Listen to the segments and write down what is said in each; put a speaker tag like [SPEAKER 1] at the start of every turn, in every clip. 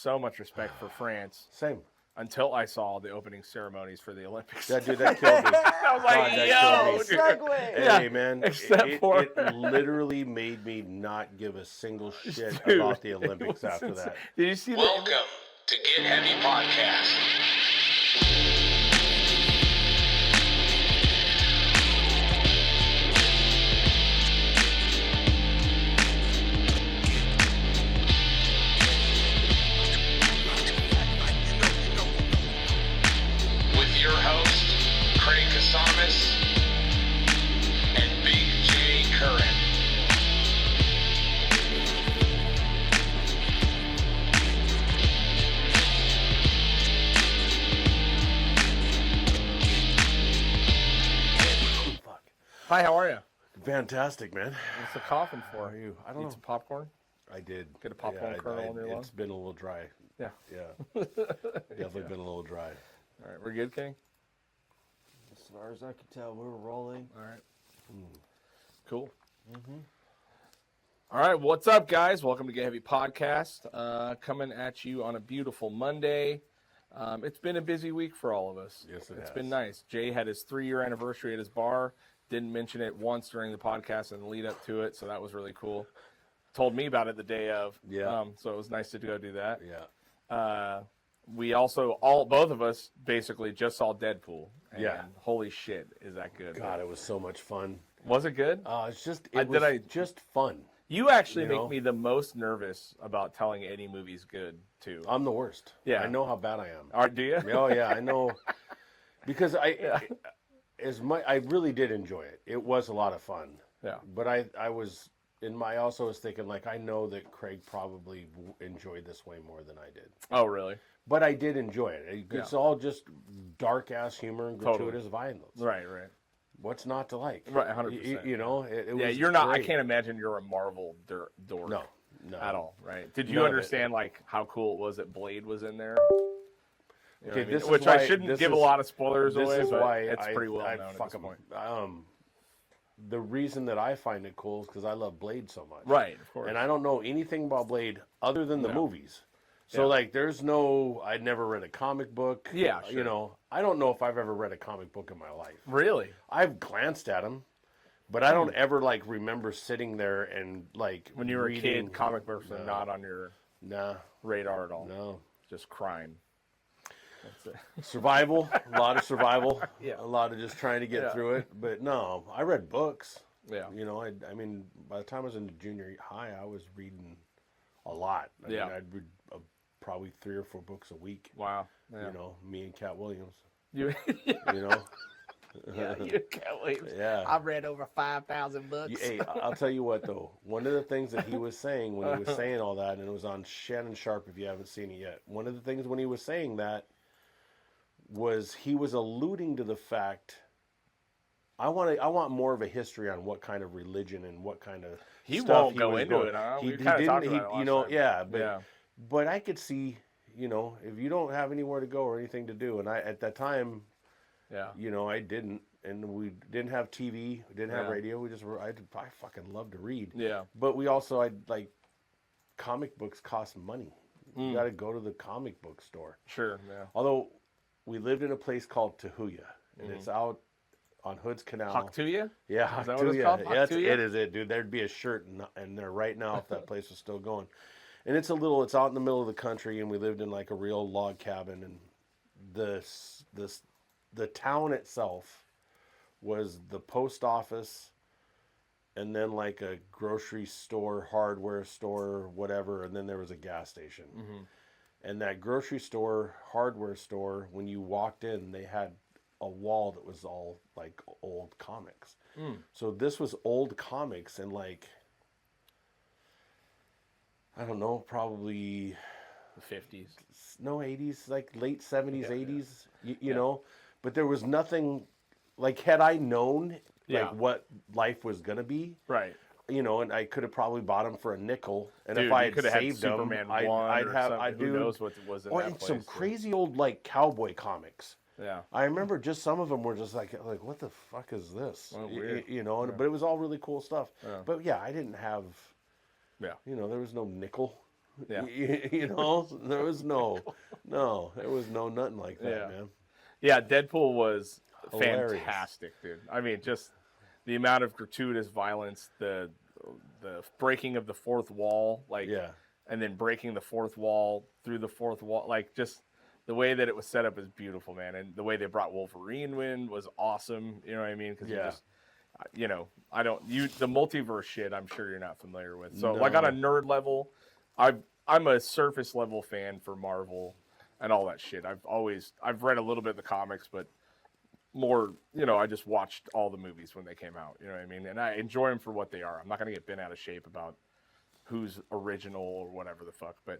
[SPEAKER 1] so much respect for France.
[SPEAKER 2] Same.
[SPEAKER 1] Until I saw the opening ceremonies for the Olympics.
[SPEAKER 2] That dude, that killed me.
[SPEAKER 1] I was like, yo,
[SPEAKER 3] segue.
[SPEAKER 2] Hey, man.
[SPEAKER 1] It
[SPEAKER 2] literally made me not give a single shit about the Olympics after that.
[SPEAKER 1] Did you see that?
[SPEAKER 4] Welcome to Get Heavy Podcast. Your host, Craig Casamas and Big J Curran.
[SPEAKER 1] Hi, how are you?
[SPEAKER 2] Fantastic, man.
[SPEAKER 1] What's the coughing for?
[SPEAKER 2] How are you? I don't
[SPEAKER 1] Eat
[SPEAKER 2] know.
[SPEAKER 1] some popcorn?
[SPEAKER 2] I did.
[SPEAKER 1] Get a popcorn kernel on your lung?
[SPEAKER 2] It's been a little dry.
[SPEAKER 1] Yeah.
[SPEAKER 2] Yeah. Definitely been a little dry.
[SPEAKER 1] All right, we're good, King?
[SPEAKER 3] As far as I can tell, we're rolling.
[SPEAKER 1] All right. Cool. All right, what's up, guys? Welcome to Get Heavy Podcast. Coming at you on a beautiful Monday. It's been a busy week for all of us.
[SPEAKER 2] Yes, it
[SPEAKER 1] It's
[SPEAKER 2] has.
[SPEAKER 1] been nice. Jay had his 3-year anniversary at his bar. Didn't mention it once during the podcast and the lead up to it, so that was really cool. Told me about it the day of.
[SPEAKER 2] Yeah.
[SPEAKER 1] So it was nice to go do that.
[SPEAKER 2] Yeah.
[SPEAKER 1] We also, both of us, basically just saw Deadpool. And
[SPEAKER 2] Yeah.
[SPEAKER 1] holy shit, is that good?
[SPEAKER 2] God, it was so much fun.
[SPEAKER 1] Was it good?
[SPEAKER 2] It's just, it was just fun.
[SPEAKER 1] You actually
[SPEAKER 2] You
[SPEAKER 1] make
[SPEAKER 2] know?
[SPEAKER 1] me the most nervous about telling any movie's good, too.
[SPEAKER 2] I'm the worst.
[SPEAKER 1] Yeah.
[SPEAKER 2] I know how bad I am.
[SPEAKER 1] Do you?
[SPEAKER 2] Oh, yeah, I know. Because I really did enjoy it. It was a lot of fun.
[SPEAKER 1] Yeah.
[SPEAKER 2] But I also was thinking, like, I know that Craig probably enjoyed this way more than I did.
[SPEAKER 1] Oh, really?
[SPEAKER 2] But I did enjoy it. It's all just dark-ass humor and
[SPEAKER 1] Totally.
[SPEAKER 2] gratuitous violence.
[SPEAKER 1] Right, right.
[SPEAKER 2] What's not to like?
[SPEAKER 1] Right, 100%.
[SPEAKER 2] You know, it
[SPEAKER 1] Yeah,
[SPEAKER 2] was
[SPEAKER 1] you're not,
[SPEAKER 2] great.
[SPEAKER 1] I can't imagine you're a Marvel dork.
[SPEAKER 2] No.
[SPEAKER 1] At all, right? Did you
[SPEAKER 2] None of it.
[SPEAKER 1] understand, like, how cool it was that Blade was in there? You know
[SPEAKER 2] Okay,
[SPEAKER 1] what I mean?
[SPEAKER 2] this is
[SPEAKER 1] Which
[SPEAKER 2] why-
[SPEAKER 1] I shouldn't
[SPEAKER 2] this
[SPEAKER 1] give a
[SPEAKER 2] is-
[SPEAKER 1] lot of spoilers
[SPEAKER 2] This
[SPEAKER 1] away,
[SPEAKER 2] is
[SPEAKER 1] but
[SPEAKER 2] why
[SPEAKER 1] it's pretty well known at
[SPEAKER 2] fuck
[SPEAKER 1] this
[SPEAKER 2] 'em.
[SPEAKER 1] point.
[SPEAKER 2] The reason that I find it cool is because I love Blade so much.
[SPEAKER 1] Right, of course.
[SPEAKER 2] And I don't know anything about Blade other than the
[SPEAKER 1] No.
[SPEAKER 2] movies. So,
[SPEAKER 1] Yeah.
[SPEAKER 2] like, I'd never read a comic book.
[SPEAKER 1] Yeah, sure.
[SPEAKER 2] You know, I don't know if I've ever read a comic book in my life.
[SPEAKER 1] Really?
[SPEAKER 2] I've glanced at them, but I don't ever, like, remember sitting there and, like,
[SPEAKER 1] When you were
[SPEAKER 2] reading.
[SPEAKER 1] a kid, comic books were not on your
[SPEAKER 2] Nah,
[SPEAKER 1] radar at all.
[SPEAKER 2] no.
[SPEAKER 1] Just crime. That's it.
[SPEAKER 2] Survival, a lot of survival.
[SPEAKER 1] Yeah.
[SPEAKER 2] A lot of just trying to get
[SPEAKER 1] Yeah.
[SPEAKER 2] through it. But no, I read books.
[SPEAKER 1] Yeah.
[SPEAKER 2] You know, I mean, by the time I was in junior high, I was reading a lot. I mean, I'd read probably 3 or 4 books a week.
[SPEAKER 1] Wow. Yeah.
[SPEAKER 2] You know, me and Cat Williams.
[SPEAKER 1] You,
[SPEAKER 2] You know?
[SPEAKER 1] yeah, you can't wait.
[SPEAKER 2] Yeah.
[SPEAKER 3] I've read over 5,000 books.
[SPEAKER 2] Hey, I'll tell you what, though. One of the things that he was saying when he was saying all that, and it was on Shannon Sharp if you haven't seen it yet. One of the things when he was saying that was he was alluding to the fact I want more of a history on what kind of religion and what kind of
[SPEAKER 1] He
[SPEAKER 2] stuff
[SPEAKER 1] won't go
[SPEAKER 2] was
[SPEAKER 1] into
[SPEAKER 2] going.
[SPEAKER 1] it, huh?
[SPEAKER 2] He,
[SPEAKER 1] We
[SPEAKER 2] he
[SPEAKER 1] kinda
[SPEAKER 2] didn't.
[SPEAKER 1] talked
[SPEAKER 2] He,
[SPEAKER 1] about it
[SPEAKER 2] you
[SPEAKER 1] last
[SPEAKER 2] know,
[SPEAKER 1] time.
[SPEAKER 2] yeah,
[SPEAKER 1] Yeah.
[SPEAKER 2] but I could see, you know, if you don't have anywhere to go or anything to do, and I at that time,
[SPEAKER 1] Yeah.
[SPEAKER 2] you know, I didn't, and we didn't have TV, we didn't have
[SPEAKER 1] Yeah.
[SPEAKER 2] radio. We just I fucking loved to read.
[SPEAKER 1] Yeah.
[SPEAKER 2] But we also comic books cost money. You got to go to the comic book store.
[SPEAKER 1] Sure. Yeah.
[SPEAKER 2] Although we lived in a place called Tahuya, and it's out on Hood's Canal.
[SPEAKER 1] Haktuya?
[SPEAKER 2] Yeah,
[SPEAKER 1] Is that what it's
[SPEAKER 2] Haktuya.
[SPEAKER 1] called?
[SPEAKER 2] Yeah,
[SPEAKER 1] Haktuya?
[SPEAKER 2] it is it, dude. There'd be a shirt in there right now if that place was still going. And it's out in the middle of the country, and we lived in like a real log cabin, and the town itself was the post office, and then like a grocery store, hardware store, whatever, and then there was a gas station. And that grocery store, hardware store, when you walked in, they had a wall that was all like old comics. So this was old comics and like, I don't know, probably
[SPEAKER 1] The 50s.
[SPEAKER 2] no 80s, like late 70s,
[SPEAKER 1] Yeah,
[SPEAKER 2] 80s, you know, but there was nothing like, had I known
[SPEAKER 1] Yeah.
[SPEAKER 2] like what life was going to be,
[SPEAKER 1] Right.
[SPEAKER 2] you know, and I could have probably bought them for a nickel, and
[SPEAKER 1] Dude,
[SPEAKER 2] if I
[SPEAKER 1] you
[SPEAKER 2] had
[SPEAKER 1] could have had
[SPEAKER 2] saved them,
[SPEAKER 1] Superman 1
[SPEAKER 2] I'd
[SPEAKER 1] or
[SPEAKER 2] have,
[SPEAKER 1] something.
[SPEAKER 2] I'd
[SPEAKER 1] Who
[SPEAKER 2] do,
[SPEAKER 1] knows what was in
[SPEAKER 2] or
[SPEAKER 1] that
[SPEAKER 2] and
[SPEAKER 1] place.
[SPEAKER 2] some crazy old like cowboy comics.
[SPEAKER 1] Yeah.
[SPEAKER 2] I remember just some of them were just like what the fuck is this?
[SPEAKER 1] Oh, weird.
[SPEAKER 2] You know, but it was all really cool stuff.
[SPEAKER 1] Yeah.
[SPEAKER 2] But yeah, I didn't have,
[SPEAKER 1] Yeah.
[SPEAKER 2] you know, there was no nickel.
[SPEAKER 1] Yeah.
[SPEAKER 2] You know, there was no nothing like that,
[SPEAKER 1] Yeah.
[SPEAKER 2] man.
[SPEAKER 1] Yeah, Deadpool was
[SPEAKER 2] Hilarious.
[SPEAKER 1] fantastic, dude. I mean, just the amount of gratuitous violence, the breaking of the fourth wall, like,
[SPEAKER 2] Yeah.
[SPEAKER 1] and then breaking the fourth wall through the fourth wall, like, just the way that it was set up is beautiful, man. And the way they brought Wolverine in was awesome. You know what I mean? Because
[SPEAKER 2] Yeah.
[SPEAKER 1] the multiverse shit, I'm sure you're not familiar with. So, like, on a
[SPEAKER 2] No.
[SPEAKER 1] nerd level, I'm a surface level fan for Marvel and all that shit. I've read a little bit of the comics, but more, I just watched all the movies when they came out. You know what I mean? And I enjoy them for what they are. I'm not gonna get bent out of shape about who's original or whatever the fuck, but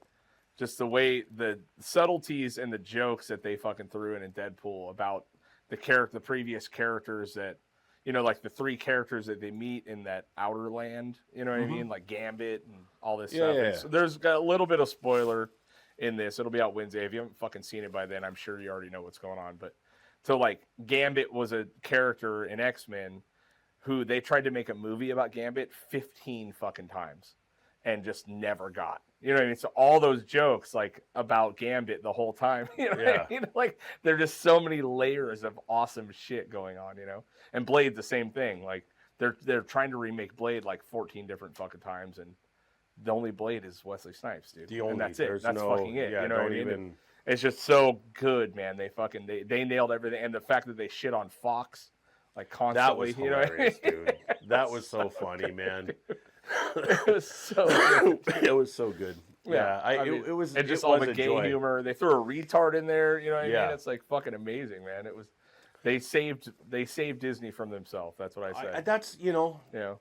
[SPEAKER 1] just the way the subtleties and the jokes that they fucking threw in Deadpool about the previous characters that, like the three characters that they meet in that outer land, you know what I mean? Like Gambit and all this stuff.
[SPEAKER 2] Yeah.
[SPEAKER 1] So there's got a little bit of spoiler in this. It'll be out Wednesday. If you haven't fucking seen it by then, I'm sure you already know what's going on. But so, like, Gambit was a character in X-Men who they tried to make a movie about Gambit 15 fucking times and just never got. You know what I mean? So all those jokes, like, about Gambit the whole time, you know what I mean? Like, there are just so many layers of awesome shit going on, And Blade, the same thing. Like, they're trying to remake Blade like 14 different fucking times, and the only Blade is Wesley Snipes, dude. And that's it. That's fucking it.
[SPEAKER 2] Yeah,
[SPEAKER 1] you know what I mean? It's just so good, man. They nailed everything, and the fact that they shit on Fox like constantly.
[SPEAKER 2] That was hilarious, dude. That was so funny, man.
[SPEAKER 1] It was so good.
[SPEAKER 2] It was so good. Yeah, it was.
[SPEAKER 1] And just
[SPEAKER 2] it
[SPEAKER 1] all
[SPEAKER 2] was
[SPEAKER 1] the
[SPEAKER 2] a
[SPEAKER 1] gay
[SPEAKER 2] joy.
[SPEAKER 1] humor. They threw a retard in there. You know what I
[SPEAKER 2] Yeah.
[SPEAKER 1] mean? It's like fucking amazing, man. It was. They saved Disney from themselves. That's what I say.
[SPEAKER 2] That's
[SPEAKER 1] Yeah.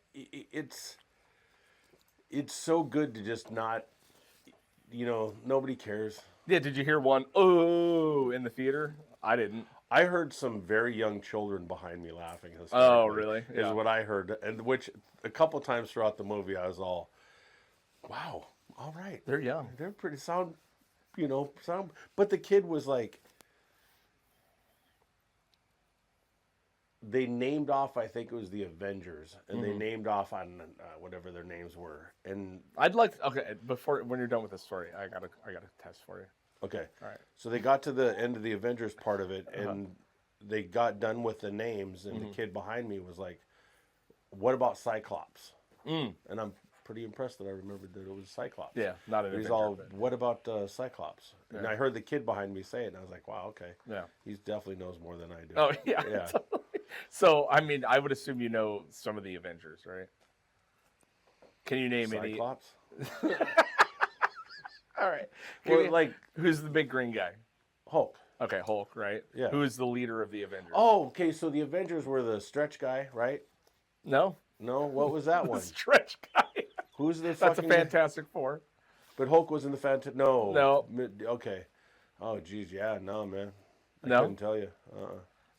[SPEAKER 2] It's so good to just not. Nobody cares.
[SPEAKER 1] Yeah. Did you hear one? Oh, in the theater? I didn't.
[SPEAKER 2] I heard some very young children behind me laughing.
[SPEAKER 1] Oh,
[SPEAKER 2] hysterically,
[SPEAKER 1] really?
[SPEAKER 2] Is
[SPEAKER 1] Yeah.
[SPEAKER 2] what I heard, and which a couple times throughout the movie, I was all, "Wow, all right,
[SPEAKER 1] They're young.
[SPEAKER 2] they're pretty sound, sound." But the kid was like, they named off. I think it was the Avengers, and they named off on whatever their names were. And
[SPEAKER 1] Okay, when you're done with this story, I got a test for you.
[SPEAKER 2] okay,
[SPEAKER 1] All right.
[SPEAKER 2] so they got to the end of the Avengers part of it, and they got done with the names, and the kid behind me was like, "What about Cyclops?" And I'm pretty impressed that I remembered that it was Cyclops.
[SPEAKER 1] Yeah, not an
[SPEAKER 2] He's
[SPEAKER 1] Avenger,
[SPEAKER 2] all,
[SPEAKER 1] but-
[SPEAKER 2] "What about Cyclops?" And
[SPEAKER 1] Yeah.
[SPEAKER 2] I heard the kid behind me say it, and I was like, "Wow, okay."
[SPEAKER 1] Yeah.
[SPEAKER 2] He definitely knows more than I do.
[SPEAKER 1] Oh yeah.
[SPEAKER 2] Yeah.
[SPEAKER 1] Totally. So I mean, I would assume you know some of the Avengers, right? Can you name any?
[SPEAKER 2] Cyclops?
[SPEAKER 1] All right.
[SPEAKER 2] Well, like
[SPEAKER 1] Who's the big green guy?
[SPEAKER 2] Hulk.
[SPEAKER 1] Okay, Hulk, right?
[SPEAKER 2] Yeah.
[SPEAKER 1] Who is the leader of the Avengers?
[SPEAKER 2] Oh, okay, so the Avengers were the stretch guy, right?
[SPEAKER 1] No,
[SPEAKER 2] No, what was that
[SPEAKER 1] the
[SPEAKER 2] one?
[SPEAKER 1] stretch guy.
[SPEAKER 2] Who's the
[SPEAKER 1] That's
[SPEAKER 2] fucking...
[SPEAKER 1] a Fantastic Four.
[SPEAKER 2] But Hulk was in the Fantastic... No.
[SPEAKER 1] No.
[SPEAKER 2] Okay. Oh, geez, yeah, no, man. I
[SPEAKER 1] No?
[SPEAKER 2] couldn't tell you.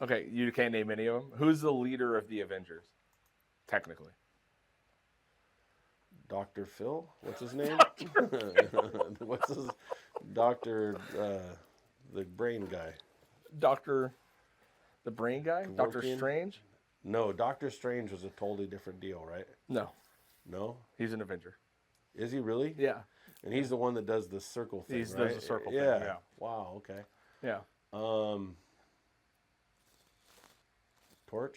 [SPEAKER 1] Okay, you can't name any of them. Who's the leader of the Avengers? Technically.
[SPEAKER 2] Dr. Phil? What's his name? What's his... Dr. The brain guy.
[SPEAKER 1] The brain guy? Doctor
[SPEAKER 2] Dworkin?
[SPEAKER 1] Strange?
[SPEAKER 2] No, Doctor Strange was a totally different deal, right?
[SPEAKER 1] No,
[SPEAKER 2] No?
[SPEAKER 1] he's an Avenger.
[SPEAKER 2] Is he really?
[SPEAKER 1] Yeah,
[SPEAKER 2] And he's the one that does the circle thing,
[SPEAKER 1] He's
[SPEAKER 2] right?
[SPEAKER 1] does the circle thing,
[SPEAKER 2] yeah.
[SPEAKER 1] yeah.
[SPEAKER 2] Wow, okay.
[SPEAKER 1] yeah.
[SPEAKER 2] Torch?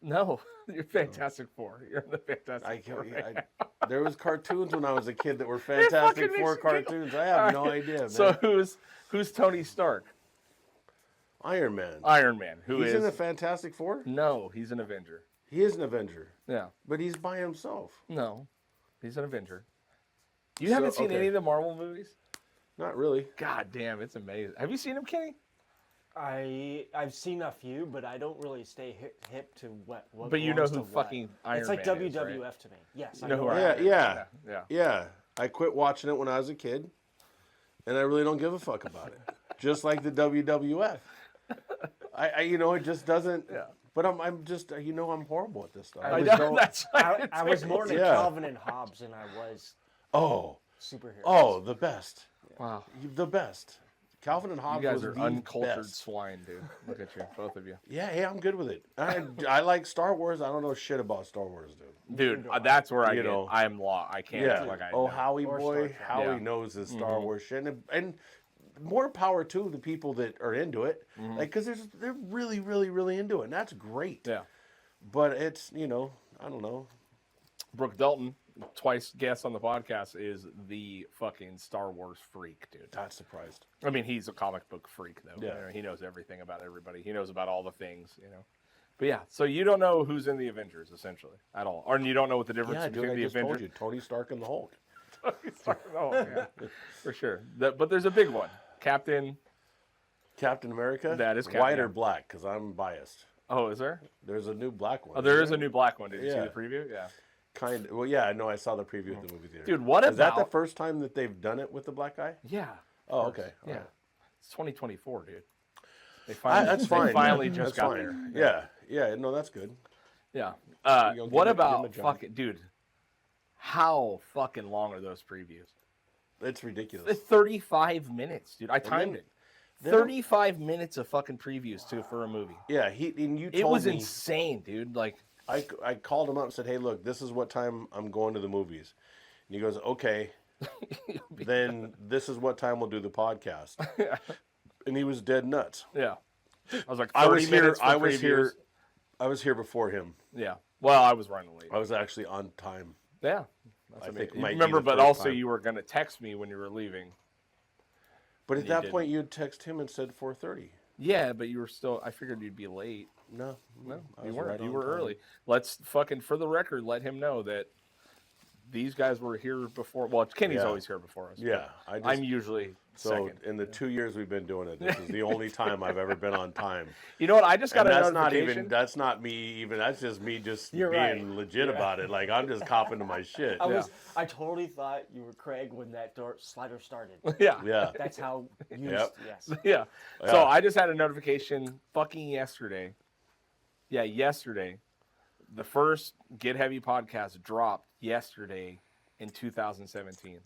[SPEAKER 1] No, you're Fantastic Four. You're in the Fantastic Four. Right?
[SPEAKER 2] There was cartoons when I was a kid that were Fantastic
[SPEAKER 1] fucking
[SPEAKER 2] Four
[SPEAKER 1] makes you giggle.
[SPEAKER 2] cartoons. I have no idea, man.
[SPEAKER 1] So who's Tony Stark?
[SPEAKER 2] Iron Man.
[SPEAKER 1] Iron Man.
[SPEAKER 2] He's in the Fantastic Four?
[SPEAKER 1] No, he's an Avenger.
[SPEAKER 2] He is an Avenger,
[SPEAKER 1] Yeah.
[SPEAKER 2] but he's by himself.
[SPEAKER 1] No, he's an Avenger. You haven't seen
[SPEAKER 2] okay.
[SPEAKER 1] any of the Marvel movies?
[SPEAKER 2] Not really.
[SPEAKER 1] God damn, it's amazing. Have you seen them, Kenny?
[SPEAKER 3] I've seen a few, but I don't really stay hip to what.
[SPEAKER 1] But you know
[SPEAKER 3] belongs
[SPEAKER 1] who
[SPEAKER 3] to what.
[SPEAKER 1] fucking Iron
[SPEAKER 3] It's like
[SPEAKER 1] Man is,
[SPEAKER 3] WWF
[SPEAKER 1] right?
[SPEAKER 3] to me. Yes,
[SPEAKER 1] You know who
[SPEAKER 3] Iron
[SPEAKER 1] Iron
[SPEAKER 3] Man.
[SPEAKER 2] Yeah,
[SPEAKER 1] Yeah.
[SPEAKER 2] yeah. I quit watching it when I was a kid, and I really don't give a fuck about it. Just like the WWF. It just doesn't.
[SPEAKER 1] Yeah.
[SPEAKER 2] But I'm just, I'm horrible at this stuff.
[SPEAKER 1] I
[SPEAKER 3] was
[SPEAKER 1] know,
[SPEAKER 3] going-
[SPEAKER 1] that's
[SPEAKER 3] I was more into
[SPEAKER 2] Yeah.
[SPEAKER 3] Calvin and Hobbes than I was
[SPEAKER 2] Oh,
[SPEAKER 3] superheroes.
[SPEAKER 2] oh, the best.
[SPEAKER 1] Wow.
[SPEAKER 2] The best. Calvin and
[SPEAKER 1] You
[SPEAKER 2] Hobbes
[SPEAKER 1] guys
[SPEAKER 2] was
[SPEAKER 1] are
[SPEAKER 2] the
[SPEAKER 1] uncultured
[SPEAKER 2] best.
[SPEAKER 1] swine, dude. Look at you, both of you.
[SPEAKER 2] Yeah, hey, I'm good with it. I like Star Wars. I don't know shit about Star Wars, dude.
[SPEAKER 1] Dude, that's where
[SPEAKER 2] You know.
[SPEAKER 1] I'm law. I can't
[SPEAKER 2] Yeah.
[SPEAKER 1] act like I
[SPEAKER 2] Oh,
[SPEAKER 1] know.
[SPEAKER 2] Howie
[SPEAKER 3] Or
[SPEAKER 2] boy,
[SPEAKER 3] Star Trek.
[SPEAKER 2] Howie
[SPEAKER 1] Yeah.
[SPEAKER 2] knows his Star Wars shit, and more power to the people that are into it, like because they're really, really, really into it, and that's great.
[SPEAKER 1] Yeah.
[SPEAKER 2] But it's I don't know.
[SPEAKER 1] Brooke Dalton, twice guest on the podcast, is the fucking Star Wars freak, dude.
[SPEAKER 2] Not surprised.
[SPEAKER 1] I mean, he's a comic book freak, though.
[SPEAKER 2] Yeah.
[SPEAKER 1] You know, he knows everything about everybody. He knows about all the things, But yeah, so you don't know who's in the Avengers, essentially, at all. Or you don't know what the difference
[SPEAKER 2] Yeah, dude,
[SPEAKER 1] between
[SPEAKER 2] I
[SPEAKER 1] the
[SPEAKER 2] just told
[SPEAKER 1] Avengers.
[SPEAKER 2] you, Tony Stark and the Hulk.
[SPEAKER 1] Oh, yeah, for sure. But there's a big one. Captain.
[SPEAKER 2] America.
[SPEAKER 1] That is
[SPEAKER 2] white
[SPEAKER 1] yeah.
[SPEAKER 2] or black, because I'm biased.
[SPEAKER 1] Oh, is there?
[SPEAKER 2] There's a new black one.
[SPEAKER 1] Oh, there is
[SPEAKER 2] isn't
[SPEAKER 1] a new black one. Did you see
[SPEAKER 2] Yeah.
[SPEAKER 1] the preview? Yeah.
[SPEAKER 2] Kind. Well, yeah, no, I saw the preview at the movie theater.
[SPEAKER 1] Dude, what
[SPEAKER 2] is that the
[SPEAKER 1] about-
[SPEAKER 2] first time that they've done it with the black guy?
[SPEAKER 1] Yeah.
[SPEAKER 2] Oh, okay. All
[SPEAKER 1] Yeah.
[SPEAKER 2] right.
[SPEAKER 1] It's 2024, dude. They finally,
[SPEAKER 2] That's fine.
[SPEAKER 1] They finally
[SPEAKER 2] yeah.
[SPEAKER 1] just
[SPEAKER 2] That's
[SPEAKER 1] got
[SPEAKER 2] fine.
[SPEAKER 1] there.
[SPEAKER 2] Yeah. No, that's good.
[SPEAKER 1] Yeah.
[SPEAKER 2] gonna give
[SPEAKER 1] What
[SPEAKER 2] him a
[SPEAKER 1] about
[SPEAKER 2] jump.
[SPEAKER 1] fucking dude? How fucking long are those previews?
[SPEAKER 2] It's ridiculous.
[SPEAKER 1] 35 minutes, dude. I timed
[SPEAKER 2] then-
[SPEAKER 1] it.
[SPEAKER 2] then-
[SPEAKER 1] 35 minutes of fucking previews too for a movie.
[SPEAKER 2] Yeah, and you told
[SPEAKER 1] It was
[SPEAKER 2] me.
[SPEAKER 1] insane, dude. Like,
[SPEAKER 2] I called him up and said, "Hey, look, this is what time I'm going to the movies." And he goes, "Okay, then this is what time we'll do the podcast." And he was dead nuts.
[SPEAKER 1] yeah. I was like, 30
[SPEAKER 2] I was here.
[SPEAKER 1] minutes for
[SPEAKER 2] I was
[SPEAKER 1] previews.
[SPEAKER 2] here. I was here before him.
[SPEAKER 1] Yeah. Well, I was running late.
[SPEAKER 2] I was actually on time.
[SPEAKER 1] Yeah. That's
[SPEAKER 2] I think
[SPEAKER 1] amazing.
[SPEAKER 2] it might be
[SPEAKER 1] Remember,
[SPEAKER 2] the
[SPEAKER 1] but
[SPEAKER 2] first
[SPEAKER 1] also
[SPEAKER 2] time.
[SPEAKER 1] you were gonna text me when you were leaving.
[SPEAKER 2] But
[SPEAKER 1] And
[SPEAKER 2] at
[SPEAKER 1] you
[SPEAKER 2] that
[SPEAKER 1] didn't.
[SPEAKER 2] point, you'd text him and said 4:30.
[SPEAKER 1] Yeah, but you were still. I figured you'd be late.
[SPEAKER 2] No,
[SPEAKER 1] No,
[SPEAKER 2] I
[SPEAKER 1] you
[SPEAKER 2] was
[SPEAKER 1] weren't.
[SPEAKER 2] right
[SPEAKER 1] You
[SPEAKER 2] on
[SPEAKER 1] were
[SPEAKER 2] time.
[SPEAKER 1] early. Let's fucking, for the record, let him know that these guys were here before. Well, Kenny's
[SPEAKER 2] Yeah.
[SPEAKER 1] always here before us. but
[SPEAKER 2] Yeah, I just,
[SPEAKER 1] I'm usually
[SPEAKER 2] so
[SPEAKER 1] second.
[SPEAKER 2] in the 2 years we've been doing it, this is the only time I've ever been on time.
[SPEAKER 1] You know what? I just got
[SPEAKER 2] And
[SPEAKER 1] a
[SPEAKER 2] that's not
[SPEAKER 1] notification.
[SPEAKER 2] even. That's not me. Even that's just me. Just
[SPEAKER 3] You're
[SPEAKER 2] being
[SPEAKER 3] right.
[SPEAKER 2] legit about it. Like I'm just copping to my shit.
[SPEAKER 3] I totally thought you were Craig when that door slider started.
[SPEAKER 1] yeah.
[SPEAKER 2] Yeah.
[SPEAKER 3] That's how you.
[SPEAKER 2] Yep.
[SPEAKER 3] Yes.
[SPEAKER 1] Yeah.
[SPEAKER 2] Yeah.
[SPEAKER 1] So I just had a notification fucking yesterday. Yeah, yesterday. The first Get Heavy podcast dropped yesterday in 2017.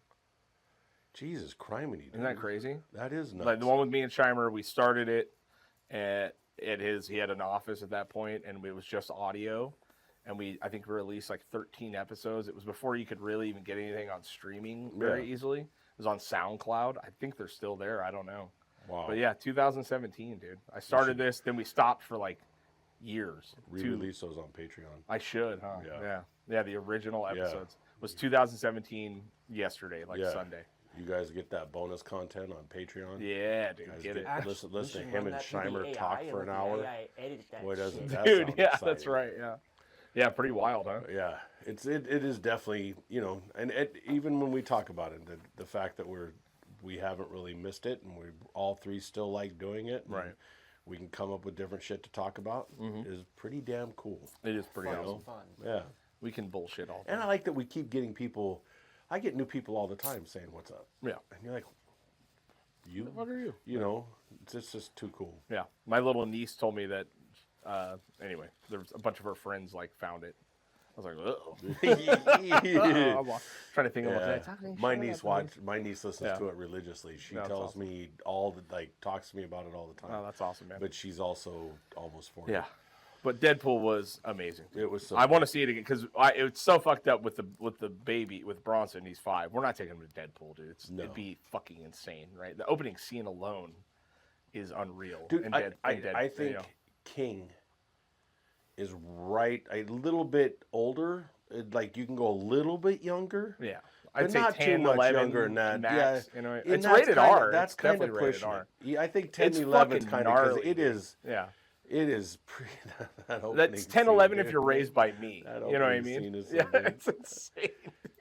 [SPEAKER 2] Jesus criminy, dude.
[SPEAKER 1] Isn't that crazy?
[SPEAKER 2] That is nuts.
[SPEAKER 1] Like the one with me and Scheimer, we started it at his. He had an office at that point, and it was just audio. And I think we released like 13 episodes. It was before you could really even get anything on streaming very
[SPEAKER 2] Yeah.
[SPEAKER 1] easily. It was on SoundCloud. I think they're still there. I don't know.
[SPEAKER 2] Wow.
[SPEAKER 1] But yeah, 2017, dude. I started this, then we stopped for like years.
[SPEAKER 2] Re-release those on Patreon.
[SPEAKER 1] I should, huh?
[SPEAKER 2] Yeah.
[SPEAKER 1] Yeah, the original
[SPEAKER 2] Yeah.
[SPEAKER 1] episodes was 2017 yesterday, like
[SPEAKER 2] Yeah.
[SPEAKER 1] Sunday.
[SPEAKER 2] You guys get that bonus content on Patreon.
[SPEAKER 1] Yeah, dude,
[SPEAKER 2] Guys
[SPEAKER 1] get it.
[SPEAKER 3] Actually,
[SPEAKER 2] Listen
[SPEAKER 3] we
[SPEAKER 2] to
[SPEAKER 3] should
[SPEAKER 2] him
[SPEAKER 3] run
[SPEAKER 2] and
[SPEAKER 3] that through the
[SPEAKER 2] Scheimer
[SPEAKER 3] AI
[SPEAKER 2] talk
[SPEAKER 3] and
[SPEAKER 2] for
[SPEAKER 3] let
[SPEAKER 2] an
[SPEAKER 3] the
[SPEAKER 2] hour.
[SPEAKER 3] AI edit that
[SPEAKER 2] Boy, doesn't
[SPEAKER 3] shit.
[SPEAKER 2] that
[SPEAKER 1] Dude,
[SPEAKER 2] sound
[SPEAKER 1] yeah,
[SPEAKER 2] exciting.
[SPEAKER 1] that's right. Yeah. Yeah, pretty wild, huh?
[SPEAKER 2] Yeah, it is definitely, and even when we talk about it, the fact that we haven't really missed it, and we all three still like doing it, and
[SPEAKER 1] Right.
[SPEAKER 2] we can come up with different shit to talk about is pretty damn cool.
[SPEAKER 1] It is pretty
[SPEAKER 3] Fun,
[SPEAKER 1] awesome.
[SPEAKER 3] fun.
[SPEAKER 2] Yeah,
[SPEAKER 1] We can bullshit all
[SPEAKER 2] and
[SPEAKER 1] day.
[SPEAKER 2] I like that we keep getting people. I get new people all the time saying what's up,
[SPEAKER 1] Yeah.
[SPEAKER 2] and you're like, you,
[SPEAKER 1] What are you?
[SPEAKER 2] it's just too cool.
[SPEAKER 1] Yeah. My little niece told me that. Anyway, there was a bunch of her friends like found it. I was like, oh. I'm trying to think of
[SPEAKER 2] Yeah.
[SPEAKER 1] what
[SPEAKER 2] My niece My niece listens
[SPEAKER 1] Yeah.
[SPEAKER 2] to it religiously. She
[SPEAKER 1] That's
[SPEAKER 2] tells
[SPEAKER 1] awesome.
[SPEAKER 2] me talks to me about it all the time.
[SPEAKER 1] Oh, that's awesome, man.
[SPEAKER 2] But she's also almost 40.
[SPEAKER 1] Yeah. But Deadpool was amazing.
[SPEAKER 2] It was so
[SPEAKER 1] I
[SPEAKER 2] good.
[SPEAKER 1] want to see it again because it's so fucked up with the baby with Bronson. He's 5. We're not taking him to Deadpool, dude.
[SPEAKER 2] No.
[SPEAKER 1] It'd be fucking insane, right? The opening scene alone is unreal.
[SPEAKER 2] Dude,
[SPEAKER 1] in
[SPEAKER 2] I
[SPEAKER 1] Dead-
[SPEAKER 2] think
[SPEAKER 1] you know.
[SPEAKER 2] King is right a little bit older. Like you can go a little bit younger.
[SPEAKER 1] Yeah,
[SPEAKER 2] But
[SPEAKER 1] I'd say
[SPEAKER 2] not
[SPEAKER 1] 10,
[SPEAKER 2] too much
[SPEAKER 1] 11
[SPEAKER 2] younger than that.
[SPEAKER 1] max.
[SPEAKER 2] Yeah,
[SPEAKER 1] You know,
[SPEAKER 2] and
[SPEAKER 1] it's
[SPEAKER 2] that's
[SPEAKER 1] rated
[SPEAKER 2] kinda-
[SPEAKER 1] R.
[SPEAKER 2] That's
[SPEAKER 1] It's
[SPEAKER 2] kind of
[SPEAKER 1] definitely rated
[SPEAKER 2] pushing
[SPEAKER 1] R.
[SPEAKER 2] it. Yeah, I think 10,
[SPEAKER 1] It's
[SPEAKER 2] 11 is
[SPEAKER 1] fucking
[SPEAKER 2] kind of because
[SPEAKER 1] gnarly,
[SPEAKER 2] it is.
[SPEAKER 1] Yeah,
[SPEAKER 2] It is pretty. That opening
[SPEAKER 1] that's 10,
[SPEAKER 2] scene,
[SPEAKER 1] 11 if
[SPEAKER 2] dude.
[SPEAKER 1] you're raised by me.
[SPEAKER 2] That
[SPEAKER 1] You know what I
[SPEAKER 2] opening
[SPEAKER 1] mean?
[SPEAKER 2] scene is so
[SPEAKER 1] Yeah,
[SPEAKER 2] good.
[SPEAKER 1] it's insane.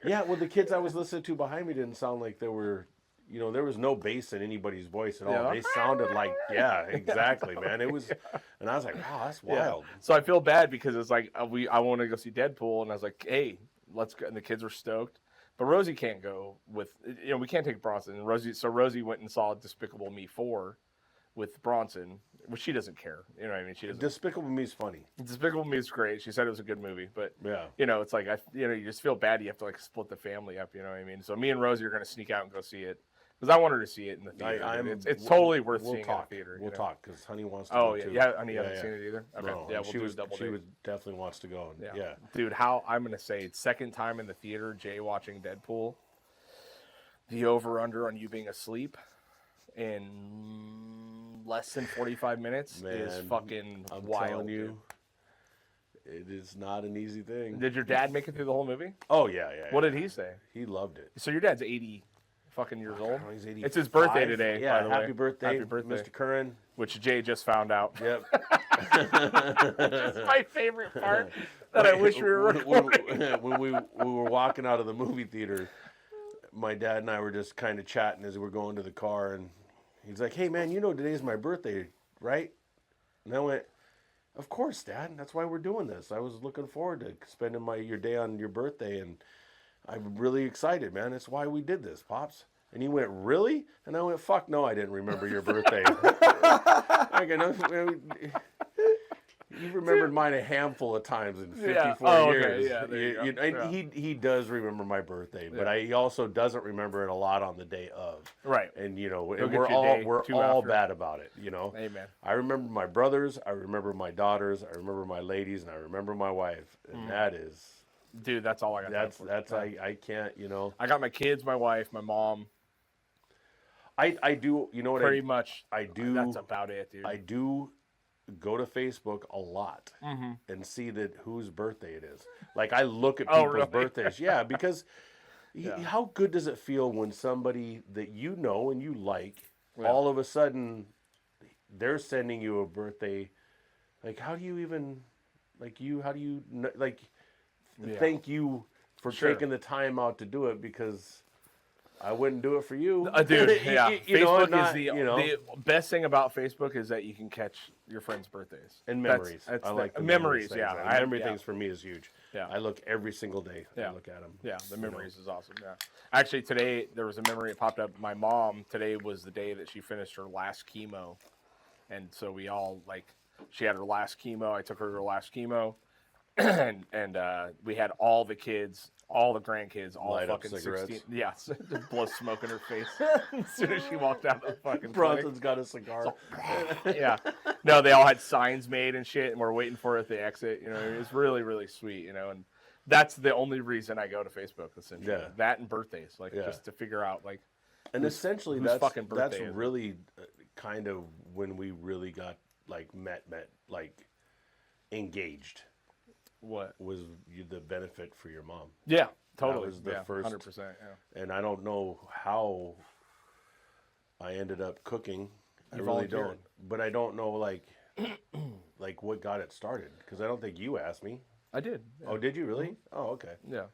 [SPEAKER 2] Yeah, well, the kids I was listening to behind me didn't sound like they were. There was no bass in anybody's voice at all.
[SPEAKER 1] Yeah.
[SPEAKER 2] They sounded like, yeah, exactly, man. It was, and I was like, wow, that's
[SPEAKER 1] Yeah.
[SPEAKER 2] wild.
[SPEAKER 1] So I feel bad because it's like I want to go see Deadpool, and I was like, hey, let's go. And the kids were stoked, but Rosie can't go with. We can't take Bronson. And Rosie went and saw Despicable Me 4 with Bronson, which she doesn't care. You know what I mean? She doesn't.
[SPEAKER 2] Despicable Me is funny.
[SPEAKER 1] Despicable Me is great. She said it was a good movie, but
[SPEAKER 2] Yeah.
[SPEAKER 1] it's like you just feel bad. You have to like split the family up. You know what I mean? So me and Rosie are gonna sneak out and go see it Because I want her to see it in the theater. It's totally worth seeing in the theater.
[SPEAKER 2] We'll talk because Honey wants to
[SPEAKER 1] Oh
[SPEAKER 2] go
[SPEAKER 1] yeah,
[SPEAKER 2] too.
[SPEAKER 1] yeah. Honey hasn't seen it either. Okay,
[SPEAKER 2] No,
[SPEAKER 1] yeah, we'll do a double
[SPEAKER 2] she
[SPEAKER 1] date.
[SPEAKER 2] would definitely wants to go. Yeah.
[SPEAKER 1] Dude, how I'm gonna say it's second time in the theater, Jay watching Deadpool. The over/under on you being asleep in less than 45 minutes is fucking
[SPEAKER 2] I'm
[SPEAKER 1] wild.
[SPEAKER 2] telling you,
[SPEAKER 1] dude.
[SPEAKER 2] it is not an easy thing.
[SPEAKER 1] Did your dad make it through the whole movie?
[SPEAKER 2] Oh yeah.
[SPEAKER 1] What did he say?
[SPEAKER 2] He loved it.
[SPEAKER 1] So your dad's 80 fucking years old.
[SPEAKER 2] He's 85.
[SPEAKER 1] It's his birthday today.
[SPEAKER 2] Yeah,
[SPEAKER 1] by the
[SPEAKER 2] happy
[SPEAKER 1] way.
[SPEAKER 2] birthday,
[SPEAKER 1] Happy birthday,
[SPEAKER 2] Mr. Curran.
[SPEAKER 1] Which Jay just found out.
[SPEAKER 2] Yep.
[SPEAKER 1] That's my favorite part that I wish we were recording.
[SPEAKER 2] when we were walking out of the movie theater, my dad and I were just kind of chatting as we were going to the car, and he's like, "Hey man, you know today's my birthday, right?" And I went, "Of course, Dad. That's why we're doing this. I was looking forward to spending your day on your birthday, and I'm really excited, man. That's why we did this, Pops." And he went, "Really?" And I went, "Fuck no, I didn't remember your birthday." You remembered mine a handful of times in 54 years.
[SPEAKER 1] Yeah, there you go.
[SPEAKER 2] And he does remember my birthday, but he also doesn't remember it a lot on the day of.
[SPEAKER 1] Right.
[SPEAKER 2] And and
[SPEAKER 1] He'll
[SPEAKER 2] we're
[SPEAKER 1] get your day
[SPEAKER 2] all
[SPEAKER 1] two
[SPEAKER 2] all
[SPEAKER 1] after.
[SPEAKER 2] bad about it,
[SPEAKER 1] Amen.
[SPEAKER 2] I remember my brothers, I remember my daughters, I remember my ladies, and I remember my wife. And that is
[SPEAKER 1] Dude, that's all I got.
[SPEAKER 2] that's I can't,
[SPEAKER 1] I got my kids, my wife, my mom.
[SPEAKER 2] I do, you know what
[SPEAKER 1] Pretty much.
[SPEAKER 2] I do.
[SPEAKER 1] That's about it, dude.
[SPEAKER 2] I do go to Facebook a lot and see that whose birthday it is. Like I look at people's
[SPEAKER 1] really?
[SPEAKER 2] birthdays. Yeah, because how good does it feel when somebody that you know and you like, all of a sudden they're sending you a birthday? Like how do you even thank you for taking the time out to do it, because I wouldn't do it for you.
[SPEAKER 1] Dude, yeah. Facebook is
[SPEAKER 2] the
[SPEAKER 1] the best thing about Facebook is that you can catch your friends' birthdays.
[SPEAKER 2] and memories.
[SPEAKER 1] That's
[SPEAKER 2] I like the
[SPEAKER 1] memories,
[SPEAKER 2] things.
[SPEAKER 1] yeah.
[SPEAKER 2] Memory things for me is huge.
[SPEAKER 1] Yeah.
[SPEAKER 2] I look every single day.
[SPEAKER 1] Yeah.
[SPEAKER 2] I look at them.
[SPEAKER 1] Yeah, the memories is awesome. Yeah. Actually, today there was a memory that popped up. My mom, today was the day that she finished her last chemo. And so we all, she had her last chemo. I took her to her last chemo. and we had all the kids, all the grandkids, all
[SPEAKER 2] Light up
[SPEAKER 1] fucking
[SPEAKER 2] cigarettes.
[SPEAKER 1] 16. Yeah, just blow smoke in her face as soon as she walked out of the fucking clinic.
[SPEAKER 2] Bronson's got a cigar.
[SPEAKER 1] Yeah. No, they all had signs made and shit, and we're waiting for it at the exit. It was really, really sweet, and that's the only reason I go to Facebook, essentially.
[SPEAKER 2] Yeah.
[SPEAKER 1] That and birthdays, just to figure out,
[SPEAKER 2] And essentially,
[SPEAKER 1] whose fucking birthday
[SPEAKER 2] that's
[SPEAKER 1] is it?
[SPEAKER 2] really kind of when we really got met engaged.
[SPEAKER 1] what.
[SPEAKER 2] Was the benefit for your mom?
[SPEAKER 1] Yeah, totally.
[SPEAKER 2] That was the first
[SPEAKER 1] 100%. Yeah.
[SPEAKER 2] And I don't know how I ended up cooking. I
[SPEAKER 1] You
[SPEAKER 2] really
[SPEAKER 1] volunteered.
[SPEAKER 2] don't. But I don't know what got it started, because I don't think you asked me.
[SPEAKER 1] I did. Yeah.
[SPEAKER 2] Oh, did you really? Oh, okay.
[SPEAKER 1] Yeah.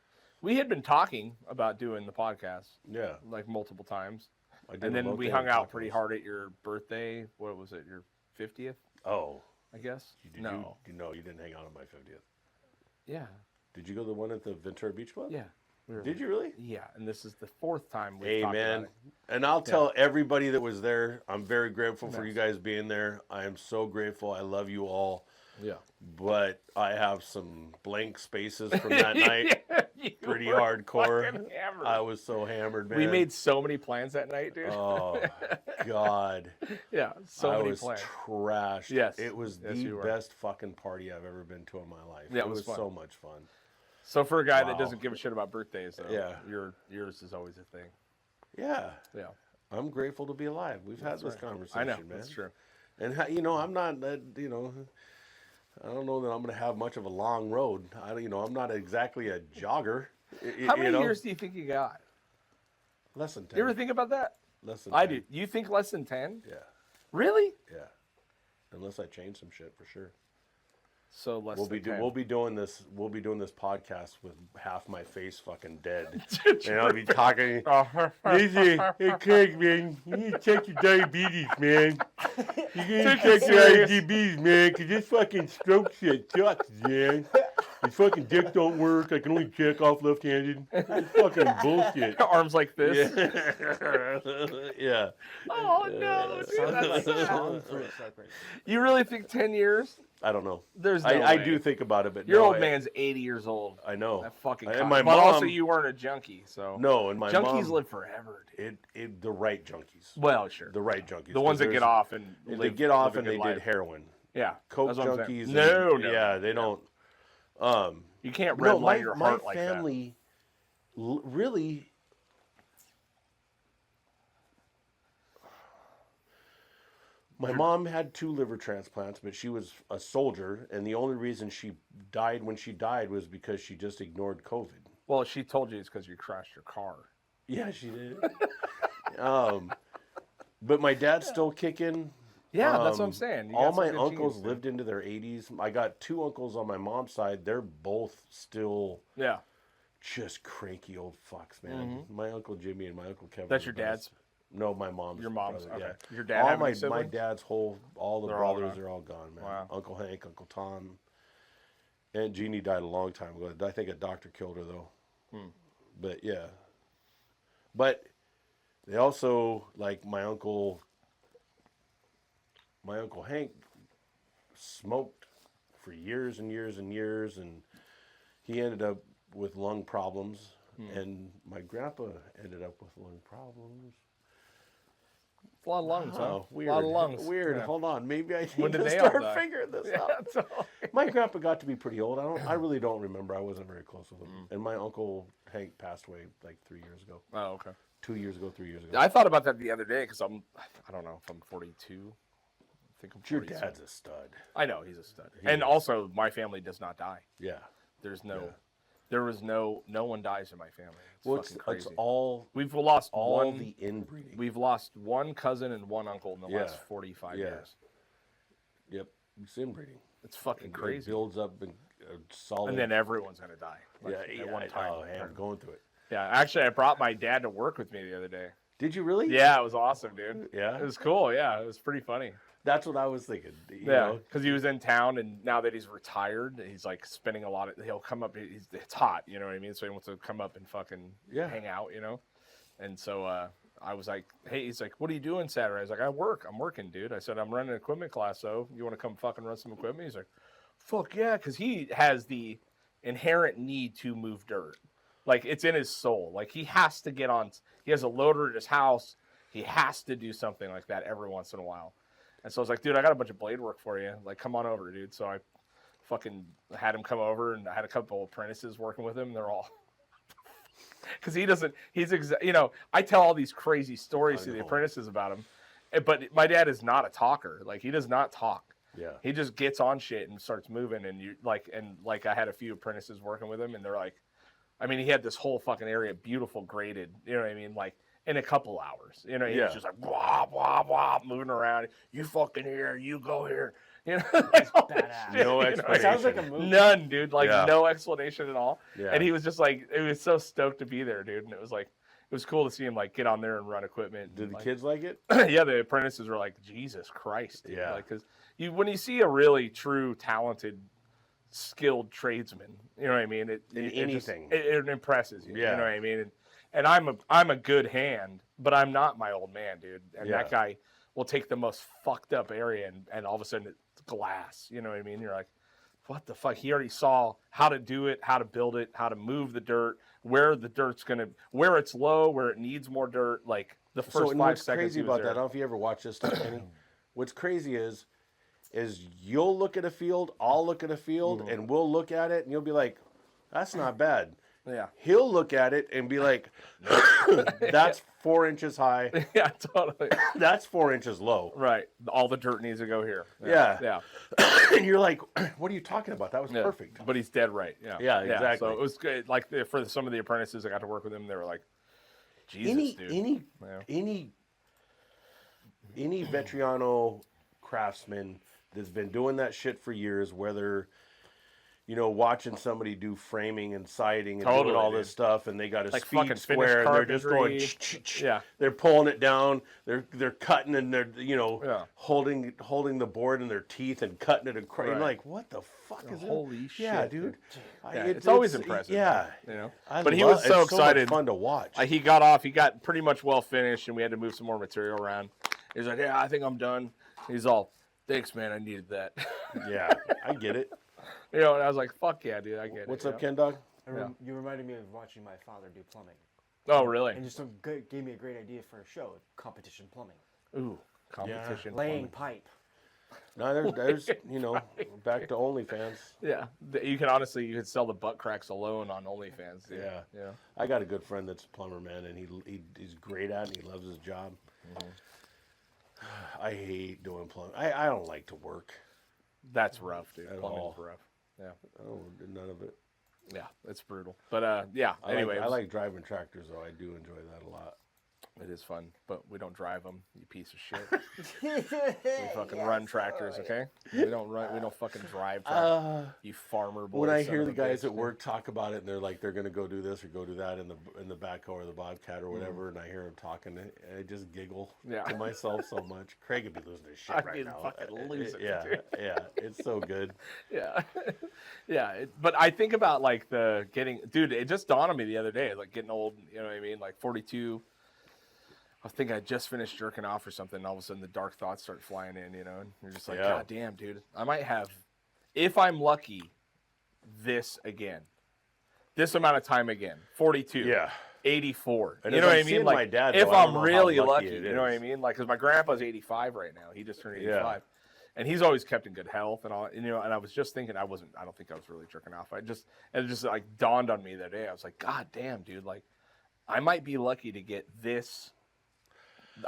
[SPEAKER 1] We had been talking about doing the podcast
[SPEAKER 2] Yeah.
[SPEAKER 1] multiple times.
[SPEAKER 2] I did
[SPEAKER 1] And then
[SPEAKER 2] both
[SPEAKER 1] we
[SPEAKER 2] days
[SPEAKER 1] hung out
[SPEAKER 2] tacos.
[SPEAKER 1] pretty hard at your birthday. What was it? Your 50th,
[SPEAKER 2] Oh,
[SPEAKER 1] I guess? No.
[SPEAKER 2] you didn't hang out on my 50th.
[SPEAKER 1] Yeah.
[SPEAKER 2] Did you go to the one at the Ventura Beach Club?
[SPEAKER 1] Yeah.
[SPEAKER 2] Did you really?
[SPEAKER 1] Yeah, and this is the fourth time we've
[SPEAKER 2] Hey,
[SPEAKER 1] talked
[SPEAKER 2] man.
[SPEAKER 1] about it.
[SPEAKER 2] And I'll tell everybody that was there, I'm very grateful for
[SPEAKER 1] Nice.
[SPEAKER 2] you guys being there. I am so grateful. I love you all.
[SPEAKER 1] Yeah.
[SPEAKER 2] But I have some blank spaces from that night.
[SPEAKER 1] You
[SPEAKER 2] Pretty
[SPEAKER 1] were
[SPEAKER 2] hardcore.
[SPEAKER 1] fucking hammered.
[SPEAKER 2] I was so hammered, man.
[SPEAKER 1] We made so many plans that night, dude.
[SPEAKER 2] Oh, God.
[SPEAKER 1] Yeah, so
[SPEAKER 2] I
[SPEAKER 1] many
[SPEAKER 2] was
[SPEAKER 1] plans.
[SPEAKER 2] trashed.
[SPEAKER 1] Yes.
[SPEAKER 2] It was
[SPEAKER 1] Yes,
[SPEAKER 2] the
[SPEAKER 1] you were.
[SPEAKER 2] best fucking party I've ever been to in my life.
[SPEAKER 1] Yeah, it
[SPEAKER 2] it
[SPEAKER 1] was
[SPEAKER 2] was
[SPEAKER 1] fun.
[SPEAKER 2] so much fun.
[SPEAKER 1] So for a guy that
[SPEAKER 2] Wow.
[SPEAKER 1] doesn't give a shit about birthdays, though,
[SPEAKER 2] Yeah.
[SPEAKER 1] yours is always a thing.
[SPEAKER 2] Yeah.
[SPEAKER 1] Yeah,
[SPEAKER 2] I'm grateful to be alive. We've had this
[SPEAKER 1] right.
[SPEAKER 2] conversation,
[SPEAKER 1] I know,
[SPEAKER 2] man.
[SPEAKER 1] that's true.
[SPEAKER 2] And I'm not that, I don't know that I'm going to have much of a long road. I'm not exactly a jogger.
[SPEAKER 1] How many years do you think you got?
[SPEAKER 2] Less than 10.
[SPEAKER 1] You ever think about that?
[SPEAKER 2] Less than
[SPEAKER 1] I
[SPEAKER 2] 10.
[SPEAKER 1] do. You think less than 10?
[SPEAKER 2] Yeah.
[SPEAKER 1] Really?
[SPEAKER 2] Yeah. Unless I change some shit, for sure.
[SPEAKER 1] So less
[SPEAKER 2] We'll
[SPEAKER 1] than
[SPEAKER 2] be
[SPEAKER 1] 10.
[SPEAKER 2] we'll be doing this podcast with half my face fucking dead. And I'll be talking. Listen, hey Craig, man, you need to check your diabetes, man. You need to
[SPEAKER 1] Take it
[SPEAKER 2] check your
[SPEAKER 1] serious.
[SPEAKER 2] diabetes, man, because this fucking stroke shit sucks, man. Your fucking dick don't work. I can only jack off left-handed. It's fucking bullshit.
[SPEAKER 1] Arms like this.
[SPEAKER 2] Yeah.
[SPEAKER 1] Oh no, dude, that's sad.
[SPEAKER 3] Sounds pretty separate.
[SPEAKER 1] You really think 10 years?
[SPEAKER 2] I don't know.
[SPEAKER 1] There's no
[SPEAKER 2] I
[SPEAKER 1] way.
[SPEAKER 2] do think about it, but
[SPEAKER 1] Your
[SPEAKER 2] no,
[SPEAKER 1] old man's 80 years old.
[SPEAKER 2] I know.
[SPEAKER 1] That fucking.
[SPEAKER 2] And
[SPEAKER 1] But
[SPEAKER 2] my
[SPEAKER 1] also,
[SPEAKER 2] mom-
[SPEAKER 1] you weren't a junkie, so.
[SPEAKER 2] No, and my
[SPEAKER 1] junkies
[SPEAKER 2] mom,
[SPEAKER 1] live forever, dude.
[SPEAKER 2] the right junkies.
[SPEAKER 1] Well, sure.
[SPEAKER 2] The right junkies.
[SPEAKER 1] The ones that get off and
[SPEAKER 2] they get off
[SPEAKER 1] live
[SPEAKER 2] and
[SPEAKER 1] a
[SPEAKER 2] they
[SPEAKER 1] good
[SPEAKER 2] did
[SPEAKER 1] life.
[SPEAKER 2] heroin.
[SPEAKER 1] Yeah.
[SPEAKER 2] Coke
[SPEAKER 1] that's what I'm saying.
[SPEAKER 2] junkies.
[SPEAKER 1] No,
[SPEAKER 2] and,
[SPEAKER 1] no.
[SPEAKER 2] Yeah, they don't.
[SPEAKER 1] You can't
[SPEAKER 2] No,
[SPEAKER 1] redline your heart like that.
[SPEAKER 2] my family really. My mom had 2 liver transplants, but she was a soldier, and the only reason she died when she died was because she just ignored COVID.
[SPEAKER 1] Well, she told you it's because you crashed your car.
[SPEAKER 2] Yeah, she did. But my dad's still kicking.
[SPEAKER 1] Yeah, that's what I'm saying. You
[SPEAKER 2] All
[SPEAKER 1] got some
[SPEAKER 2] my
[SPEAKER 1] good
[SPEAKER 2] uncles
[SPEAKER 1] genes, dude.
[SPEAKER 2] lived into their 80s. I got 2 uncles on my mom's side. They're both still
[SPEAKER 1] Yeah.
[SPEAKER 2] just cranky old fucks, man. My uncle Jimmy and my uncle Kevin.
[SPEAKER 1] That's
[SPEAKER 2] are
[SPEAKER 1] your
[SPEAKER 2] the best.
[SPEAKER 1] dad's?
[SPEAKER 2] No, my mom's.
[SPEAKER 1] Your mom's.
[SPEAKER 2] brother,
[SPEAKER 1] Okay.
[SPEAKER 2] yeah.
[SPEAKER 1] Your dad
[SPEAKER 2] All
[SPEAKER 1] have any
[SPEAKER 2] my
[SPEAKER 1] siblings?
[SPEAKER 2] dad's all the
[SPEAKER 1] They're all
[SPEAKER 2] brothers
[SPEAKER 1] gone.
[SPEAKER 2] are all gone, man.
[SPEAKER 1] Wow.
[SPEAKER 2] Uncle Hank, Uncle Tom. Aunt Jeannie died a long time ago. I think a doctor killed her though. But yeah. But they also, like my uncle Hank smoked for years and years and years, and he ended up with lung problems. And my grandpa ended up with lung problems.
[SPEAKER 1] A lot of lungs, huh?
[SPEAKER 2] Oh, weird.
[SPEAKER 1] A lot of lungs.
[SPEAKER 2] Weird.
[SPEAKER 1] Yeah.
[SPEAKER 2] Hold on. Maybe I
[SPEAKER 1] When
[SPEAKER 2] need
[SPEAKER 1] did
[SPEAKER 2] to
[SPEAKER 1] they all
[SPEAKER 2] start
[SPEAKER 1] die?
[SPEAKER 2] figuring this
[SPEAKER 1] Yeah,
[SPEAKER 2] out.
[SPEAKER 1] that's all.
[SPEAKER 2] My grandpa got to be pretty old. I really don't remember. I wasn't very close with him. And my uncle Hank passed away like 3 years ago.
[SPEAKER 1] Oh, okay.
[SPEAKER 2] 2 years ago, 3 years ago.
[SPEAKER 1] I thought about that the other day because I don't know if I'm 42. I think I'm
[SPEAKER 2] Your
[SPEAKER 1] 42.
[SPEAKER 2] dad's a stud.
[SPEAKER 1] I know he's a stud.
[SPEAKER 2] He
[SPEAKER 1] And
[SPEAKER 2] is.
[SPEAKER 1] also, my family does not die.
[SPEAKER 2] Yeah.
[SPEAKER 1] There's no,
[SPEAKER 2] Yeah.
[SPEAKER 1] there was no one dies in my family. It's
[SPEAKER 2] Well,
[SPEAKER 1] fucking crazy.
[SPEAKER 2] it's all
[SPEAKER 1] We've lost
[SPEAKER 2] all
[SPEAKER 1] one.
[SPEAKER 2] the inbreeding.
[SPEAKER 1] We've lost one cousin and one uncle in the
[SPEAKER 2] Yeah.
[SPEAKER 1] last 45
[SPEAKER 2] Yeah.
[SPEAKER 1] years.
[SPEAKER 2] Yep. It's inbreeding.
[SPEAKER 1] It's fucking
[SPEAKER 2] It
[SPEAKER 1] crazy.
[SPEAKER 2] builds up a solid.
[SPEAKER 1] And then everyone's gonna die. Like,
[SPEAKER 2] yeah,
[SPEAKER 1] at one time.
[SPEAKER 2] Oh, hey, I'm going through it.
[SPEAKER 1] Yeah, actually, I brought my dad to work with me the other day.
[SPEAKER 2] Did you really?
[SPEAKER 1] Yeah, it was awesome, dude.
[SPEAKER 2] Yeah?
[SPEAKER 1] It was cool. Yeah, it was pretty funny.
[SPEAKER 2] That's what I was thinking. You
[SPEAKER 1] Yeah,
[SPEAKER 2] know?
[SPEAKER 1] because he was in town, and now that he's retired, he's like spending a lot of. He'll come up. It's hot, you know what I mean. So he wants to come up and fucking hang out, you know. And so I was like, "Hey," he's like, "What are you doing Saturday?" I was like, "I'm working, dude." I said, "I'm running an equipment class, so you want to come fucking run some equipment?" He's like, "Fuck yeah," because he has the inherent need to move dirt. Like it's in his soul. Like he has to get on. He has a loader at his house. He has to do something like that every once in a while. And so I was like, dude, I got a bunch of blade work for you. Like, come on over, dude. So I fucking had him come over, and I had a couple apprentices working with him. They're all because he doesn't. You know, I tell all these crazy stories to the apprentices about him, but my dad is not a talker. Like he does not talk.
[SPEAKER 2] Yeah.
[SPEAKER 1] He just gets on shit and starts moving. And I had a few apprentices working with him, and they're like, I mean, he had this whole fucking area beautiful graded. You know what I mean? Like in a couple hours. You know, he was just like blah blah blah moving around. You fucking here, you go here. You know, like all this
[SPEAKER 3] badass.
[SPEAKER 1] shit,
[SPEAKER 2] No
[SPEAKER 1] you know?
[SPEAKER 2] explanation.
[SPEAKER 3] It sounds like a movie.
[SPEAKER 1] None, dude. Like
[SPEAKER 2] Yeah.
[SPEAKER 1] no explanation at all.
[SPEAKER 2] Yeah.
[SPEAKER 1] And he was just like, it was so stoked to be there, dude. And it was like, it was cool to see him like get on there and run equipment.
[SPEAKER 2] Did
[SPEAKER 1] and,
[SPEAKER 2] the
[SPEAKER 1] like,
[SPEAKER 2] kids like it?
[SPEAKER 1] yeah, the apprentices were like, Jesus Christ, dude.
[SPEAKER 2] Yeah.
[SPEAKER 1] Like, because when you see a really true, talented, skilled tradesman, you know what I mean?
[SPEAKER 2] Anything.
[SPEAKER 1] It impresses you.
[SPEAKER 2] Yeah.
[SPEAKER 1] You know what I mean? And I'm a good hand, but I'm not my old man, dude. And
[SPEAKER 2] Yeah.
[SPEAKER 1] that guy will take the most fucked up area and all of a sudden it's glass. You know what I mean? You're like, what the fuck? He already saw how to do it, how to build it, how to move the dirt, where the dirt's where it's low, where it needs more dirt. Like the first
[SPEAKER 2] So,
[SPEAKER 1] 5
[SPEAKER 2] and what's
[SPEAKER 1] seconds.
[SPEAKER 2] crazy
[SPEAKER 1] he was
[SPEAKER 2] about that, I
[SPEAKER 1] there.
[SPEAKER 2] don't know if you ever watch this stuff, Kenny. What's crazy is you'll look at a field, I'll look at a field,
[SPEAKER 1] Mm-hmm.
[SPEAKER 2] and we'll look at it, and you'll be like, that's not bad.
[SPEAKER 1] Yeah.
[SPEAKER 2] He'll look at it and be like, that's 4 inches high.
[SPEAKER 1] Yeah, totally.
[SPEAKER 2] That's 4 inches low.
[SPEAKER 1] Right. All the dirt needs to go here.
[SPEAKER 2] Yeah.
[SPEAKER 1] Yeah.
[SPEAKER 2] And you're like, what are you talking about? That was
[SPEAKER 1] Yeah.
[SPEAKER 2] perfect.
[SPEAKER 1] But he's dead right. Yeah.
[SPEAKER 2] Yeah, exactly.
[SPEAKER 1] So it was good. Like for some of the apprentices I got to work with him, they were like, Jesus, dude.
[SPEAKER 2] Any Vetriano craftsman that's been doing that shit for years, whether watching somebody do framing and siding and
[SPEAKER 1] Totally,
[SPEAKER 2] doing all
[SPEAKER 1] dude.
[SPEAKER 2] this stuff, and they got a
[SPEAKER 1] Like
[SPEAKER 2] speed
[SPEAKER 1] fucking
[SPEAKER 2] square, and they're just going,
[SPEAKER 1] carpentry. Yeah.
[SPEAKER 2] they're pulling it down, they're cutting, and they're
[SPEAKER 1] Yeah.
[SPEAKER 2] holding the board in their teeth and cutting it and You're
[SPEAKER 1] Right.
[SPEAKER 2] like, what the fuck is it?
[SPEAKER 1] Holy shit.
[SPEAKER 2] Yeah, dude.
[SPEAKER 1] Yeah, it's always impressive.
[SPEAKER 2] Yeah,
[SPEAKER 1] You know.
[SPEAKER 2] I
[SPEAKER 1] But he
[SPEAKER 2] love-
[SPEAKER 1] was so
[SPEAKER 2] it's much
[SPEAKER 1] excited.
[SPEAKER 2] fun to watch.
[SPEAKER 1] He got off. He got pretty much well finished, and we had to move some more material around. He's like, "Yeah, I think I'm done." He's all, "Thanks, man. I needed that."
[SPEAKER 2] Yeah, I get it.
[SPEAKER 1] You know, and I was like, fuck yeah, dude, I get it.
[SPEAKER 2] What's
[SPEAKER 1] you
[SPEAKER 2] up,
[SPEAKER 1] know?
[SPEAKER 2] Ken Dog?
[SPEAKER 1] Yeah.
[SPEAKER 3] You reminded me of watching my father do plumbing.
[SPEAKER 1] Oh, really?
[SPEAKER 3] And just gave me a great idea for a show, competition plumbing.
[SPEAKER 1] Ooh, competition.
[SPEAKER 3] Laying
[SPEAKER 1] plumbing.
[SPEAKER 3] pipe.
[SPEAKER 2] No, there's you know, back to OnlyFans.
[SPEAKER 1] Yeah, you can honestly, you could sell the butt cracks alone on OnlyFans. Dude.
[SPEAKER 2] Yeah.
[SPEAKER 1] Yeah.
[SPEAKER 2] I got a good friend that's a plumber, man, and he's great at it. And he loves his job. I hate doing plumbing. I don't like to work.
[SPEAKER 1] That's rough, dude.
[SPEAKER 2] At
[SPEAKER 1] Plumbing's
[SPEAKER 2] all.
[SPEAKER 1] rough. Yeah.
[SPEAKER 2] Oh, none of it.
[SPEAKER 1] Yeah, it's brutal. But yeah. Anyway,
[SPEAKER 2] I like driving tractors, though. I do enjoy that a lot.
[SPEAKER 1] it is fun, but we don't drive them. You piece of shit. We fucking run tractors, okay? We don't run. We don't fucking drive tractors. You farmer boy.
[SPEAKER 2] When I
[SPEAKER 1] son
[SPEAKER 2] hear
[SPEAKER 1] of
[SPEAKER 2] the
[SPEAKER 1] a
[SPEAKER 2] guys
[SPEAKER 1] bitch,
[SPEAKER 2] at
[SPEAKER 1] dude.
[SPEAKER 2] work talk about it, and they're like, they're gonna go do this or go do that in the backhoe or the Bobcat or whatever, and I hear them talking, and I just giggle
[SPEAKER 1] Yeah.
[SPEAKER 2] to myself so much. Craig would be losing his shit
[SPEAKER 1] I'd
[SPEAKER 2] right
[SPEAKER 1] be
[SPEAKER 2] now.
[SPEAKER 1] fucking losing it,
[SPEAKER 2] Yeah,
[SPEAKER 1] dude.
[SPEAKER 2] yeah, it's so good.
[SPEAKER 1] Yeah, yeah. But I think about like dude. It just dawned on me the other day, like getting old. You know what I mean? Like 42. I think I just finished jerking off or something. And all of a sudden, the dark thoughts start flying in. You know, and you're just like,
[SPEAKER 2] Yeah.
[SPEAKER 1] God damn, dude. I might have, if I'm lucky, this again, this amount of time again. 42.
[SPEAKER 2] Yeah.
[SPEAKER 1] 84.
[SPEAKER 2] And
[SPEAKER 1] you
[SPEAKER 2] as
[SPEAKER 1] know what
[SPEAKER 2] I'm
[SPEAKER 1] I mean?
[SPEAKER 2] seeing
[SPEAKER 1] Like,
[SPEAKER 2] my dad,
[SPEAKER 1] if
[SPEAKER 2] though, I don't
[SPEAKER 1] I'm
[SPEAKER 2] know how
[SPEAKER 1] really
[SPEAKER 2] lucky
[SPEAKER 1] lucky,
[SPEAKER 2] it
[SPEAKER 1] you know what I
[SPEAKER 2] is.
[SPEAKER 1] mean? Like, because my grandpa's 85 right now. He just turned 85.
[SPEAKER 2] Yeah.
[SPEAKER 1] And he's always kept in good health and all. And, you know, and I was just thinking, I don't think I was really jerking off. And it just like dawned on me that day. I was like, God damn, dude. Like, I might be lucky to get this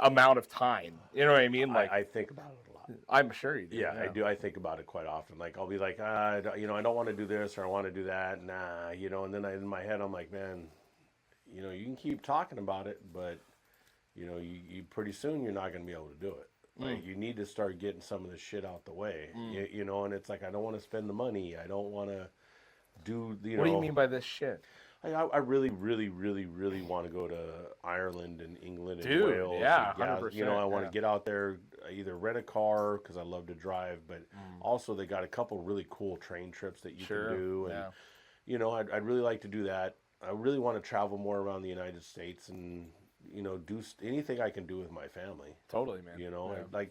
[SPEAKER 1] amount of time. You know what I mean? Like,
[SPEAKER 2] I think about it a lot.
[SPEAKER 1] I'm sure you do.
[SPEAKER 2] Yeah, I do. I think about it quite often. Like, I'll be like, I don't want to do this or I want to do that. Nah, and then in my head, I'm like, man, you can keep talking about it, but, you pretty soon you're not going to be able to do it. Like, you need to start getting some of this shit out the way, and it's like, I don't want to spend the money. I don't want to do,
[SPEAKER 1] What do you mean by this shit?
[SPEAKER 2] I really, really, really, really want to go to Ireland and England and
[SPEAKER 1] Dude,
[SPEAKER 2] Wales.
[SPEAKER 1] yeah,
[SPEAKER 2] and
[SPEAKER 1] 100%,
[SPEAKER 2] I want
[SPEAKER 1] yeah.
[SPEAKER 2] to get out there, either rent a car because I love to drive, but also they got a couple really cool train trips that you
[SPEAKER 1] Sure,
[SPEAKER 2] can do, and
[SPEAKER 1] yeah.
[SPEAKER 2] I'd really like to do that. I really want to travel more around the United States and do anything I can do with my family.
[SPEAKER 1] Totally, man.
[SPEAKER 2] Yeah.
[SPEAKER 1] Yeah.
[SPEAKER 2] I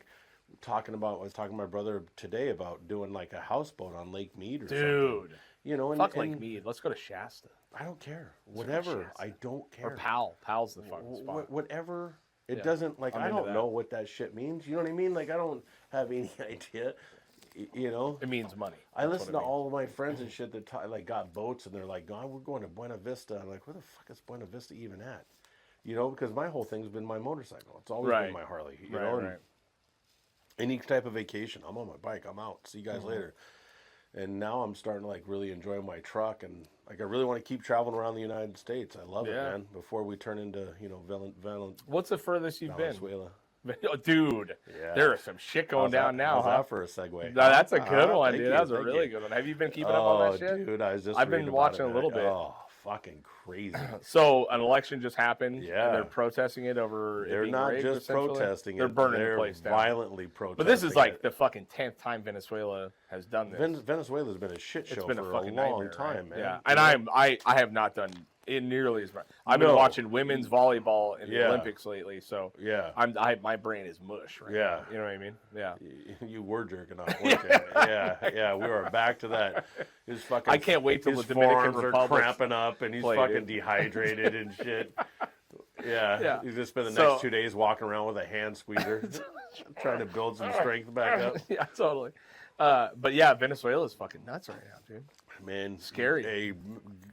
[SPEAKER 2] was talking to my brother today about doing like a houseboat on Lake Mead or something.
[SPEAKER 1] Dude.
[SPEAKER 2] And,
[SPEAKER 1] Fuck Lake Mead. Let's go to Shasta.
[SPEAKER 2] I don't care.
[SPEAKER 1] go to
[SPEAKER 2] Whatever.
[SPEAKER 1] Shasta.
[SPEAKER 2] I don't care.
[SPEAKER 1] Or Powell. Powell's the fucking spot.
[SPEAKER 2] Whatever. It
[SPEAKER 1] Yeah.
[SPEAKER 2] doesn't, like,
[SPEAKER 1] I'm
[SPEAKER 2] I
[SPEAKER 1] into
[SPEAKER 2] don't
[SPEAKER 1] that.
[SPEAKER 2] know what that shit means. You know what I mean? Like, I don't have any idea.
[SPEAKER 1] It means money.
[SPEAKER 2] I
[SPEAKER 1] That's
[SPEAKER 2] listen
[SPEAKER 1] what
[SPEAKER 2] to
[SPEAKER 1] it means.
[SPEAKER 2] all of my friends and shit that got boats and they're like, God, we're going to Buena Vista. I'm like, where the fuck is Buena Vista even at? Because my whole thing's been my motorcycle. It's always
[SPEAKER 1] Right.
[SPEAKER 2] been my Harley.
[SPEAKER 1] Right,
[SPEAKER 2] and
[SPEAKER 1] right.
[SPEAKER 2] any type of vacation, I'm on my bike. I'm out. See you guys
[SPEAKER 1] Mm-hmm.
[SPEAKER 2] later. And now I'm starting to like really enjoy my truck, and like I really want to keep traveling around the United States. I love it,
[SPEAKER 1] Yeah.
[SPEAKER 2] man. Before we turn into
[SPEAKER 1] What's the furthest you've been?
[SPEAKER 2] Venezuela.
[SPEAKER 1] Oh, dude,
[SPEAKER 2] Yeah.
[SPEAKER 1] there is some shit going down now,
[SPEAKER 2] How's
[SPEAKER 1] huh?
[SPEAKER 2] that for a segue?
[SPEAKER 1] No, that's a good one,
[SPEAKER 2] Thank
[SPEAKER 1] dude.
[SPEAKER 2] you,
[SPEAKER 1] That was a
[SPEAKER 2] thank
[SPEAKER 1] really
[SPEAKER 2] you.
[SPEAKER 1] good one. Have you been keeping up on that shit?
[SPEAKER 2] Dude, I was just
[SPEAKER 1] I've been
[SPEAKER 2] reading about
[SPEAKER 1] watching
[SPEAKER 2] it,
[SPEAKER 1] a little
[SPEAKER 2] man.
[SPEAKER 1] bit.
[SPEAKER 2] Oh, fucking crazy.
[SPEAKER 1] So an election just happened.
[SPEAKER 2] Yeah.
[SPEAKER 1] And they're protesting it over. it
[SPEAKER 2] They're
[SPEAKER 1] being
[SPEAKER 2] not
[SPEAKER 1] rigged,
[SPEAKER 2] just
[SPEAKER 1] essentially.
[SPEAKER 2] protesting
[SPEAKER 1] They're
[SPEAKER 2] it.
[SPEAKER 1] burning
[SPEAKER 2] they're
[SPEAKER 1] the place down.
[SPEAKER 2] violently protesting
[SPEAKER 1] But this is like
[SPEAKER 2] it.
[SPEAKER 1] the fucking 10th time Venezuela has done this.
[SPEAKER 2] Venezuela's been a shit show
[SPEAKER 1] It's been
[SPEAKER 2] for
[SPEAKER 1] a fucking
[SPEAKER 2] long
[SPEAKER 1] nightmare,
[SPEAKER 2] time,
[SPEAKER 1] right?
[SPEAKER 2] man.
[SPEAKER 1] Yeah, and I have not done it nearly as much. I've been
[SPEAKER 2] No.
[SPEAKER 1] watching women's volleyball in the
[SPEAKER 2] Yeah.
[SPEAKER 1] Olympics lately, so
[SPEAKER 2] Yeah.
[SPEAKER 1] my brain is mush. Right
[SPEAKER 2] Yeah.
[SPEAKER 1] now, you know what I mean? Yeah.
[SPEAKER 2] You were jerking off, weren't you? Yeah, we are back to that. His fucking,
[SPEAKER 1] I can't wait till
[SPEAKER 2] his
[SPEAKER 1] the Dominican
[SPEAKER 2] forearms are
[SPEAKER 1] Republic's
[SPEAKER 2] cramping up, and he's
[SPEAKER 1] play,
[SPEAKER 2] fucking
[SPEAKER 1] dude.
[SPEAKER 2] dehydrated and shit. Yeah,
[SPEAKER 1] Yeah.
[SPEAKER 2] he's just spent the
[SPEAKER 1] So-
[SPEAKER 2] next 2 days walking around with a hand squeezer, trying to build some strength back up.
[SPEAKER 1] Yeah, totally. But yeah, Venezuela's fucking nuts right now, dude.
[SPEAKER 2] Man,
[SPEAKER 1] Scary.
[SPEAKER 2] Hey,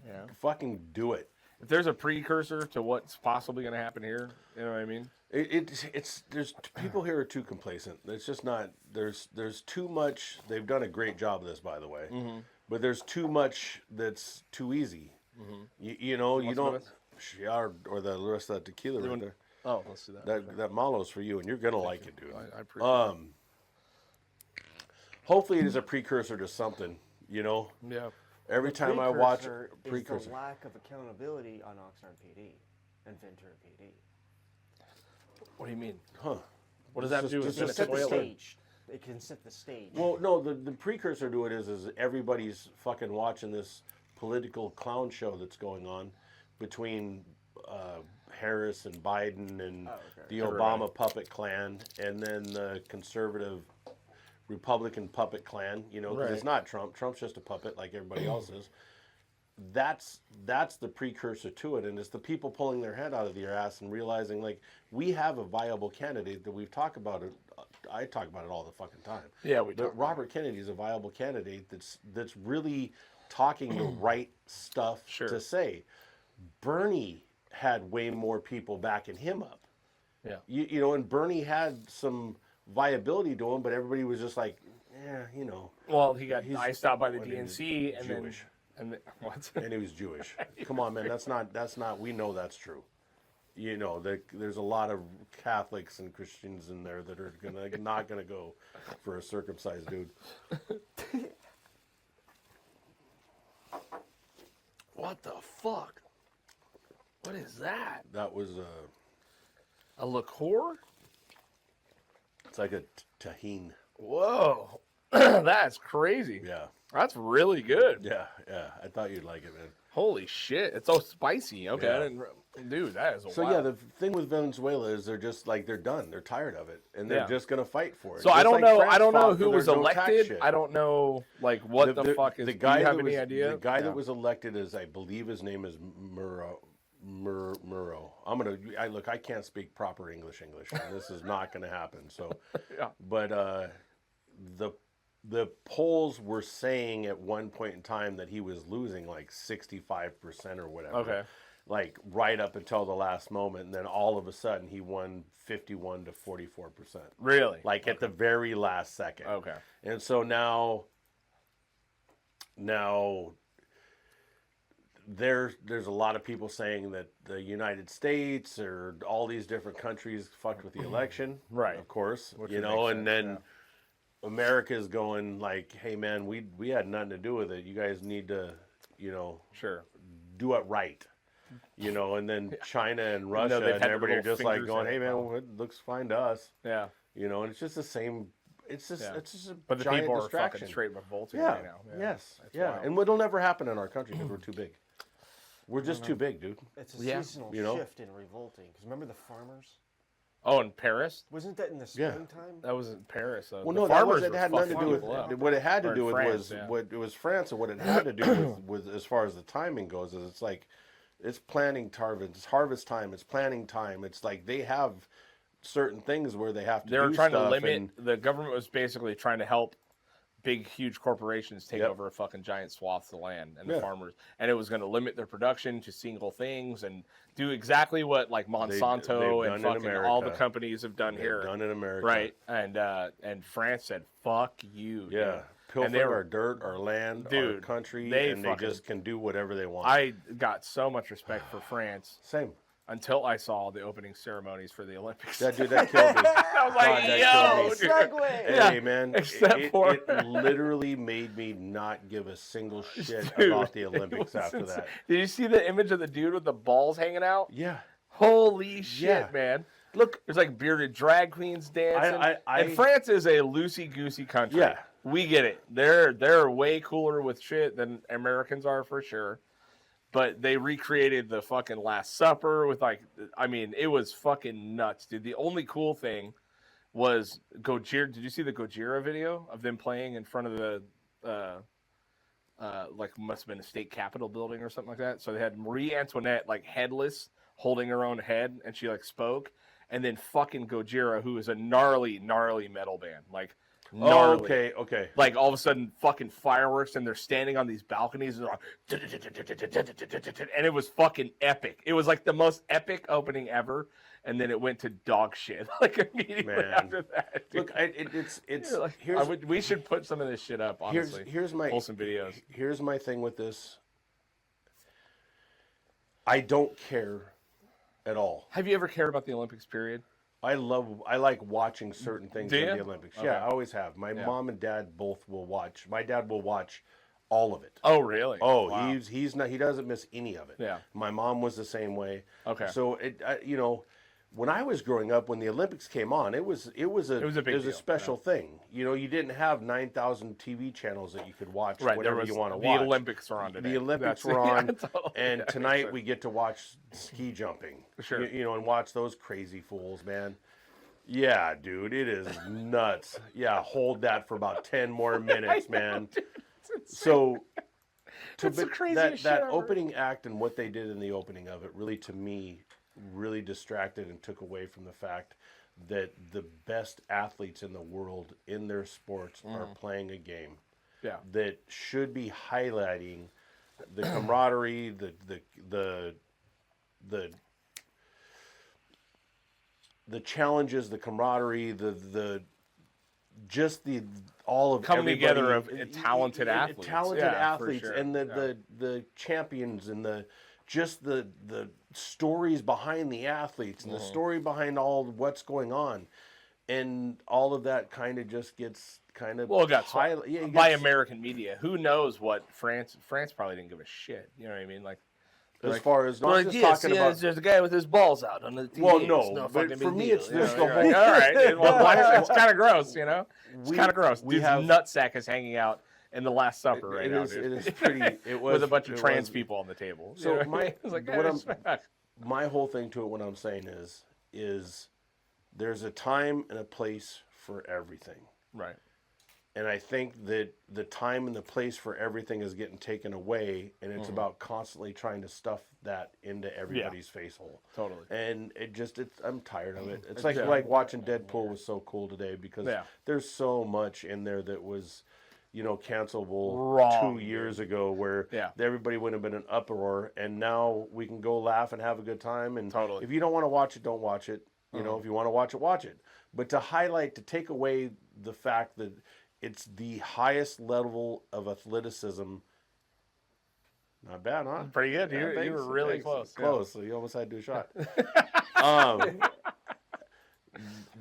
[SPEAKER 1] Yeah.
[SPEAKER 2] fucking do it.
[SPEAKER 1] If there's a precursor to what's possibly going to happen here, you know what I mean?
[SPEAKER 2] There's people here are too complacent. It's just not. There's too much. They've done a great job of this, by the way.
[SPEAKER 1] Mm-hmm.
[SPEAKER 2] But there's too much that's too easy. You don't.
[SPEAKER 1] with
[SPEAKER 2] Yeah, or the rest of that tequila right there.
[SPEAKER 1] Oh, let's do that.
[SPEAKER 2] That Malo's for you, and you're gonna like it, dude.
[SPEAKER 1] I appreciate it.
[SPEAKER 2] Hopefully, it is a precursor to something.
[SPEAKER 1] Yeah.
[SPEAKER 2] Every time I watch
[SPEAKER 3] Precursor is
[SPEAKER 2] precursor,
[SPEAKER 3] the lack of accountability on Oxnard PD and Ventura PD.
[SPEAKER 1] What do you mean?
[SPEAKER 2] huh?
[SPEAKER 1] What does that
[SPEAKER 2] Just-
[SPEAKER 1] do with
[SPEAKER 2] just
[SPEAKER 3] Set the
[SPEAKER 1] Venezuela?
[SPEAKER 3] stage. It can set the stage.
[SPEAKER 2] Well, no, the precursor to it is everybody's fucking watching this political clown show that's going on between Harris and Biden and the
[SPEAKER 1] Everybody.
[SPEAKER 2] Obama puppet clan, and then the conservative Republican puppet clan, you know, because it's not Trump. Trump's just a puppet like everybody else is. That's the precursor to it, and it's the people pulling their head out of their ass and realizing, like, we have a viable candidate that we've talked about it. I talk about it all the fucking time.
[SPEAKER 1] Yeah, we do.
[SPEAKER 2] But Robert Kennedy is a viable candidate that's really talking the right stuff to say. Bernie had way more people backing him up.
[SPEAKER 1] Yeah.
[SPEAKER 2] You know, and Bernie had some viability to him, but everybody was just like, yeah, you know.
[SPEAKER 1] Well, he got iced out by the DNC, and
[SPEAKER 2] Jewish.
[SPEAKER 1] What?
[SPEAKER 2] And he was Jewish. Come on, man. That's not. We know that's true. You know, there's a lot of Catholics and Christians in there that are not gonna go for a circumcised dude.
[SPEAKER 1] What the fuck? What is that?
[SPEAKER 2] That was
[SPEAKER 1] A liqueur?
[SPEAKER 2] it's like a tahine.
[SPEAKER 1] Whoa. That's crazy.
[SPEAKER 2] Yeah,
[SPEAKER 1] That's really good.
[SPEAKER 2] yeah. I thought you'd like it, man.
[SPEAKER 1] Holy shit. It's so spicy. Okay.
[SPEAKER 2] Yeah.
[SPEAKER 1] I didn't, dude, that is a
[SPEAKER 2] So
[SPEAKER 1] wild.
[SPEAKER 2] yeah, the thing with Venezuela is they're just like they're done. They're tired of it, and they're just gonna fight for it.
[SPEAKER 1] So
[SPEAKER 2] Just
[SPEAKER 1] I don't
[SPEAKER 2] like
[SPEAKER 1] know.
[SPEAKER 2] France
[SPEAKER 1] I don't know
[SPEAKER 2] fought
[SPEAKER 1] who
[SPEAKER 2] for
[SPEAKER 1] was
[SPEAKER 2] there's no tax
[SPEAKER 1] elected.
[SPEAKER 2] shit.
[SPEAKER 1] I don't know like what the fuck is.
[SPEAKER 2] The guy
[SPEAKER 1] do you have
[SPEAKER 2] that
[SPEAKER 1] any
[SPEAKER 2] was,
[SPEAKER 1] idea?
[SPEAKER 2] The guy that was elected is, I believe his name is Murrow. Look. I can't speak proper English, and this is not gonna happen. So,
[SPEAKER 1] Yeah.
[SPEAKER 2] But the polls were saying at one point in time that he was losing like 65% or whatever.
[SPEAKER 1] Okay.
[SPEAKER 2] Like right up until the last moment, and then all of a sudden he won 51 to 44%.
[SPEAKER 1] Really?
[SPEAKER 2] Like at the very last second.
[SPEAKER 1] Okay.
[SPEAKER 2] And so now there's a lot of people saying that the United States or all these different countries fucked with the election.
[SPEAKER 1] Right.
[SPEAKER 2] Of course.
[SPEAKER 1] Which
[SPEAKER 2] you
[SPEAKER 1] would
[SPEAKER 2] know,
[SPEAKER 1] make
[SPEAKER 2] and
[SPEAKER 1] sense,
[SPEAKER 2] then America's going like, hey man, we had nothing to do with it. You guys need to, you know,
[SPEAKER 1] Sure.
[SPEAKER 2] do it right. You know, and then China and Russia
[SPEAKER 1] they've
[SPEAKER 2] and
[SPEAKER 1] had their
[SPEAKER 2] everybody are
[SPEAKER 1] little
[SPEAKER 2] just like
[SPEAKER 1] fingers
[SPEAKER 2] going,
[SPEAKER 1] in
[SPEAKER 2] hey
[SPEAKER 1] it,
[SPEAKER 2] man,
[SPEAKER 1] well.
[SPEAKER 2] it looks fine to us.
[SPEAKER 1] Yeah.
[SPEAKER 2] You know, and it's just the same. It's just
[SPEAKER 1] Yeah.
[SPEAKER 2] it's just a
[SPEAKER 1] But the
[SPEAKER 2] giant
[SPEAKER 1] people are
[SPEAKER 2] distraction.
[SPEAKER 1] fucking straight revolting
[SPEAKER 2] Yeah.
[SPEAKER 1] right now.
[SPEAKER 2] Yes.
[SPEAKER 1] That's
[SPEAKER 2] Yeah.
[SPEAKER 1] wild.
[SPEAKER 2] And it'll never happen in our country because we're too big. We're just too big, dude.
[SPEAKER 3] It's a
[SPEAKER 1] Yeah.
[SPEAKER 3] seasonal
[SPEAKER 2] You know?
[SPEAKER 3] shift in revolting. Because remember the farmers?
[SPEAKER 1] Oh, in Paris?
[SPEAKER 3] Wasn't that in the
[SPEAKER 2] Yeah.
[SPEAKER 3] springtime?
[SPEAKER 1] That was in Paris.
[SPEAKER 2] Well,
[SPEAKER 1] the
[SPEAKER 2] no, that
[SPEAKER 1] farmers
[SPEAKER 2] it
[SPEAKER 1] were
[SPEAKER 2] had nothing to
[SPEAKER 1] fucking
[SPEAKER 2] do
[SPEAKER 1] people up.
[SPEAKER 2] with what it had to
[SPEAKER 1] Or
[SPEAKER 2] do
[SPEAKER 1] in
[SPEAKER 2] with
[SPEAKER 1] France,
[SPEAKER 2] was
[SPEAKER 1] yeah.
[SPEAKER 2] what it was France, and what it had to do with as far as the timing goes is it's like it's planting harvest, it's harvest time, it's planting time. It's like they have certain things where they have to.
[SPEAKER 1] They were
[SPEAKER 2] do
[SPEAKER 1] trying to
[SPEAKER 2] stuff
[SPEAKER 1] limit.
[SPEAKER 2] and-
[SPEAKER 1] The government was basically trying to help big, huge corporations take
[SPEAKER 2] Yep.
[SPEAKER 1] over a fucking giant swaths of land and the
[SPEAKER 2] Yeah.
[SPEAKER 1] farmers, and it was going to limit their production to single things and do exactly what like Monsanto
[SPEAKER 2] they've
[SPEAKER 1] and
[SPEAKER 2] done in
[SPEAKER 1] fucking all the
[SPEAKER 2] America.
[SPEAKER 1] companies have done
[SPEAKER 2] They've
[SPEAKER 1] here,
[SPEAKER 2] done in America,
[SPEAKER 1] right? And France said, "Fuck you."
[SPEAKER 2] Yeah,
[SPEAKER 1] dude.
[SPEAKER 2] pilfer
[SPEAKER 1] And they were-
[SPEAKER 2] our dirt, our land, our
[SPEAKER 1] Dude,
[SPEAKER 2] country,
[SPEAKER 1] they
[SPEAKER 2] and they
[SPEAKER 1] fucking-
[SPEAKER 2] just can do whatever they want.
[SPEAKER 1] I got so much respect for France
[SPEAKER 2] Same.
[SPEAKER 1] until I saw the opening ceremonies for the Olympics.
[SPEAKER 2] That dude, that killed me.
[SPEAKER 1] I was like,
[SPEAKER 2] God, that
[SPEAKER 1] yo,
[SPEAKER 2] killed me.
[SPEAKER 1] dude.
[SPEAKER 3] Segue.
[SPEAKER 1] Yeah,
[SPEAKER 2] Hey man,
[SPEAKER 1] except for-
[SPEAKER 2] it literally made me not give a single shit
[SPEAKER 1] Dude,
[SPEAKER 2] about the
[SPEAKER 1] it
[SPEAKER 2] Olympics
[SPEAKER 1] was
[SPEAKER 2] after
[SPEAKER 1] insane.
[SPEAKER 2] that.
[SPEAKER 1] Did you see the image of the dude with the balls hanging out?
[SPEAKER 2] Yeah.
[SPEAKER 1] Holy shit,
[SPEAKER 2] Yeah.
[SPEAKER 1] man.
[SPEAKER 2] Look,
[SPEAKER 1] There's like bearded drag queens dancing. And France is a loosey-goosey country.
[SPEAKER 2] Yeah.
[SPEAKER 1] We get it. They're way cooler with shit than Americans are for sure. But they recreated the fucking Last Supper with like, I mean, it was fucking nuts, dude. The only cool thing was Gojira. Did you see the Gojira video of them playing in front of the like must have been a state capitol building or something like that? So they had Marie Antoinette like headless, holding her own head, and she like spoke, and then fucking Gojira, who is a gnarly metal band, like gnarly.
[SPEAKER 2] okay.
[SPEAKER 1] Like all of a sudden, fucking fireworks, and they're standing on these balconies, and, they're like, and it was fucking epic. It was like the most epic opening ever, and then it went to dog shit like immediately
[SPEAKER 2] Man.
[SPEAKER 1] after that. Dude.
[SPEAKER 2] Look, it's
[SPEAKER 1] You're like,
[SPEAKER 2] here's
[SPEAKER 1] we should put some of this shit up. Honestly,
[SPEAKER 2] here's my
[SPEAKER 1] pull some videos.
[SPEAKER 2] Here's my thing with this. I don't care at all.
[SPEAKER 1] Have you ever cared about the Olympics? Period.
[SPEAKER 2] I like watching certain things
[SPEAKER 1] Do
[SPEAKER 2] in
[SPEAKER 1] ya?
[SPEAKER 2] the Olympics.
[SPEAKER 1] Okay.
[SPEAKER 2] Yeah, I always have. My mom and dad both will watch. My dad will watch all of it.
[SPEAKER 1] Oh, really?
[SPEAKER 2] Oh,
[SPEAKER 1] Wow.
[SPEAKER 2] he's not. He doesn't miss any of it.
[SPEAKER 1] Yeah.
[SPEAKER 2] My mom was the same way.
[SPEAKER 1] Okay.
[SPEAKER 2] So you know, when I was growing up, when the Olympics came on, it was a
[SPEAKER 1] big deal,
[SPEAKER 2] special thing. You know, you didn't have 9,000 TV channels that you could watch
[SPEAKER 1] Right,
[SPEAKER 2] whatever
[SPEAKER 1] there was
[SPEAKER 2] you want to
[SPEAKER 1] the
[SPEAKER 2] watch.
[SPEAKER 1] Olympics are on today.
[SPEAKER 2] The Olympics
[SPEAKER 1] That's-
[SPEAKER 2] were on,
[SPEAKER 1] yeah, totally.
[SPEAKER 2] and
[SPEAKER 1] That makes
[SPEAKER 2] tonight
[SPEAKER 1] sense.
[SPEAKER 2] we get to watch ski jumping.
[SPEAKER 1] Sure.
[SPEAKER 2] You know, and watch those crazy fools, man. Yeah, dude, it is nuts. Yeah, hold that for about 10 more minutes, man.
[SPEAKER 1] Dude, it's insane.
[SPEAKER 2] So
[SPEAKER 1] It's the
[SPEAKER 2] but
[SPEAKER 1] craziest
[SPEAKER 2] that
[SPEAKER 1] shit ever.
[SPEAKER 2] opening act and what they did in the opening of it really, to me, really distracted and took away from the fact that the best athletes in the world in their sports are playing a game
[SPEAKER 1] Yeah.
[SPEAKER 2] that should be highlighting the camaraderie, the challenges, the camaraderie, the all of
[SPEAKER 1] Coming
[SPEAKER 2] everybody,
[SPEAKER 1] together of talented athletes.
[SPEAKER 2] talented
[SPEAKER 1] Yeah, for
[SPEAKER 2] athletes,
[SPEAKER 1] sure.
[SPEAKER 2] and
[SPEAKER 1] Yeah.
[SPEAKER 2] the champions, and the stories behind the athletes, and the story behind all what's going on, and all of that kind of just gets kind of
[SPEAKER 1] Well, it got by
[SPEAKER 2] gets-
[SPEAKER 1] American media. Who knows what France probably didn't give a shit. You know what I mean? Like,
[SPEAKER 2] as far as not just talking about.
[SPEAKER 1] there's a guy with his balls out on the TV.
[SPEAKER 2] Well,
[SPEAKER 1] It's
[SPEAKER 2] no,
[SPEAKER 1] no
[SPEAKER 2] but
[SPEAKER 1] fucking
[SPEAKER 2] for
[SPEAKER 1] big
[SPEAKER 2] me,
[SPEAKER 1] deal,
[SPEAKER 2] it's
[SPEAKER 1] you
[SPEAKER 2] just
[SPEAKER 1] know?
[SPEAKER 2] the
[SPEAKER 1] You're
[SPEAKER 2] whole-
[SPEAKER 1] like, all right, dude, well, it's kind of gross, you know. It's
[SPEAKER 2] We-
[SPEAKER 1] kind of gross.
[SPEAKER 2] we
[SPEAKER 1] Dude's
[SPEAKER 2] have-
[SPEAKER 1] nutsack is hanging out in the Last Supper right
[SPEAKER 2] It
[SPEAKER 1] now,
[SPEAKER 2] is-
[SPEAKER 1] dude.
[SPEAKER 2] it is pretty. It was
[SPEAKER 1] with a bunch of
[SPEAKER 2] it
[SPEAKER 1] trans
[SPEAKER 2] was-
[SPEAKER 1] people on the table.
[SPEAKER 2] So
[SPEAKER 1] You know what I
[SPEAKER 2] my-
[SPEAKER 1] mean? It's like,
[SPEAKER 2] what
[SPEAKER 1] yeah,
[SPEAKER 2] my whole thing to it, what I'm saying is there's a time and a place for everything.
[SPEAKER 1] right.
[SPEAKER 2] And I think that the time and the place for everything is getting taken away, and it's about constantly trying to stuff that into everybody's face hole.
[SPEAKER 1] Totally.
[SPEAKER 2] And I'm tired of it. It's like
[SPEAKER 1] Yeah.
[SPEAKER 2] watching Deadpool was so cool today because
[SPEAKER 1] Yeah.
[SPEAKER 2] there's so much in there that was, cancelable
[SPEAKER 1] Wrong,
[SPEAKER 2] 2 years ago, where
[SPEAKER 1] Yeah.
[SPEAKER 2] everybody would have been in an uproar, and now we can go laugh and have a good time. And
[SPEAKER 1] Totally.
[SPEAKER 2] if you don't want to watch it, don't watch it. You know, if you want to watch it. But to take away the fact that it's the highest level of athleticism. Not bad, huh?
[SPEAKER 1] Pretty good.
[SPEAKER 2] Yeah,
[SPEAKER 1] You
[SPEAKER 2] thanks,
[SPEAKER 1] were really
[SPEAKER 2] thanks.
[SPEAKER 1] close. yeah.
[SPEAKER 2] Close. So you almost had to do a shot.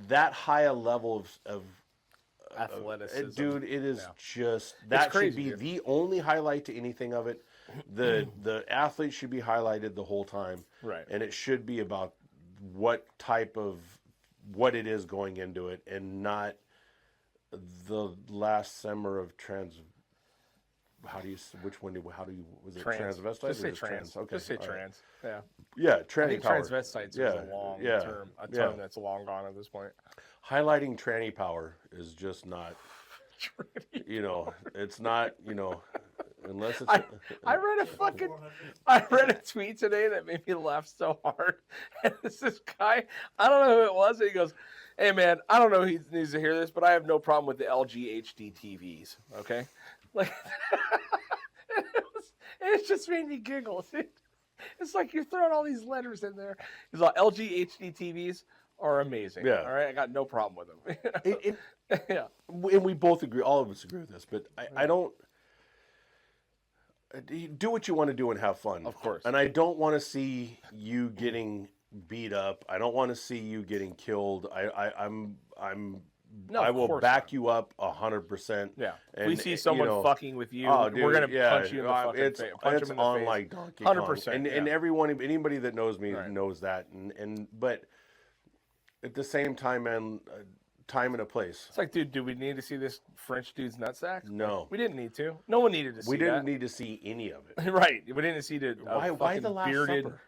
[SPEAKER 2] That high a level of
[SPEAKER 1] Athleticism.
[SPEAKER 2] dude, it is
[SPEAKER 1] Yeah.
[SPEAKER 2] just that
[SPEAKER 1] crazy,
[SPEAKER 2] should be
[SPEAKER 1] dude.
[SPEAKER 2] the only highlight to anything of it. The athlete should be highlighted the whole time,
[SPEAKER 1] Right.
[SPEAKER 2] and it should be about what it is going into it, and not the last summer of was it transvestite?
[SPEAKER 1] Just
[SPEAKER 2] or
[SPEAKER 1] say
[SPEAKER 2] just
[SPEAKER 1] trans.
[SPEAKER 2] Okay,
[SPEAKER 1] Just say
[SPEAKER 2] all right.
[SPEAKER 1] trans. Yeah.
[SPEAKER 2] Yeah,
[SPEAKER 1] I
[SPEAKER 2] tranny
[SPEAKER 1] think
[SPEAKER 2] power.
[SPEAKER 1] transvestites
[SPEAKER 2] Yeah,
[SPEAKER 1] is a long
[SPEAKER 2] yeah,
[SPEAKER 1] term. A
[SPEAKER 2] yeah.
[SPEAKER 1] term that's long gone at this point.
[SPEAKER 2] Highlighting tranny power is just not. It's not. Unless it's.
[SPEAKER 1] I read a tweet today that made me laugh so hard. And it's this guy, I don't know who it was. And he goes, "Hey man, I don't know who needs to hear this, but I have no problem with the LGHD TVs." Okay, like it just made me giggle. Dude. It's like you're throwing all these letters in there. He's like, LGHD TVs are amazing.
[SPEAKER 2] Yeah.
[SPEAKER 1] All right, I got no problem with them. Yeah.
[SPEAKER 2] And we both agree. All of us agree with this, but I don't. Do what you want to do and have fun.
[SPEAKER 1] Of course.
[SPEAKER 2] And I don't want to see you getting beat up. I don't want to see you getting killed.
[SPEAKER 1] No,
[SPEAKER 2] I
[SPEAKER 1] of
[SPEAKER 2] will
[SPEAKER 1] course
[SPEAKER 2] back
[SPEAKER 1] not.
[SPEAKER 2] you up 100%.
[SPEAKER 1] Yeah. If
[SPEAKER 2] And,
[SPEAKER 1] we see someone
[SPEAKER 2] you know,
[SPEAKER 1] fucking with you,
[SPEAKER 2] Oh, dude,
[SPEAKER 1] we're gonna
[SPEAKER 2] yeah,
[SPEAKER 1] punch you in the fucking
[SPEAKER 2] it's,
[SPEAKER 1] face. Punch
[SPEAKER 2] it's
[SPEAKER 1] him in the
[SPEAKER 2] on
[SPEAKER 1] face.
[SPEAKER 2] like Donkey Kong.
[SPEAKER 1] 100%,
[SPEAKER 2] And
[SPEAKER 1] yeah.
[SPEAKER 2] anybody that knows me
[SPEAKER 1] Right.
[SPEAKER 2] knows that. But at the same time, man, time and a place.
[SPEAKER 1] It's like, dude, do we need to see this French dude's nutsack?
[SPEAKER 2] No.
[SPEAKER 1] We didn't need to. No one needed to see
[SPEAKER 2] We didn't
[SPEAKER 1] that.
[SPEAKER 2] need to see any of it.
[SPEAKER 1] Right. We didn't see the
[SPEAKER 2] Why the Last
[SPEAKER 1] bearded.
[SPEAKER 2] Supper?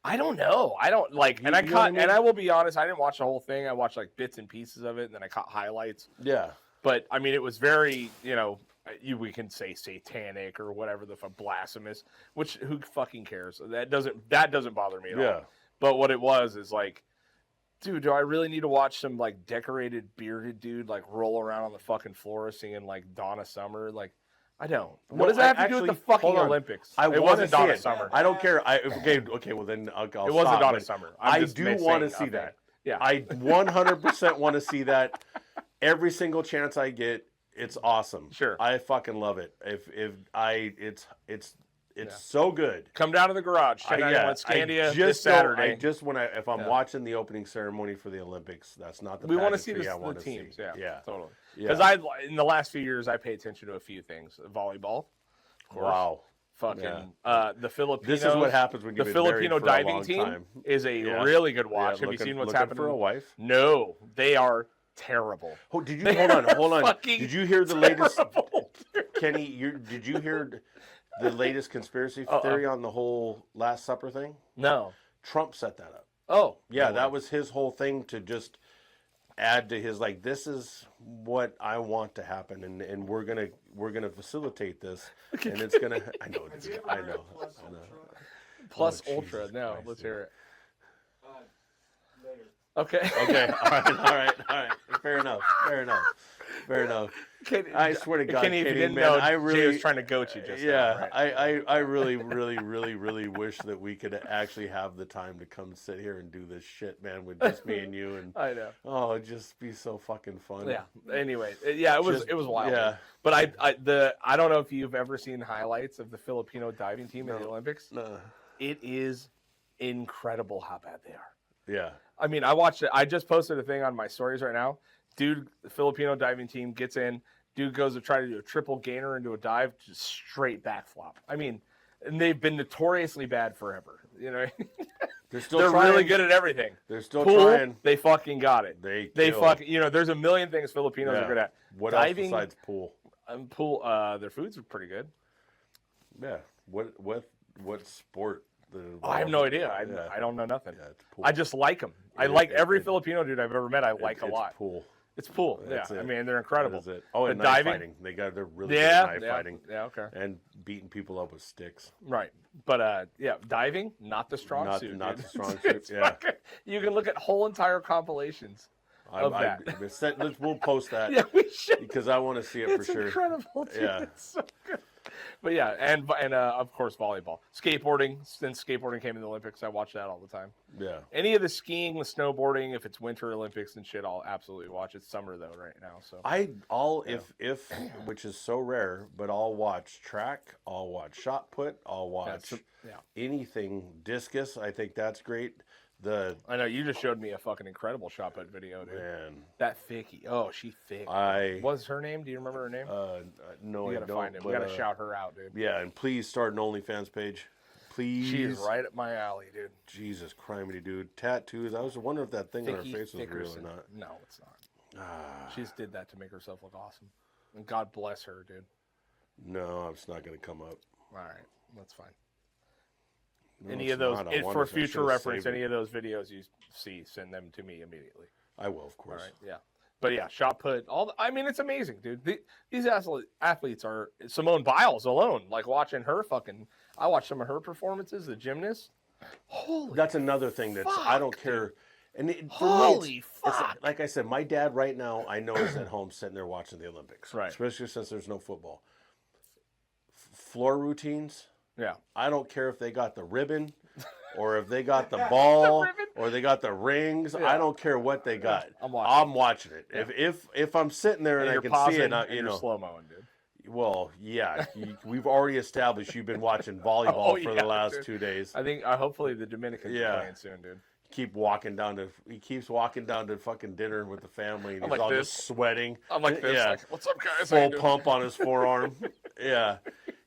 [SPEAKER 1] I don't know. I don't like, and
[SPEAKER 2] You
[SPEAKER 1] I
[SPEAKER 2] know
[SPEAKER 1] caught,
[SPEAKER 2] what I mean?
[SPEAKER 1] and I will be honest, I didn't watch the whole thing. I watched like bits and pieces of it, and then I caught highlights.
[SPEAKER 2] Yeah.
[SPEAKER 1] But I mean, it was very, we can say satanic or whatever blasphemous. Which who fucking cares? That doesn't bother me at
[SPEAKER 2] Yeah.
[SPEAKER 1] all. But what it was is like, dude, do I really need to watch some like decorated bearded dude like roll around on the fucking floor singing like Donna Summer? Like, I don't.
[SPEAKER 2] No,
[SPEAKER 1] What does that have to do with
[SPEAKER 2] actually,
[SPEAKER 1] the fucking
[SPEAKER 2] hold on.
[SPEAKER 1] Olympics?
[SPEAKER 2] I
[SPEAKER 1] It
[SPEAKER 2] want to
[SPEAKER 1] wasn't
[SPEAKER 2] see
[SPEAKER 1] Donna
[SPEAKER 2] it.
[SPEAKER 1] Summer.
[SPEAKER 2] I don't care. Okay. Well, then I'll
[SPEAKER 1] It
[SPEAKER 2] stop,
[SPEAKER 1] wasn't Donna
[SPEAKER 2] but
[SPEAKER 1] Summer.
[SPEAKER 2] I
[SPEAKER 1] just
[SPEAKER 2] do
[SPEAKER 1] saying,
[SPEAKER 2] want to see
[SPEAKER 1] okay.
[SPEAKER 2] that.
[SPEAKER 1] Yeah.
[SPEAKER 2] I 100% want to see that. Every single chance I get, it's awesome.
[SPEAKER 1] Sure.
[SPEAKER 2] I fucking love it. It's
[SPEAKER 1] Yeah.
[SPEAKER 2] so good.
[SPEAKER 1] Come down to the garage. 1091 Scandia this
[SPEAKER 2] know-
[SPEAKER 1] Saturday.
[SPEAKER 2] if I'm
[SPEAKER 1] Yeah.
[SPEAKER 2] watching the opening ceremony for the Olympics, that's not the
[SPEAKER 1] We want to see
[SPEAKER 2] pageantry I
[SPEAKER 1] the
[SPEAKER 2] want to
[SPEAKER 1] teams.
[SPEAKER 2] see.
[SPEAKER 1] Yeah, totally.
[SPEAKER 2] Yeah.
[SPEAKER 1] Because in the last few years, I pay attention to a few things. Volleyball, of course.
[SPEAKER 2] Wow.
[SPEAKER 1] Fucking
[SPEAKER 2] Yeah.
[SPEAKER 1] the Filipinos.
[SPEAKER 2] This is what happens when
[SPEAKER 1] the
[SPEAKER 2] you've been married
[SPEAKER 1] Filipino
[SPEAKER 2] for a
[SPEAKER 1] diving
[SPEAKER 2] long
[SPEAKER 1] team
[SPEAKER 2] time.
[SPEAKER 1] is a
[SPEAKER 2] Yeah.
[SPEAKER 1] really good
[SPEAKER 2] Yeah,
[SPEAKER 1] watch. Have you
[SPEAKER 2] looking-
[SPEAKER 1] seen what's
[SPEAKER 2] looking
[SPEAKER 1] happening
[SPEAKER 2] for a wife?
[SPEAKER 1] No, they are terrible.
[SPEAKER 2] Oh, did you
[SPEAKER 1] They
[SPEAKER 2] hold
[SPEAKER 1] are
[SPEAKER 2] on?
[SPEAKER 1] fucking
[SPEAKER 2] Did you hear the latest,
[SPEAKER 1] terrible, dude.
[SPEAKER 2] Kenny? Did you hear the latest conspiracy theory on the whole Last Supper thing?
[SPEAKER 1] No.
[SPEAKER 2] Trump set that up.
[SPEAKER 1] Oh,
[SPEAKER 2] Yeah,
[SPEAKER 1] no
[SPEAKER 2] that
[SPEAKER 1] way.
[SPEAKER 2] was his whole thing to just add to his like, this is what I want to happen, and we're gonna facilitate this, and it's gonna. I know. I know.
[SPEAKER 1] Plus
[SPEAKER 2] Oh,
[SPEAKER 1] Ultra.
[SPEAKER 2] Jesus
[SPEAKER 1] No,
[SPEAKER 2] Christ,
[SPEAKER 1] let's
[SPEAKER 2] yeah.
[SPEAKER 1] hear it.
[SPEAKER 3] Later.
[SPEAKER 1] Okay.
[SPEAKER 2] Okay. All right. Fair enough. I swear to God,
[SPEAKER 1] Kenny, if you
[SPEAKER 2] Kenny,
[SPEAKER 1] didn't
[SPEAKER 2] man,
[SPEAKER 1] know,
[SPEAKER 2] I
[SPEAKER 1] Jay
[SPEAKER 2] really
[SPEAKER 1] was trying to goat you just
[SPEAKER 2] yeah,
[SPEAKER 1] now, right?
[SPEAKER 2] I really wish that we could actually have the time to come sit here and do this shit, man, with just me and you, and
[SPEAKER 1] I know.
[SPEAKER 2] oh, it'd just be so fucking fun.
[SPEAKER 1] Yeah. Anyway, it was wild.
[SPEAKER 2] Yeah.
[SPEAKER 1] But I don't know if you've ever seen highlights of the Filipino diving team at the Olympics.
[SPEAKER 2] No.
[SPEAKER 1] It is incredible how bad they are.
[SPEAKER 2] Yeah.
[SPEAKER 1] I mean, I watched it. I just posted a thing on my stories right now. Dude, the Filipino diving team gets in. Dude goes to try to do a triple gainer into a dive, just straight back flop. I mean, and they've been notoriously bad forever. You know,
[SPEAKER 2] They're still
[SPEAKER 1] they're
[SPEAKER 2] trying.
[SPEAKER 1] really good at everything.
[SPEAKER 2] They're still
[SPEAKER 1] Pool,
[SPEAKER 2] trying.
[SPEAKER 1] they fucking got it.
[SPEAKER 2] They kill.
[SPEAKER 1] fucking, there's a million things Filipinos
[SPEAKER 2] Yeah.
[SPEAKER 1] are good at.
[SPEAKER 2] What
[SPEAKER 1] diving,
[SPEAKER 2] else besides pool?
[SPEAKER 1] Pool, their foods are pretty good.
[SPEAKER 2] Yeah. What sport?
[SPEAKER 1] I have no idea.
[SPEAKER 2] Yeah.
[SPEAKER 1] I don't know nothing.
[SPEAKER 2] Yeah, it's pool.
[SPEAKER 1] I just like them. I
[SPEAKER 2] It-
[SPEAKER 1] like
[SPEAKER 2] it-
[SPEAKER 1] every
[SPEAKER 2] it-
[SPEAKER 1] Filipino dude I've ever met. I like a
[SPEAKER 2] It's
[SPEAKER 1] lot.
[SPEAKER 2] pool.
[SPEAKER 1] It's pool.
[SPEAKER 2] That's
[SPEAKER 1] Yeah,
[SPEAKER 2] it.
[SPEAKER 1] I mean they're incredible.
[SPEAKER 2] That is it. Oh, and
[SPEAKER 1] The
[SPEAKER 2] knife
[SPEAKER 1] diving?
[SPEAKER 2] fighting. They're really good at knife fighting
[SPEAKER 1] Yeah, okay.
[SPEAKER 2] and beating people up with sticks.
[SPEAKER 1] Right. But diving, not the strong
[SPEAKER 2] Not
[SPEAKER 1] suit.
[SPEAKER 2] not
[SPEAKER 1] dude.
[SPEAKER 2] the strong
[SPEAKER 1] It's
[SPEAKER 2] suit. Yeah.
[SPEAKER 1] fucking- you can look at whole entire compilations of that.
[SPEAKER 2] We'll post that
[SPEAKER 1] Yeah, we should.
[SPEAKER 2] because I want to see it
[SPEAKER 1] It's
[SPEAKER 2] for sure.
[SPEAKER 1] incredible, dude.
[SPEAKER 2] Yeah.
[SPEAKER 1] It's so good. But yeah, and of course volleyball, skateboarding. Since skateboarding came in the Olympics, I watch that all the time.
[SPEAKER 2] Yeah.
[SPEAKER 1] Any of the skiing, the snowboarding, if it's Winter Olympics and shit, I'll absolutely watch. It's summer though right now, so
[SPEAKER 2] I'll if which is so rare, but I'll watch track, I'll watch shot put, I'll watch anything discus. I think that's great.
[SPEAKER 1] I know you just showed me a fucking incredible shot put video, dude.
[SPEAKER 2] Man,
[SPEAKER 1] That Thicky. Oh, she thick. What's her name? Do you remember her name?
[SPEAKER 2] no,
[SPEAKER 1] We
[SPEAKER 2] I
[SPEAKER 1] gotta
[SPEAKER 2] don't.
[SPEAKER 1] find it. We
[SPEAKER 2] but,
[SPEAKER 1] gotta shout her out, dude.
[SPEAKER 2] Yeah, and please start an OnlyFans page. Please.
[SPEAKER 1] She is right up my alley, dude.
[SPEAKER 2] Jesus criminy, dude. Tattoos. I was wondering if that thing on her
[SPEAKER 1] Thicky
[SPEAKER 2] face was real or
[SPEAKER 1] Thickerson.
[SPEAKER 2] not.
[SPEAKER 1] No, it's not.
[SPEAKER 2] Ah,
[SPEAKER 1] She just did that to make herself look awesome. And God bless her, dude.
[SPEAKER 2] no, it's not going to come up.
[SPEAKER 1] All right, that's fine.
[SPEAKER 2] No,
[SPEAKER 1] Any
[SPEAKER 2] it's
[SPEAKER 1] of those,
[SPEAKER 2] not. I
[SPEAKER 1] for
[SPEAKER 2] wanted to- I
[SPEAKER 1] future
[SPEAKER 2] should've
[SPEAKER 1] reference,
[SPEAKER 2] saved
[SPEAKER 1] any
[SPEAKER 2] it.
[SPEAKER 1] of those videos you see, send them to me immediately.
[SPEAKER 2] I will, of
[SPEAKER 1] All
[SPEAKER 2] course.
[SPEAKER 1] right, yeah. But yeah, shot put, I mean, it's amazing, dude. These athletes are, Simone Biles alone, like watching her I watched some of her performances, the gymnast. Holy
[SPEAKER 2] That's another thing that's I don't
[SPEAKER 1] fuck,
[SPEAKER 2] care. And for
[SPEAKER 1] Holy
[SPEAKER 2] me, it's
[SPEAKER 1] fuck.
[SPEAKER 2] like I said, my dad right now I know is at home sitting there watching the Olympics,
[SPEAKER 1] Right.
[SPEAKER 2] Especially since there's no football. Floor routines.
[SPEAKER 1] Yeah.
[SPEAKER 2] I don't care if they got the ribbon, or if they got the ball,
[SPEAKER 1] ribbon.
[SPEAKER 2] or they got the rings.
[SPEAKER 1] Yeah.
[SPEAKER 2] I don't care what they got.
[SPEAKER 1] I'm watching.
[SPEAKER 2] I'm watching it.
[SPEAKER 1] Yeah.
[SPEAKER 2] If I'm sitting there and I
[SPEAKER 1] you're
[SPEAKER 2] can
[SPEAKER 1] pausing
[SPEAKER 2] see it,
[SPEAKER 1] and
[SPEAKER 2] you
[SPEAKER 1] you're
[SPEAKER 2] know.
[SPEAKER 1] slow-moing, dude.
[SPEAKER 2] Well, yeah, we've already established you've been watching volleyball for
[SPEAKER 1] yeah,
[SPEAKER 2] the last
[SPEAKER 1] dude.
[SPEAKER 2] 2 days.
[SPEAKER 1] I think hopefully the Dominicans
[SPEAKER 2] Yeah.
[SPEAKER 1] are playing soon, dude.
[SPEAKER 2] He keeps walking down to fucking dinner with the family, and
[SPEAKER 1] I'm
[SPEAKER 2] he's
[SPEAKER 1] like
[SPEAKER 2] all
[SPEAKER 1] this.
[SPEAKER 2] just sweating.
[SPEAKER 1] I'm like this,
[SPEAKER 2] Yeah.
[SPEAKER 1] like, what's up, guys? How you
[SPEAKER 2] Full
[SPEAKER 1] doing?"
[SPEAKER 2] pump on his forearm. Yeah,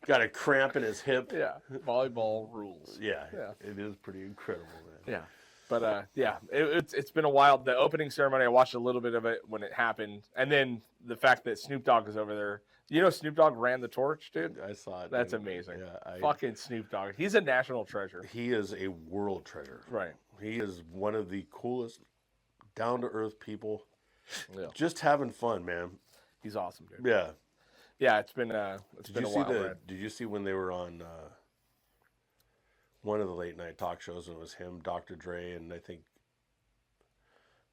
[SPEAKER 2] got a cramp in his hip.
[SPEAKER 1] Yeah, volleyball rules.
[SPEAKER 2] Yeah,
[SPEAKER 1] Yeah.
[SPEAKER 2] it is pretty incredible, man.
[SPEAKER 1] Yeah, but it's been a while. The opening ceremony, I watched a little bit of it when it happened, and then the fact that Snoop Dogg is over there. You know, Snoop Dogg ran the torch, dude.
[SPEAKER 2] I saw it.
[SPEAKER 1] That's
[SPEAKER 2] dude.
[SPEAKER 1] amazing.
[SPEAKER 2] Yeah,
[SPEAKER 1] Fucking Snoop Dogg. He's a national treasure.
[SPEAKER 2] he is a world treasure.
[SPEAKER 1] Right.
[SPEAKER 2] He is one of the coolest, down to earth people.
[SPEAKER 1] Yeah.
[SPEAKER 2] Just having fun, man.
[SPEAKER 1] He's awesome, dude.
[SPEAKER 2] Yeah.
[SPEAKER 1] Yeah, it's been
[SPEAKER 2] Did
[SPEAKER 1] been
[SPEAKER 2] you
[SPEAKER 1] a
[SPEAKER 2] see
[SPEAKER 1] while. Brad.
[SPEAKER 2] Did you see when they were on one of the late night talk shows, and it was him, Dr. Dre, and I think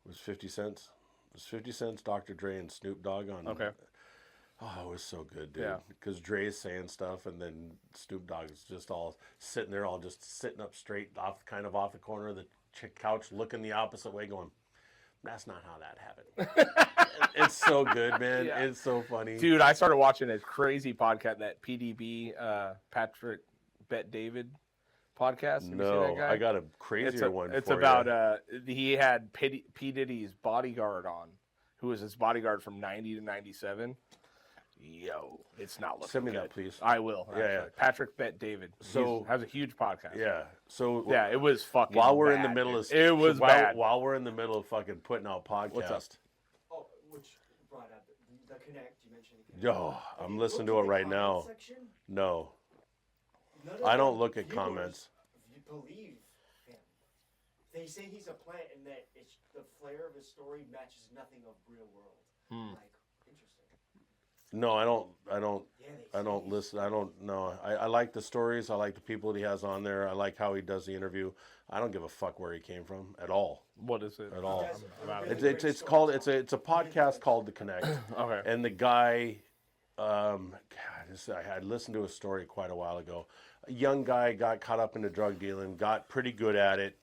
[SPEAKER 2] it was 50 Cent. It was 50 Cent, Dr. Dre, and Snoop Dogg on.
[SPEAKER 1] Okay.
[SPEAKER 2] Oh, it was so good, dude.
[SPEAKER 1] Yeah.
[SPEAKER 2] Because Dre's saying stuff, and then Snoop Dogg is just all sitting there, all just sitting up straight, kind of off the corner of the couch, looking the opposite way, going, "That's not how that happened." It's so good, man.
[SPEAKER 1] Yeah.
[SPEAKER 2] It's so funny.
[SPEAKER 1] Dude, I started watching a crazy podcast, that PDB, Patrick Bet David podcast. Have you seen
[SPEAKER 2] No,
[SPEAKER 1] that guy?
[SPEAKER 2] I got a crazier one.
[SPEAKER 1] It's
[SPEAKER 2] for
[SPEAKER 1] about
[SPEAKER 2] you.
[SPEAKER 1] he had P Diddy's bodyguard on, who was his bodyguard from 90 to 97. Yo, it's not looking
[SPEAKER 2] Send me
[SPEAKER 1] good.
[SPEAKER 2] that, please.
[SPEAKER 1] I will.
[SPEAKER 2] Yeah,
[SPEAKER 1] actually.
[SPEAKER 2] yeah.
[SPEAKER 1] Patrick Bet David.
[SPEAKER 2] So-
[SPEAKER 1] Has a huge podcast.
[SPEAKER 2] Yeah. So
[SPEAKER 1] Yeah, it was fucking.
[SPEAKER 2] while we're in the
[SPEAKER 1] bad,
[SPEAKER 2] middle
[SPEAKER 1] dude.
[SPEAKER 2] of
[SPEAKER 1] it was
[SPEAKER 2] while,
[SPEAKER 1] bad.
[SPEAKER 2] while we're in the middle of fucking putting out
[SPEAKER 1] What's up?
[SPEAKER 2] podcast.
[SPEAKER 3] Oh, which brought up the Connect. You mentioned the Connect.
[SPEAKER 2] Yo,
[SPEAKER 3] Have
[SPEAKER 2] I'm
[SPEAKER 3] you
[SPEAKER 2] listening
[SPEAKER 3] looked
[SPEAKER 2] to
[SPEAKER 3] at
[SPEAKER 2] it
[SPEAKER 3] the
[SPEAKER 2] right now.
[SPEAKER 3] comment section?
[SPEAKER 2] No,
[SPEAKER 3] None of
[SPEAKER 2] I don't
[SPEAKER 3] the
[SPEAKER 2] look at
[SPEAKER 3] viewers
[SPEAKER 2] comments.
[SPEAKER 3] believe him. They say he's a plant and that the flair of his story matches nothing of real world. Like, interesting.
[SPEAKER 2] No, I don't
[SPEAKER 3] Yeah,
[SPEAKER 2] I don't listen. I don't know. I like the stories. I like the people that he has on there. I like how he does the interview. I don't give a fuck where he came from at all.
[SPEAKER 1] What is it?
[SPEAKER 2] At all.
[SPEAKER 3] He does a
[SPEAKER 1] About
[SPEAKER 3] really
[SPEAKER 1] it.
[SPEAKER 2] It's
[SPEAKER 3] great
[SPEAKER 2] called
[SPEAKER 3] story.
[SPEAKER 2] it's a podcast called The Connect.
[SPEAKER 1] Okay.
[SPEAKER 2] And the guy, I had listened to a story quite a while ago. A young guy got caught up into drug dealing, got pretty good at it,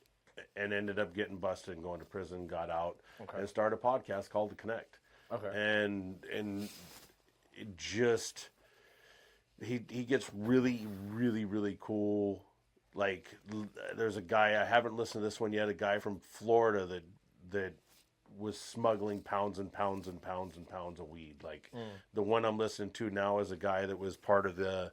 [SPEAKER 2] and ended up getting busted and going to prison. Got out and started a podcast called The Connect.
[SPEAKER 1] Okay.
[SPEAKER 2] And it just he gets really cool. Like there's a guy, I haven't listened to this one yet, a guy from Florida that was smuggling pounds and pounds and pounds and pounds of weed. Like the one I'm listening to now is a guy that was part of the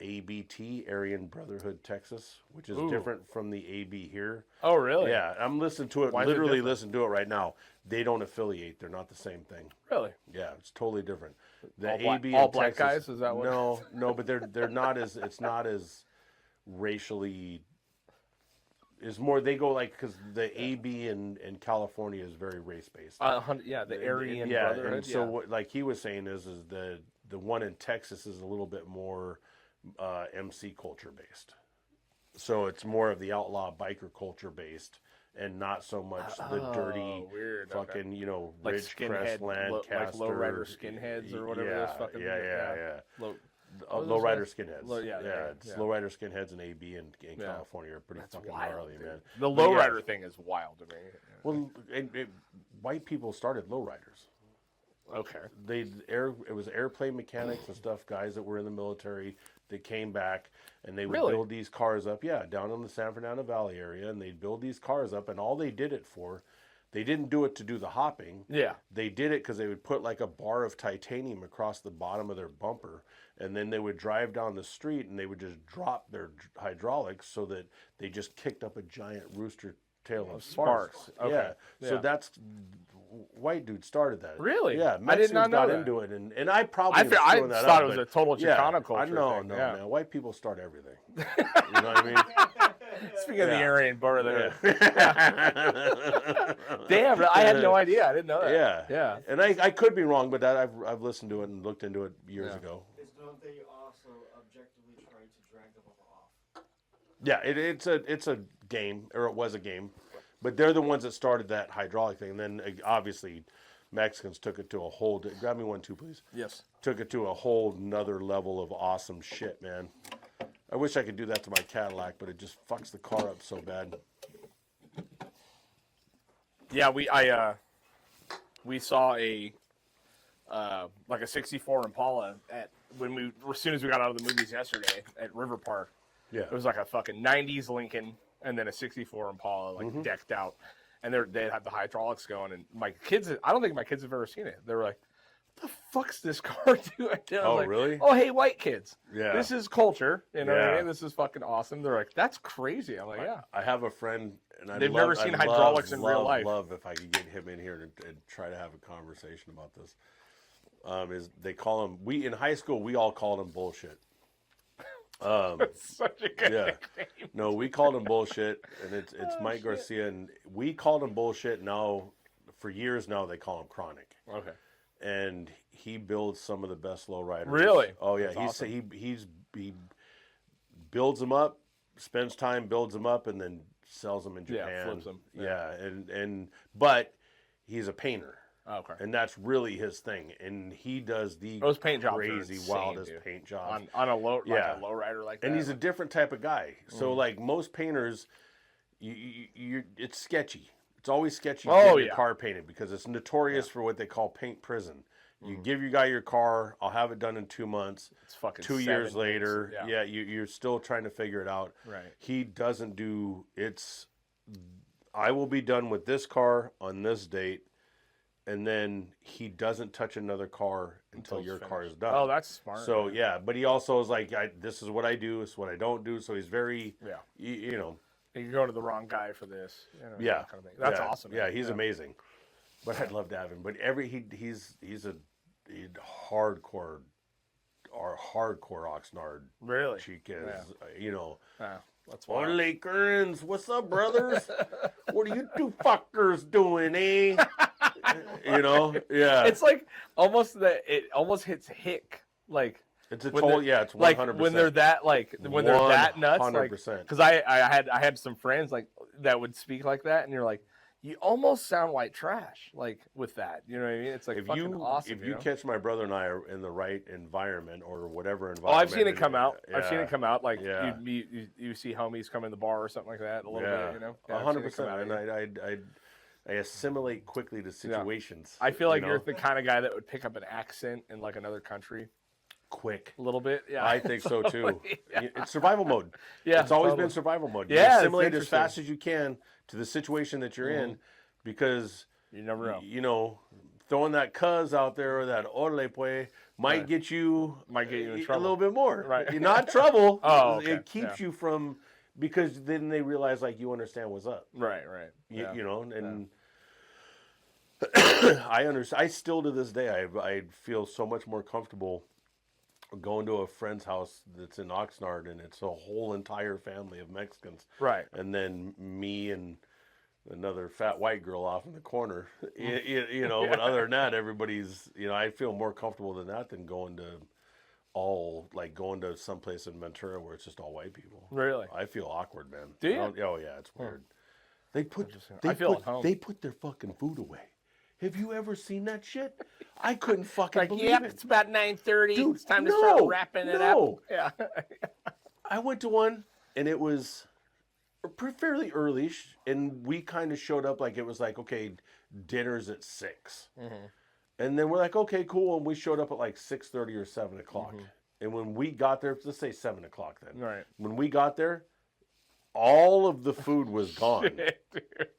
[SPEAKER 2] ABT, Aryan Brotherhood Texas, which is different from the AB here.
[SPEAKER 1] Oh, really?
[SPEAKER 2] Yeah, I'm listening to it,
[SPEAKER 1] Why is it
[SPEAKER 2] literally
[SPEAKER 1] different?
[SPEAKER 2] listening to it right now. They don't affiliate. They're not the same thing.
[SPEAKER 1] Really?
[SPEAKER 2] Yeah, it's totally different. The
[SPEAKER 1] All black-
[SPEAKER 2] AB
[SPEAKER 1] all
[SPEAKER 2] in
[SPEAKER 1] black
[SPEAKER 2] Texas,
[SPEAKER 1] guys? Is that what-
[SPEAKER 2] No, but they're not as, it's not as racially, is more, they go like, because the AB in California is very race-based.
[SPEAKER 1] Yeah, the Aryan
[SPEAKER 2] yeah,
[SPEAKER 1] Brotherhood.
[SPEAKER 2] and so what like he was saying is the one in Texas is a little bit more MC culture based. So it's more of the outlaw biker culture based, and not so much the dirty
[SPEAKER 1] weird.
[SPEAKER 2] fucking
[SPEAKER 1] Like
[SPEAKER 2] Ridge
[SPEAKER 1] skinhead,
[SPEAKER 2] Crest Lancaster,
[SPEAKER 1] like lowrider skinheads or whatever
[SPEAKER 2] yeah,
[SPEAKER 1] those fucking
[SPEAKER 2] yeah.
[SPEAKER 1] Low,
[SPEAKER 2] Lowrider skinheads.
[SPEAKER 1] yeah.
[SPEAKER 2] It's lowrider skinheads and AB in California are pretty fucking
[SPEAKER 1] wild,
[SPEAKER 2] gnarly,
[SPEAKER 1] dude.
[SPEAKER 2] man.
[SPEAKER 1] The
[SPEAKER 2] But yeah.
[SPEAKER 1] lowrider thing is wild to me.
[SPEAKER 2] Well, white people started lowriders.
[SPEAKER 1] Okay.
[SPEAKER 2] It was airplane mechanics and stuff, guys that were in the military that came back, and they would
[SPEAKER 1] Really?
[SPEAKER 2] build these cars up, down in the San Fernando Valley area, and they'd build these cars up, and all they did it for, they didn't do it to do the hopping.
[SPEAKER 1] Yeah.
[SPEAKER 2] They did it because they would put like a bar of titanium across the bottom of their bumper, and then they would drive down the street, and they would just drop their hydraulics so that they just kicked up a giant rooster tail of sparks.
[SPEAKER 1] Okay.
[SPEAKER 2] Yeah. So
[SPEAKER 1] Yeah.
[SPEAKER 2] that's white dude started that.
[SPEAKER 1] Really?
[SPEAKER 2] Yeah.
[SPEAKER 1] I did
[SPEAKER 2] Mexicans
[SPEAKER 1] not know
[SPEAKER 2] got
[SPEAKER 1] that.
[SPEAKER 2] into it, and I probably
[SPEAKER 1] I
[SPEAKER 2] was
[SPEAKER 1] thought
[SPEAKER 2] throwing that
[SPEAKER 1] it
[SPEAKER 2] out,
[SPEAKER 1] was
[SPEAKER 2] but
[SPEAKER 1] a total Chicano culture
[SPEAKER 2] I know,
[SPEAKER 1] thing,
[SPEAKER 2] no,
[SPEAKER 1] yeah.
[SPEAKER 2] man. White people start everything. You know what I mean?
[SPEAKER 1] Speaking of the Aryan Brotherhood,
[SPEAKER 2] Yeah.
[SPEAKER 1] damn, I had no idea. I didn't know that.
[SPEAKER 2] Yeah.
[SPEAKER 1] Yeah.
[SPEAKER 2] And I could be wrong, but that I've listened to it and looked into it years
[SPEAKER 1] Yeah.
[SPEAKER 2] ago.
[SPEAKER 3] Don't they also objectively try to drag them off?
[SPEAKER 2] Yeah, it's a game, or it was a game, but they're the ones that started that hydraulic thing. And then obviously Mexicans took it to a whole. Grab me one too, please.
[SPEAKER 1] Yes.
[SPEAKER 2] Took it to a whole nother level of awesome shit, man. I wish I could do that to my Cadillac, but it just fucks the car up so bad.
[SPEAKER 1] Yeah, we saw a like a '64 Impala as soon as we got out of the movies yesterday at River Park.
[SPEAKER 2] Yeah.
[SPEAKER 1] It was like a fucking '90s Lincoln and then a '64 Impala, like decked out, and they had the hydraulics going. And my kids, I don't think my kids have ever seen it. They were like, "What the fuck's this car doing?" And I was
[SPEAKER 2] Oh,
[SPEAKER 1] like,
[SPEAKER 2] really?
[SPEAKER 1] Oh, hey, white kids.
[SPEAKER 2] Yeah.
[SPEAKER 1] This is culture. You know what I
[SPEAKER 2] Yeah.
[SPEAKER 1] mean? This is fucking awesome. They're like, "That's crazy." I'm like, "Yeah."
[SPEAKER 2] I have a friend, and
[SPEAKER 1] They've never seen hydraulics in real life.
[SPEAKER 2] Love if I could get him in here and try to have a conversation about this. Is they call him? In high school we all called him bullshit.
[SPEAKER 1] It's such a good
[SPEAKER 2] Yeah.
[SPEAKER 1] nickname.
[SPEAKER 2] No, we called him bullshit, and it's Mike Garcia, and we called him bullshit. Now, for years now, they call him Chronic,
[SPEAKER 1] Okay.
[SPEAKER 2] and he builds some of the best lowriders.
[SPEAKER 1] Really?
[SPEAKER 2] Oh yeah,
[SPEAKER 1] That's awesome.
[SPEAKER 2] he builds them up, spends time, builds them up, and then sells them in
[SPEAKER 1] Yeah,
[SPEAKER 2] Japan.
[SPEAKER 1] flips 'em.
[SPEAKER 2] Yeah, but he's a painter.
[SPEAKER 1] Okay.
[SPEAKER 2] And that's really his thing, and he does the
[SPEAKER 1] Those paint jobs are
[SPEAKER 2] crazy,
[SPEAKER 1] insane,
[SPEAKER 2] wildest
[SPEAKER 1] dude.
[SPEAKER 2] paint jobs.
[SPEAKER 1] On a low,
[SPEAKER 2] Yeah.
[SPEAKER 1] like a lowrider like that.
[SPEAKER 2] And he's a different type of guy. So like most painters, it's sketchy. It's always sketchy
[SPEAKER 1] Oh,
[SPEAKER 2] getting your
[SPEAKER 1] yeah.
[SPEAKER 2] car painted because it's notorious for what they call paint prison. You give your guy your car, I'll have it done in 2 months.
[SPEAKER 1] It's fucking
[SPEAKER 2] 2
[SPEAKER 1] 7
[SPEAKER 2] years
[SPEAKER 1] weeks,
[SPEAKER 2] later,
[SPEAKER 1] yeah.
[SPEAKER 2] you're still trying to figure it out.
[SPEAKER 1] Right.
[SPEAKER 2] He doesn't do it's. I will be done with this car on this date, and then he doesn't touch another car until
[SPEAKER 1] it's
[SPEAKER 2] your car is
[SPEAKER 1] finished.
[SPEAKER 2] done.
[SPEAKER 1] Oh, that's smart.
[SPEAKER 2] So yeah, but he also is like, this is what I do, this is what I don't do. So he's very,
[SPEAKER 1] Yeah.
[SPEAKER 2] you know,
[SPEAKER 1] You go to the wrong guy for this. You know,
[SPEAKER 2] yeah,
[SPEAKER 1] that kind of thing. That's
[SPEAKER 2] yeah,
[SPEAKER 1] awesome.
[SPEAKER 2] Yeah,
[SPEAKER 1] man.
[SPEAKER 2] he's amazing. But I'd love to have him. But he's a hardcore Oxnard
[SPEAKER 1] Really.
[SPEAKER 2] cheek is,
[SPEAKER 1] Yeah.
[SPEAKER 2] you know.
[SPEAKER 1] Yeah. That's wild.
[SPEAKER 2] Ole Currens, what's up, brothers? What are you two fuckers doing, eh? You know, yeah.
[SPEAKER 1] It's like almost it almost hits hick, like
[SPEAKER 2] It's a
[SPEAKER 1] when
[SPEAKER 2] total,
[SPEAKER 1] they're-
[SPEAKER 2] yeah, it's 100%.
[SPEAKER 1] like when they're that when they're that nuts, like
[SPEAKER 2] 100%.
[SPEAKER 1] because I had some friends like that would speak like that, and you're like, you almost sound white trash, like with that. You know what I mean? It's like
[SPEAKER 2] If
[SPEAKER 1] fucking
[SPEAKER 2] you
[SPEAKER 1] awesome.
[SPEAKER 2] if you
[SPEAKER 1] know?
[SPEAKER 2] catch my brother and I are in the right environment or whatever
[SPEAKER 1] Oh,
[SPEAKER 2] environment,
[SPEAKER 1] I've seen it come out.
[SPEAKER 2] Yeah,
[SPEAKER 1] I've seen it come out. Like
[SPEAKER 2] Yeah.
[SPEAKER 1] you see homies come in the bar or something like that a little bit. You know, Yeah, I've seen it come
[SPEAKER 2] 100%.
[SPEAKER 1] out,
[SPEAKER 2] And
[SPEAKER 1] yeah.
[SPEAKER 2] I assimilate quickly to situations.
[SPEAKER 1] I feel like
[SPEAKER 2] you
[SPEAKER 1] you're
[SPEAKER 2] know?
[SPEAKER 1] the kind of guy that would pick up an accent in like another country
[SPEAKER 2] quick.
[SPEAKER 1] a little bit. Yeah,
[SPEAKER 2] I think so too.
[SPEAKER 1] totally, yeah.
[SPEAKER 2] It's survival mode.
[SPEAKER 1] Yeah,
[SPEAKER 2] it's always
[SPEAKER 1] totally.
[SPEAKER 2] been survival mode. You
[SPEAKER 1] Yeah, it's
[SPEAKER 2] assimilate as
[SPEAKER 1] interesting.
[SPEAKER 2] fast as you can to the situation that you're in, because
[SPEAKER 1] You never know.
[SPEAKER 2] you know, throwing that cuz out there or that ole pues might
[SPEAKER 1] Right.
[SPEAKER 2] get you
[SPEAKER 1] in
[SPEAKER 2] a
[SPEAKER 1] trouble.
[SPEAKER 2] little bit more.
[SPEAKER 1] Right.
[SPEAKER 2] You're not trouble.
[SPEAKER 1] Oh, okay.
[SPEAKER 2] It keeps
[SPEAKER 1] Yeah.
[SPEAKER 2] you from, because then they realize like you understand what's up.
[SPEAKER 1] Right.
[SPEAKER 2] You know, and I understand. I still to this day I feel so much more comfortable going to a friend's house that's in Oxnard, and it's a whole entire family of Mexicans,
[SPEAKER 1] Right.
[SPEAKER 2] and then me and another fat white girl off in the corner. You know, but other than that, everybody's, you know, I feel more comfortable than that than going to someplace in Ventura where it's just all white people.
[SPEAKER 1] Really?
[SPEAKER 2] I feel awkward, man.
[SPEAKER 1] Do you?
[SPEAKER 2] Oh yeah, it's weird. They put
[SPEAKER 1] Interesting.
[SPEAKER 2] they
[SPEAKER 1] I feel
[SPEAKER 2] put,
[SPEAKER 1] at home.
[SPEAKER 2] they put their fucking food away. Have you ever seen that shit? I couldn't fucking
[SPEAKER 1] Like,
[SPEAKER 2] believe
[SPEAKER 1] yep,
[SPEAKER 2] it.
[SPEAKER 1] it's about 9:30.
[SPEAKER 2] Dude,
[SPEAKER 1] It's time to start
[SPEAKER 2] no,
[SPEAKER 1] wrapping it
[SPEAKER 2] no.
[SPEAKER 1] up. Yeah.
[SPEAKER 2] I went to one, and it was fairly early, and we kind of showed up like it was like, okay, dinner's at 6. And then we're like, okay, cool, and we showed up at like 6:30 or 7 o'clock. And when we got there, let's say 7 o'clock then.
[SPEAKER 1] Right.
[SPEAKER 2] When we got there, all of the food was gone.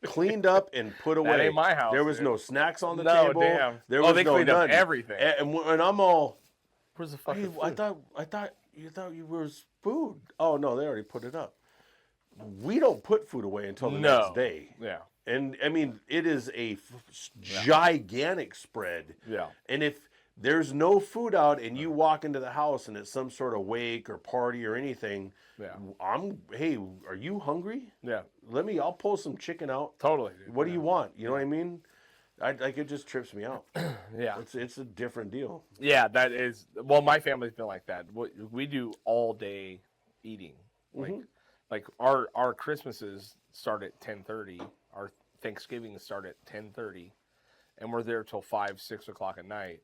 [SPEAKER 2] Cleaned up and put away.
[SPEAKER 1] That ain't my house,
[SPEAKER 2] There was
[SPEAKER 1] dude.
[SPEAKER 2] no snacks on the
[SPEAKER 1] No,
[SPEAKER 2] table.
[SPEAKER 1] damn.
[SPEAKER 2] There
[SPEAKER 1] Oh,
[SPEAKER 2] was
[SPEAKER 1] they
[SPEAKER 2] no
[SPEAKER 1] cleaned up
[SPEAKER 2] none.
[SPEAKER 1] everything.
[SPEAKER 2] And I'm all,
[SPEAKER 1] Where's the
[SPEAKER 2] hey,
[SPEAKER 1] fucking food?
[SPEAKER 2] I thought you was food. Oh no, they already put it up. We don't put food away until the
[SPEAKER 1] No.
[SPEAKER 2] next day.
[SPEAKER 1] Yeah.
[SPEAKER 2] And I mean, it is a gigantic spread.
[SPEAKER 1] Yeah.
[SPEAKER 2] And if there's no food out and you walk into the house and it's some sort of wake or party or anything,
[SPEAKER 1] Yeah.
[SPEAKER 2] hey, are you hungry?
[SPEAKER 1] Yeah.
[SPEAKER 2] I'll pull some chicken out.
[SPEAKER 1] Totally. Dude.
[SPEAKER 2] What do you want? You know what I mean? Like, it just trips me out.
[SPEAKER 1] Yeah.
[SPEAKER 2] It's a different deal.
[SPEAKER 1] Yeah, that is. Well, my family's been like that. We do all day eating. Like our Christmases start at 10:30. Our Thanksgiving start at 10:30, and we're there till 5, 6 o'clock at night,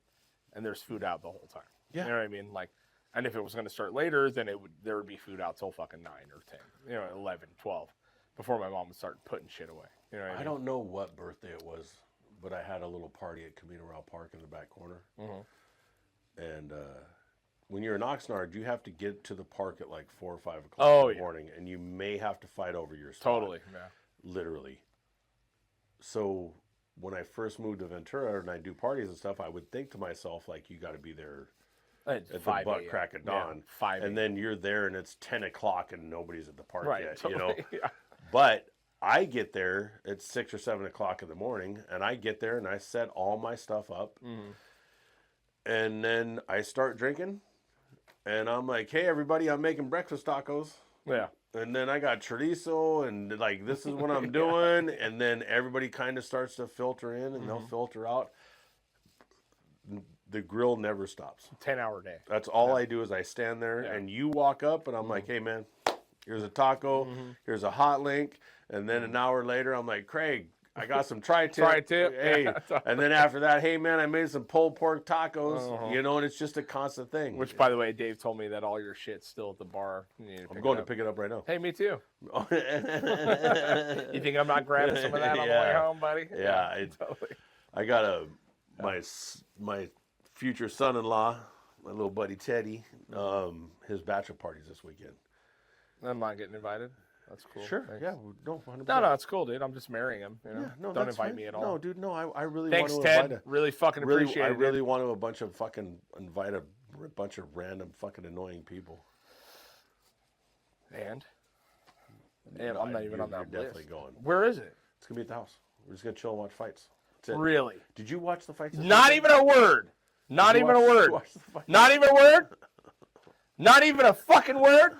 [SPEAKER 1] and there's food out the whole time.
[SPEAKER 2] Yeah.
[SPEAKER 1] You know what I mean? Like, and if it was going to start later, then there would be food out till fucking 9 or 10. 11, 12, before my mom would start putting shit away. You know what I mean?
[SPEAKER 2] I don't know what birthday it was, but I had a little party at Camino Real Park in the back corner. And when you're in Oxnard, you have to get to the park at like 4 or 5 o'clock in the morning, and you may have to fight over your spot.
[SPEAKER 1] Totally. Yeah.
[SPEAKER 2] Literally. So when I first moved to Ventura and I do parties and stuff, I would think to myself, like, you got to be there
[SPEAKER 1] At
[SPEAKER 2] at
[SPEAKER 1] 5
[SPEAKER 2] the butt
[SPEAKER 1] a.m.
[SPEAKER 2] crack of
[SPEAKER 1] Yeah,
[SPEAKER 2] dawn.
[SPEAKER 1] 5
[SPEAKER 2] and then you're there and it's 10 o'clock and nobody's at the park
[SPEAKER 1] Right.
[SPEAKER 2] yet,
[SPEAKER 1] Totally.
[SPEAKER 2] you know.
[SPEAKER 1] Yeah.
[SPEAKER 2] But I get there at 6 or 7 o'clock in the morning, and I get there and I set all my stuff up. And then I start drinking, and I'm like, hey, everybody, I'm making breakfast tacos.
[SPEAKER 1] Yeah.
[SPEAKER 2] And then I got chorizo, and like, this is what I'm doing. And then everybody kind of starts to filter in, and they'll filter out. The grill never stops.
[SPEAKER 1] 10-hour day.
[SPEAKER 2] That's all I do is I stand there, and you walk up, and I'm like, hey, man, here's a taco, here's a hot link. And then an hour later, I'm like, Craig, I got some tri-tip.
[SPEAKER 1] Tri-tip.
[SPEAKER 2] Hey.
[SPEAKER 1] Yeah,
[SPEAKER 2] And then after that, hey, man, I made some pulled pork tacos. You know, and it's just a constant thing.
[SPEAKER 1] Which, by the way, Dave told me that all your shit's still at the bar. You need to
[SPEAKER 2] I'm
[SPEAKER 1] pick
[SPEAKER 2] going
[SPEAKER 1] it
[SPEAKER 2] to
[SPEAKER 1] up.
[SPEAKER 2] pick it up right now.
[SPEAKER 1] Hey, me too. You think I'm not grabbing some of that on the way home, buddy?
[SPEAKER 2] Yeah,
[SPEAKER 1] Totally.
[SPEAKER 2] I got my future son-in-law, my little buddy Teddy, his bachelor party's this weekend.
[SPEAKER 1] I'm not getting invited. That's cool.
[SPEAKER 2] Sure.
[SPEAKER 1] Thanks.
[SPEAKER 2] Yeah. No. 100%.
[SPEAKER 1] No, it's cool, dude. I'm just marrying him. You know?
[SPEAKER 2] Yeah, no,
[SPEAKER 1] Don't
[SPEAKER 2] that's
[SPEAKER 1] invite
[SPEAKER 2] fine.
[SPEAKER 1] me at all.
[SPEAKER 2] No, dude. No, I really
[SPEAKER 1] Thanks,
[SPEAKER 2] want to
[SPEAKER 1] Ted.
[SPEAKER 2] invite
[SPEAKER 1] Really fucking appreciate
[SPEAKER 2] I
[SPEAKER 1] it.
[SPEAKER 2] really want to invite a bunch of random fucking annoying people.
[SPEAKER 1] And I'm not even on that
[SPEAKER 2] You're
[SPEAKER 1] list.
[SPEAKER 2] definitely going.
[SPEAKER 1] Where is it?
[SPEAKER 2] It's gonna be at the house. We're just gonna chill and watch fights. That's it.
[SPEAKER 1] Really?
[SPEAKER 2] Did you watch the fights? this
[SPEAKER 1] Not
[SPEAKER 2] weekend?
[SPEAKER 1] even a word. Not
[SPEAKER 2] Did you
[SPEAKER 1] even a
[SPEAKER 2] watch-
[SPEAKER 1] word.
[SPEAKER 2] watch the fights?
[SPEAKER 1] Not even a word. Not even a fucking word.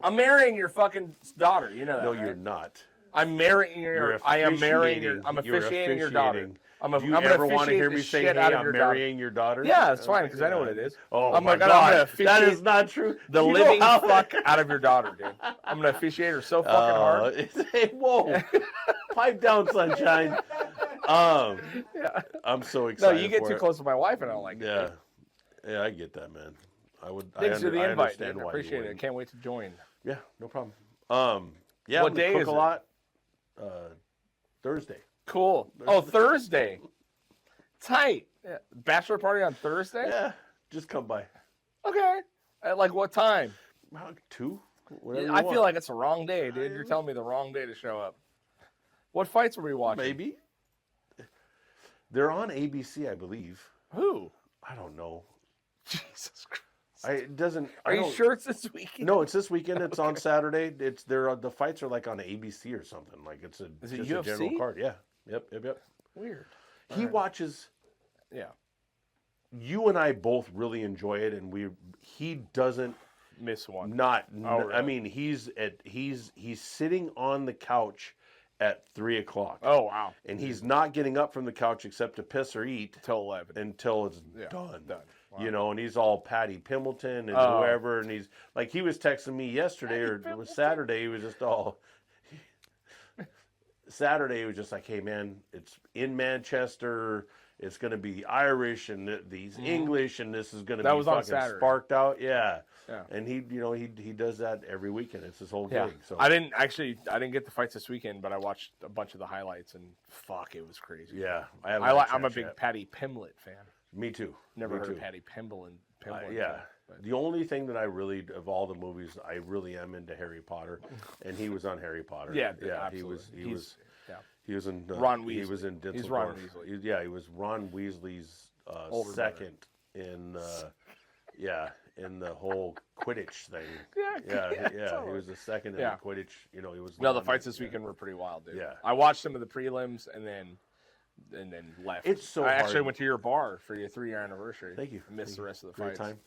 [SPEAKER 1] I'm marrying your fucking daughter. You know that,
[SPEAKER 2] No,
[SPEAKER 1] right?
[SPEAKER 2] you're not.
[SPEAKER 1] I'm marrying
[SPEAKER 2] You're
[SPEAKER 1] I am marrying your.
[SPEAKER 2] officiating-
[SPEAKER 1] I'm
[SPEAKER 2] you're
[SPEAKER 1] officiating your daughter.
[SPEAKER 2] officiating.
[SPEAKER 1] I'm
[SPEAKER 2] Do you
[SPEAKER 1] gonna
[SPEAKER 2] ever want to
[SPEAKER 1] officiate
[SPEAKER 2] hear
[SPEAKER 1] the
[SPEAKER 2] me say,
[SPEAKER 1] shit
[SPEAKER 2] "Hey,
[SPEAKER 1] out of
[SPEAKER 2] I'm
[SPEAKER 1] your daughter.
[SPEAKER 2] marrying your daughter"?
[SPEAKER 1] Yeah, it's fine because I know what it is.
[SPEAKER 2] Oh
[SPEAKER 1] I'm
[SPEAKER 2] my
[SPEAKER 1] like, I'm
[SPEAKER 2] God,
[SPEAKER 1] gonna
[SPEAKER 2] that
[SPEAKER 1] officiate
[SPEAKER 2] is not true.
[SPEAKER 1] the
[SPEAKER 2] You know
[SPEAKER 1] living
[SPEAKER 2] how-
[SPEAKER 1] fuck out of your daughter, dude. I'm gonna officiate her so fucking hard.
[SPEAKER 2] Hey, whoa, pipe down, sunshine.
[SPEAKER 1] Yeah.
[SPEAKER 2] I'm so
[SPEAKER 1] No,
[SPEAKER 2] excited.
[SPEAKER 1] you get
[SPEAKER 2] for
[SPEAKER 1] too
[SPEAKER 2] it.
[SPEAKER 1] close to my wife, and I don't like it.
[SPEAKER 2] Yeah,
[SPEAKER 1] dude.
[SPEAKER 2] yeah, I get that, man. I would.
[SPEAKER 1] Thanks for the
[SPEAKER 2] I
[SPEAKER 1] invite,
[SPEAKER 2] understand
[SPEAKER 1] dude. I
[SPEAKER 2] why
[SPEAKER 1] appreciate
[SPEAKER 2] you
[SPEAKER 1] it. I
[SPEAKER 2] wouldn't.
[SPEAKER 1] can't wait to join.
[SPEAKER 2] Yeah, no problem. Yeah,
[SPEAKER 1] What
[SPEAKER 2] I'm gonna
[SPEAKER 1] day
[SPEAKER 2] cook
[SPEAKER 1] is
[SPEAKER 2] a
[SPEAKER 1] it?
[SPEAKER 2] lot. Thursday.
[SPEAKER 1] Cool. Oh, Thursday. Tight. Yeah. Bachelor party on Thursday?
[SPEAKER 2] Yeah, just come by.
[SPEAKER 1] Okay. At like what time?
[SPEAKER 2] About 2. Whatever you
[SPEAKER 1] I
[SPEAKER 2] want.
[SPEAKER 1] feel like it's the wrong day, dude. You're telling me the wrong day to show up. What fights are we watching?
[SPEAKER 2] maybe. They're on ABC, I believe.
[SPEAKER 1] Who?
[SPEAKER 2] I don't know.
[SPEAKER 1] Jesus Christ.
[SPEAKER 2] It doesn't.
[SPEAKER 1] Are you sure it's this weekend?
[SPEAKER 2] No, it's this weekend. It's on Saturday. It's the fights are like on ABC or something. Like it's
[SPEAKER 1] Is it
[SPEAKER 2] just a
[SPEAKER 1] UFC?
[SPEAKER 2] general card. Yeah. Yep.
[SPEAKER 1] Weird.
[SPEAKER 2] He watches.
[SPEAKER 1] Yeah.
[SPEAKER 2] You and I both really enjoy it, and he doesn't
[SPEAKER 1] Miss one.
[SPEAKER 2] I
[SPEAKER 1] really?
[SPEAKER 2] mean, he's sitting on the couch at 3:00.
[SPEAKER 1] Oh, wow.
[SPEAKER 2] And he's not getting up from the couch except to piss or eat
[SPEAKER 1] Till 11.
[SPEAKER 2] until it's
[SPEAKER 1] Yeah,
[SPEAKER 2] done.
[SPEAKER 1] Wow.
[SPEAKER 2] You know, and he's all Patty Pimbleton and
[SPEAKER 1] Oh.
[SPEAKER 2] whoever, and he's like, he was texting me yesterday or it was Saturday. He was just all Saturday. He was just like, "Hey man, it's in Manchester. It's going to be Irish and these English, and this is going to
[SPEAKER 1] That
[SPEAKER 2] be
[SPEAKER 1] was on
[SPEAKER 2] fucking
[SPEAKER 1] Saturday.
[SPEAKER 2] sparked out." Yeah.
[SPEAKER 1] Yeah.
[SPEAKER 2] And he does that every weekend. It's his whole
[SPEAKER 1] Yeah.
[SPEAKER 2] gig. So
[SPEAKER 1] I didn't get the fights this weekend, but I watched a bunch of the highlights, and fuck, it was crazy.
[SPEAKER 2] yeah,
[SPEAKER 1] I'm a big Patty Pimblett fan.
[SPEAKER 2] Me too.
[SPEAKER 1] Never
[SPEAKER 2] Me
[SPEAKER 1] heard
[SPEAKER 2] too.
[SPEAKER 1] of Patty Pimblett.
[SPEAKER 2] Yeah. The only thing that I really, of all the movies, I really am into Harry Potter, and he was on Harry Potter.
[SPEAKER 1] Yeah,
[SPEAKER 2] yeah.
[SPEAKER 1] absolutely.
[SPEAKER 2] He was in
[SPEAKER 1] Ron
[SPEAKER 2] He
[SPEAKER 1] Weasley.
[SPEAKER 2] was in Dinsel
[SPEAKER 1] He's Ron
[SPEAKER 2] Dorf.
[SPEAKER 1] Weasley.
[SPEAKER 2] He was Ron Weasley's
[SPEAKER 1] Older
[SPEAKER 2] second in in the whole Quidditch thing.
[SPEAKER 1] Yeah,
[SPEAKER 2] He
[SPEAKER 1] totally.
[SPEAKER 2] was the second in
[SPEAKER 1] Yeah.
[SPEAKER 2] the Quidditch. You know, he was.
[SPEAKER 1] No, the fights this weekend were pretty wild, dude.
[SPEAKER 2] Yeah.
[SPEAKER 1] I watched some of the prelims and then left.
[SPEAKER 2] It's so
[SPEAKER 1] I actually
[SPEAKER 2] hard.
[SPEAKER 1] went to your bar for your 3-year anniversary.
[SPEAKER 2] Thank you.
[SPEAKER 1] Missed
[SPEAKER 2] Thank
[SPEAKER 1] the
[SPEAKER 2] you.
[SPEAKER 1] rest of the
[SPEAKER 2] Great
[SPEAKER 1] fights.
[SPEAKER 2] time.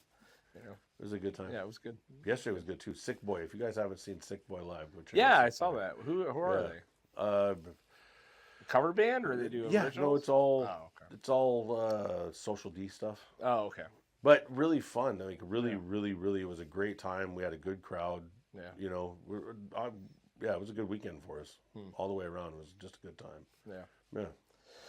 [SPEAKER 1] You know?
[SPEAKER 2] It was a good time.
[SPEAKER 1] Yeah, it was good.
[SPEAKER 2] Yesterday was good too. Sick Boy. If you guys haven't seen Sick Boy live, which
[SPEAKER 1] Yeah, I saw that. Who are
[SPEAKER 2] Yeah.
[SPEAKER 1] they? Cover band or they do
[SPEAKER 2] Yeah,
[SPEAKER 1] originals?
[SPEAKER 2] no, it's all
[SPEAKER 1] Oh, okay.
[SPEAKER 2] it's all Social D stuff.
[SPEAKER 1] Oh, okay.
[SPEAKER 2] But really fun. Like really, it was a great time. We had a good crowd.
[SPEAKER 1] Yeah.
[SPEAKER 2] You know, it was a good weekend for us all the way around. It was just a good time.
[SPEAKER 1] Yeah.
[SPEAKER 2] Yeah.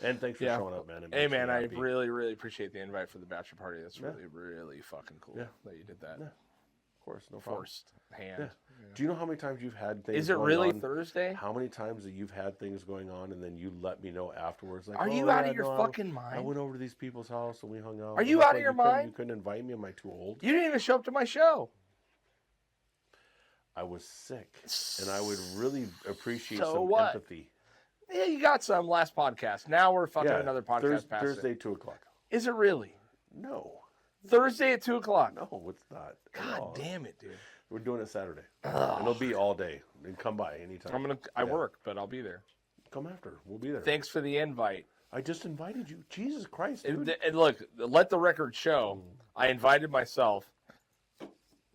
[SPEAKER 2] And thanks for
[SPEAKER 1] Yeah.
[SPEAKER 2] showing up, man. It
[SPEAKER 1] Hey,
[SPEAKER 2] makes me
[SPEAKER 1] man, I
[SPEAKER 2] happy.
[SPEAKER 1] really, really appreciate the invite for the bachelor party. That's
[SPEAKER 2] Yeah.
[SPEAKER 1] really, really fucking cool
[SPEAKER 2] Yeah.
[SPEAKER 1] that you did that.
[SPEAKER 2] Yeah. Of course, no problem.
[SPEAKER 1] Forced hand.
[SPEAKER 2] Yeah. Do you know how many times you've had things?
[SPEAKER 1] Is it
[SPEAKER 2] going
[SPEAKER 1] really
[SPEAKER 2] on?
[SPEAKER 1] Thursday?
[SPEAKER 2] How many times that you've had things going on and then you let me know afterwards? Like,
[SPEAKER 1] Are you
[SPEAKER 2] "Oh,
[SPEAKER 1] out
[SPEAKER 2] yeah,
[SPEAKER 1] of your
[SPEAKER 2] no,
[SPEAKER 1] fucking
[SPEAKER 2] I
[SPEAKER 1] mind?
[SPEAKER 2] went over to these people's house and we hung out.
[SPEAKER 1] Are
[SPEAKER 2] I'm
[SPEAKER 1] you
[SPEAKER 2] like,
[SPEAKER 1] out of
[SPEAKER 2] "What,
[SPEAKER 1] your
[SPEAKER 2] couldn't-
[SPEAKER 1] mind?
[SPEAKER 2] You couldn't invite me. Am I too old?
[SPEAKER 1] You didn't even show up to my show.
[SPEAKER 2] I was sick, and I would really appreciate
[SPEAKER 1] So
[SPEAKER 2] some
[SPEAKER 1] what?
[SPEAKER 2] empathy.
[SPEAKER 1] Yeah, you got some last podcast. Now we're fucking another podcast past
[SPEAKER 2] Thursday,
[SPEAKER 1] it.
[SPEAKER 2] 2:00.
[SPEAKER 1] Is it really?
[SPEAKER 2] No,
[SPEAKER 1] Thursday at 2:00?
[SPEAKER 2] no, it's not.
[SPEAKER 1] God
[SPEAKER 2] No.
[SPEAKER 1] damn it, dude.
[SPEAKER 2] We're doing it Saturday. And it'll be all day. And come by anytime.
[SPEAKER 1] I
[SPEAKER 2] Yeah.
[SPEAKER 1] work, but I'll be there.
[SPEAKER 2] Come after. We'll be there.
[SPEAKER 1] Thanks for the invite.
[SPEAKER 2] I just invited you. Jesus Christ, dude.
[SPEAKER 1] And look, let the record show, I invited myself.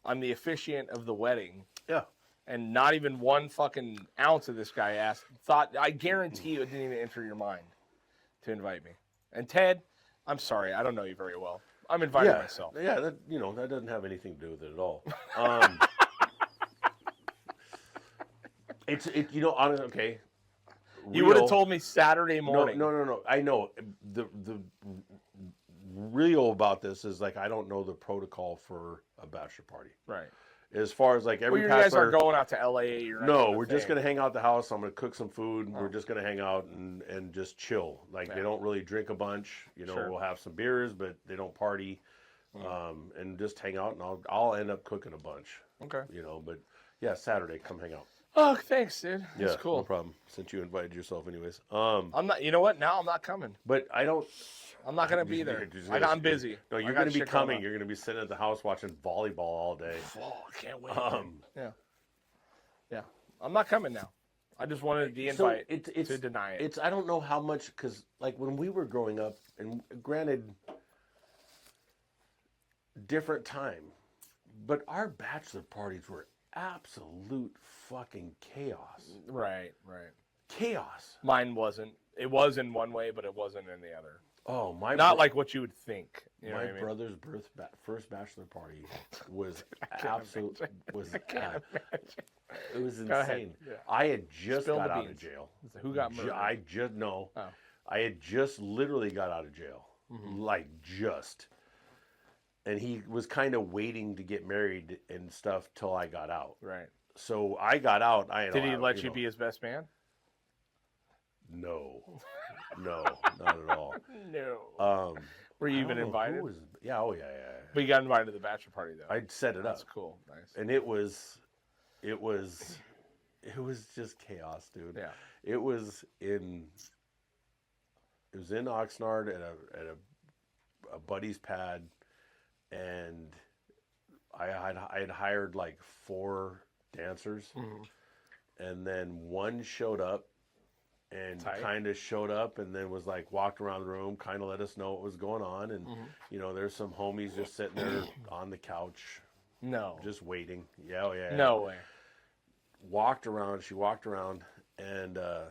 [SPEAKER 1] I'm the officiant of the wedding.
[SPEAKER 2] Yeah.
[SPEAKER 1] And not even one fucking ounce of this guy I guarantee you it didn't even enter your mind to invite me. And Ted, I'm sorry, I don't know you very well. I'm inviting myself.
[SPEAKER 2] Yeah, that doesn't have anything to do with it at all. Okay.
[SPEAKER 1] You would have told me Saturday morning.
[SPEAKER 2] No. I know. The real about this is like I don't know the protocol for a bachelor party.
[SPEAKER 1] Right.
[SPEAKER 2] As far as like every
[SPEAKER 1] you guys
[SPEAKER 2] bachelor,
[SPEAKER 1] aren't going out to LA.
[SPEAKER 2] no, we're just gonna hang out at the house. I'm gonna cook some food. We're just gonna hang out and just chill. Like they don't really drink a bunch. You know,
[SPEAKER 1] Sure.
[SPEAKER 2] we'll have some beers, but they don't party. And just hang out, and I'll end up cooking a bunch.
[SPEAKER 1] Okay.
[SPEAKER 2] You know, but yeah, Saturday, come hang out.
[SPEAKER 1] Oh, thanks, dude.
[SPEAKER 2] Yeah,
[SPEAKER 1] That's cool.
[SPEAKER 2] no problem. Since you invited yourself, anyways.
[SPEAKER 1] I'm not. You know what? Now I'm not coming.
[SPEAKER 2] But I don't.
[SPEAKER 1] I'm not gonna be there. I'm busy.
[SPEAKER 2] No,
[SPEAKER 1] I
[SPEAKER 2] you're
[SPEAKER 1] got
[SPEAKER 2] gonna be
[SPEAKER 1] shit going
[SPEAKER 2] coming.
[SPEAKER 1] on.
[SPEAKER 2] You're gonna be sitting at the house watching volleyball all day.
[SPEAKER 1] Oh, I can't wait. Yeah. I'm not coming now. I just wanted the invite to deny it.
[SPEAKER 2] I don't know how much because like when we were growing up, and granted, different time, but our bachelor parties were absolute fucking chaos.
[SPEAKER 1] Right.
[SPEAKER 2] Chaos.
[SPEAKER 1] Mine wasn't. It was in one way, but it wasn't in the other.
[SPEAKER 2] Oh,
[SPEAKER 1] Not like what you would think. You know
[SPEAKER 2] my
[SPEAKER 1] what I mean?
[SPEAKER 2] brother's first bachelor party was
[SPEAKER 1] can't
[SPEAKER 2] absolute. Was
[SPEAKER 1] Can't imagine.
[SPEAKER 2] it was
[SPEAKER 1] Go ahead.
[SPEAKER 2] insane.
[SPEAKER 1] Yeah.
[SPEAKER 2] I had just
[SPEAKER 1] Spill
[SPEAKER 2] got
[SPEAKER 1] the
[SPEAKER 2] out of
[SPEAKER 1] beans.
[SPEAKER 2] jail.
[SPEAKER 1] Who got murdered?
[SPEAKER 2] I just no.
[SPEAKER 1] Oh.
[SPEAKER 2] I had just literally got out of jail, like just. And he was kind of waiting to get married and stuff till I got out.
[SPEAKER 1] Right.
[SPEAKER 2] So I got out.
[SPEAKER 1] Did he let you be his best man?
[SPEAKER 2] No, not at all.
[SPEAKER 1] No. Were you even invited?
[SPEAKER 2] Yeah.
[SPEAKER 1] But you got invited to the bachelor party, though.
[SPEAKER 2] I'd set it
[SPEAKER 1] That's
[SPEAKER 2] up.
[SPEAKER 1] cool. Nice.
[SPEAKER 2] And it was just chaos, dude.
[SPEAKER 1] Yeah.
[SPEAKER 2] It was in Oxnard at a buddy's pad, and I had hired like 4 dancers, and then one showed up and kind of showed up and then was like walked around the room, kind of let us know what was going on, and you know, there's some homies just sitting there on the couch, just waiting. Yeah.
[SPEAKER 1] No way.
[SPEAKER 2] She walked around, and I